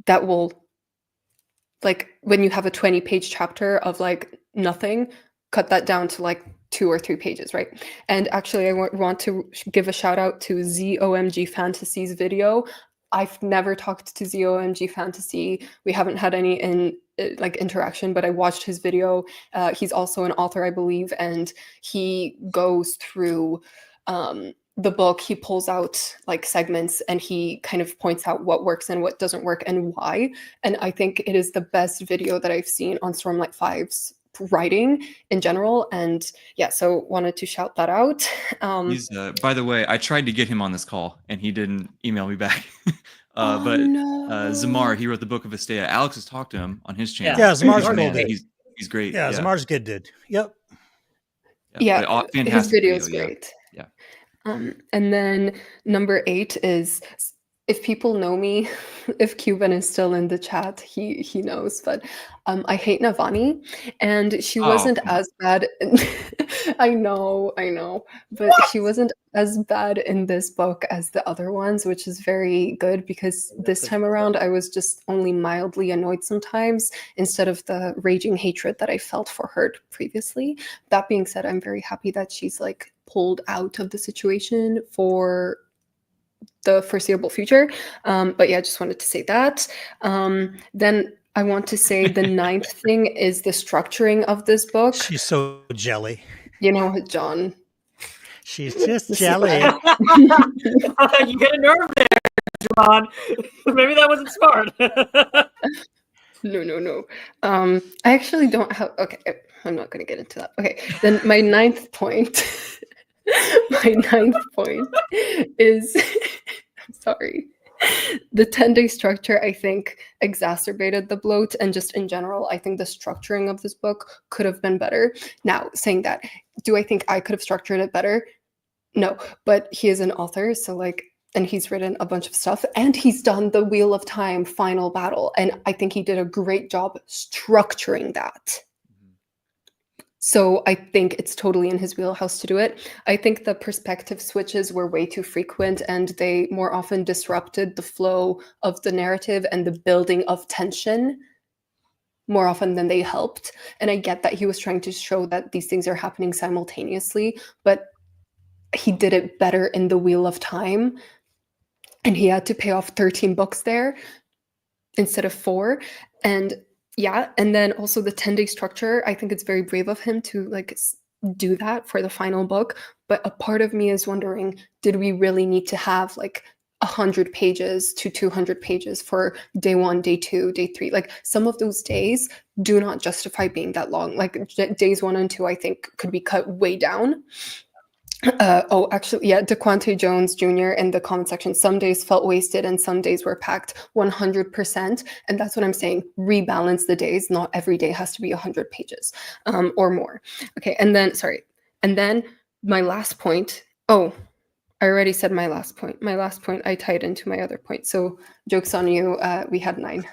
that will, like, when you have a 20-page chapter of like nothing, cut that down to like 2 or 3 pages, right? And actually, I want to give a shout out to ZOMG Fantasy's video. I've never talked to ZOMG Fantasy. We haven't had any interaction, but I watched his video. He's also an author, I believe, and he goes through the book. He pulls out like segments, and he kind of points out what works and what doesn't work and why. And I think it is the best video that I've seen on Stormlight 5's writing in general. And yeah, so wanted to shout that out. He's by the way, I tried to get him on this call and he didn't email me back. Zamar, he wrote the Book of Estea. Alex has talked to him on his channel. Yeah, Zamar's cool dude. He's great. Yeah, Zamar's good dude. Yep. Yeah, his video is video, great. Yeah. And then number 8 is if people know me, if Cuban is still in the chat, he knows. But I hate Navani, and she Oh, wasn't come on. as bad. I know, but she wasn't as bad in this book as the other ones, which is very good because this time around I was just only mildly annoyed sometimes instead of the raging hatred that I felt for her previously. That being said, I'm very happy that she's like pulled out of the situation for the foreseeable future. But yeah, I just wanted to say that. Then I want to say the ninth thing is the structuring of this book. She's so jelly. You know, John. She's just This is jelly. You get a nerve there, John. Maybe that wasn't smart. No. I actually don't have. Okay, I'm not going to get into that. Okay, then my ninth point. My ninth point is. I'm sorry. The 10-day structure, I think, exacerbated the bloat, and just in general, I think the structuring of this book could have been better. Now, saying that, do I think I could have structured it better? No, but he is an author, so like, and he's written a bunch of stuff, and he's done the Wheel of Time final battle, and I think he did a great job structuring that. So I think it's totally in his wheelhouse to do it. I think the perspective switches were way too frequent, and they more often disrupted the flow of the narrative and the building of tension more often than they helped. And I get that he was trying to show that these things are happening simultaneously, but he did it better in the Wheel of Time. And he had to pay off 13 books there instead of 4. And yeah, and then also the 10-day structure, I think it's very brave of him to like do that for the final book. But a part of me is wondering, did we really need to have like 100 pages to 200 pages for day 1, day 2, day 3? Like some of those days do not justify being that long. Like days 1 and 2, I think could be cut way down. DeQuante Jones Jr. in the comment section, some days felt wasted and some days were packed 100%. And that's what I'm saying. Rebalance the days. Not every day has to be 100 pages or more. Okay. And then my last point. Oh, I already said my last point. My last point I tied into my other point. So joke's on you. We had 9.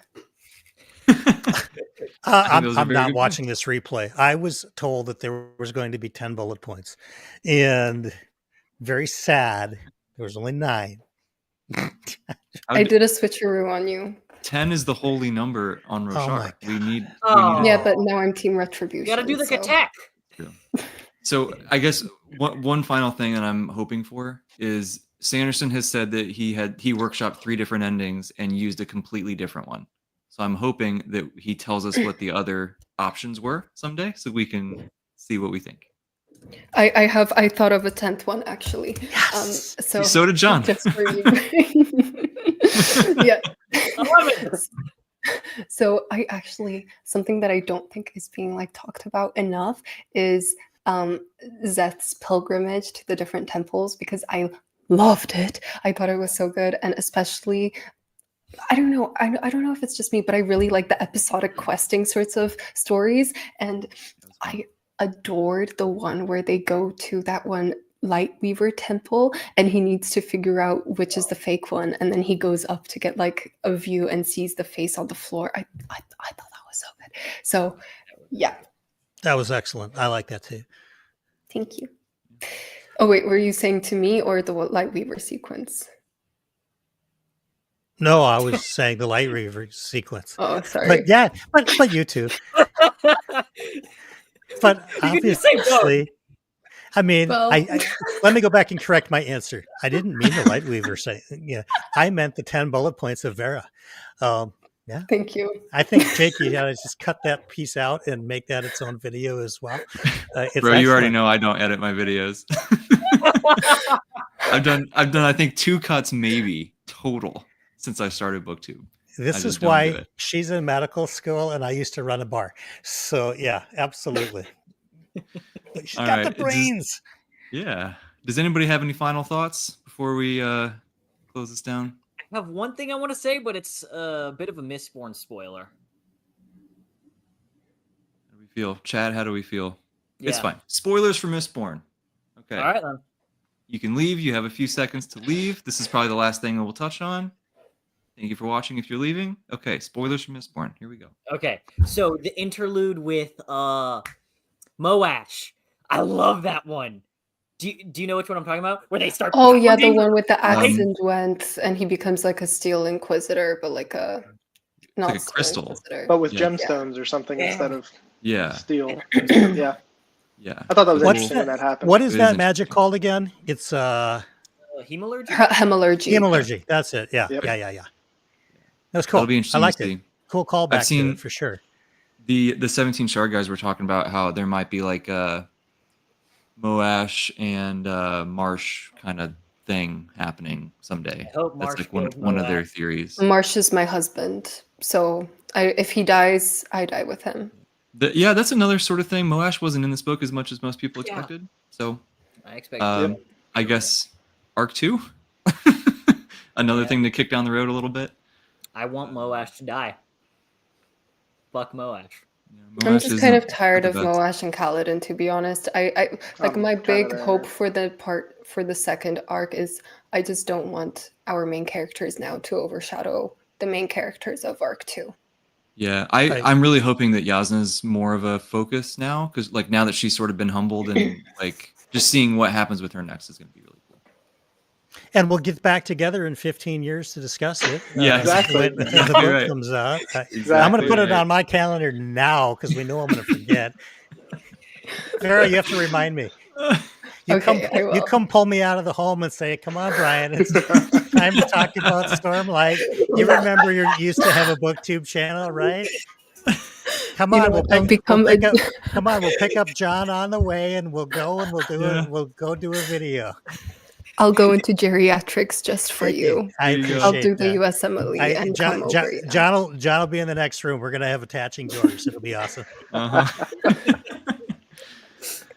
I'm not watching this replay. I was told that there was going to be 10 bullet points, and very sad, there was only 9. I did a switcheroo on you. 10 is the holy number on Roshar. We need yeah, but now I'm Team Retribution. You gotta do the attack. So I guess one final thing that I'm hoping for is Sanderson has said that he workshopped 3 different endings and used a completely different one. So I'm hoping that he tells us what the other options were someday, so we can see what we think. I thought of a 10th one actually. Yes. So did John. Just for you. Yeah. I love it. So I actually, something that I don't think is being like talked about enough is Zeth's pilgrimage to the different temples, because I loved it. I thought it was so good, and especially I don't know if it's just me, but I really like the episodic questing sorts of stories, and I adored the one where they go to that one Lightweaver temple and he needs to figure out which is the fake one, and then he goes up to get like a view and sees the face on the floor. I thought that was so good. So yeah, that was excellent. I like that too. Thank you. Oh wait, were you saying to me or the Lightweaver sequence? No, I was saying the Lightweaver sequence. Oh, sorry. But yeah, but you too. But obviously, I mean, well, I let me go back and correct my answer. I didn't mean the Lightweaver say. Yeah, I meant the 10 bullet points of Vera. Yeah. Thank you. I think Jake, you gotta just cut that piece out and make that its own video as well. Bro, excellent. You already know I don't edit my videos. I've done I think 2 cuts maybe total since I started book 2. This is why she's in medical school and I used to run a bar. So yeah, absolutely. She's got the brains. Does anybody have any final thoughts before we close this down? I have one thing I want to say, but it's a bit of a Mistborn spoiler. How do we feel? Chad, how do we feel? Yeah. It's fine. Spoilers for Mistborn. Okay. All right, then. You can leave. You have a few seconds to leave. This is probably the last thing that we'll touch on. Thank you for watching. If you're leaving, okay. Spoilers for Mistborn. Here we go. Okay, so the interlude with Moash. I love that one. Do you know which one I'm talking about? Where they start. Oh yeah, the pounding one with the Um, accent went, and he becomes like a steel inquisitor, but like a not like a steel crystal. inquisitor. But with Yeah. gemstones or something Yeah. instead of Yeah. steel. Yeah. Yeah. I thought that was What's interesting when that happened. What is It is that magic interesting. called again? It's Hemalurgy. Hemorrhagy. hemalurgy. That's it. Yeah, Yep. yeah. That's cool. That'll be I interesting liked to see. it. Cool callback to seen- it for sure. The 17 Shard guys were talking about how there might be like a Moash and Marsh kind of thing happening someday. I hope That's Marsh like kills one of their Moash. theories. Marsh is my husband, so if he dies, I die with him. Yeah, that's another sort of thing. Moash wasn't in this book as much as most people Yeah. expected. So I expect. I guess Arc 2? Another Yeah. thing to kick down the road a little bit. I want Moash to die. Fuck Moash. Yeah, I'm Moash just isn't kind of tired the of best. Moash and Kaladin, to be honest. I like I'm my kinda big there. hope for the second arc is I just don't want our main characters now to overshadow the main characters of arc 2. Yeah, Right. I'm really hoping that Yasna's more of a focus now, because like now that she's sort of been humbled and like just seeing what happens with her next is going to be really cool. And we'll get back together in 15 years to discuss it. Yeah, exactly. When the Exactly book right. comes out. I'm going to Exactly put it right. on my calendar now because we know I'm going to forget. Vera, you have to remind me. You Okay, I will. come pull me out of the home and say, "Come on, Brian, it's time to talk about Stormlight." You remember you used to have a BookTube channel, right? Come You know on, what, I'll become we'll pick a- up. Come on, we'll pick up John on the way, and we'll go and we'll do Yeah. it. We'll go do a video. I'll go into geriatrics just for Thank you. I There you go. I'll appreciate do the that. USMLE and come over. Yeah. John will be in the next room. We're gonna have attaching doors. It'll be awesome. Uh-huh.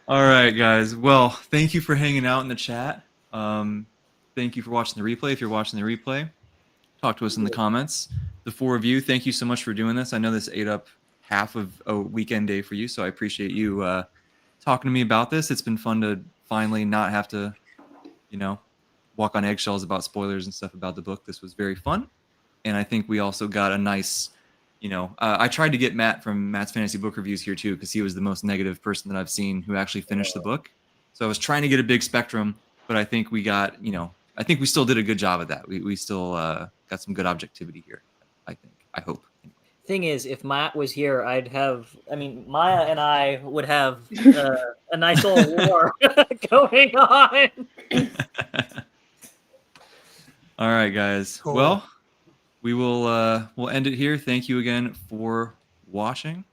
All right, guys. Well, thank you for hanging out in the chat. Thank you for watching the replay. If you're watching the replay, talk to us in the comments. The four of you, thank you so much for doing this. I know this ate up half of a weekend day for you, so I appreciate you talking to me about this. It's been fun to finally not have to, walk on eggshells about spoilers and stuff about the book. This was very fun. And I think we also got a nice, I tried to get Matt from Matt's Fantasy Book Reviews here too, because he was the most negative person that I've seen who actually finished the book. So I was trying to get a big spectrum, but I think we got, I think we still did a good job at that. We still got some good objectivity here, I hope. Thing is, if Matt was here, Maya and I would have a nice little war going on. All right, guys. Cool. Well, we'll end it here. Thank you again for watching.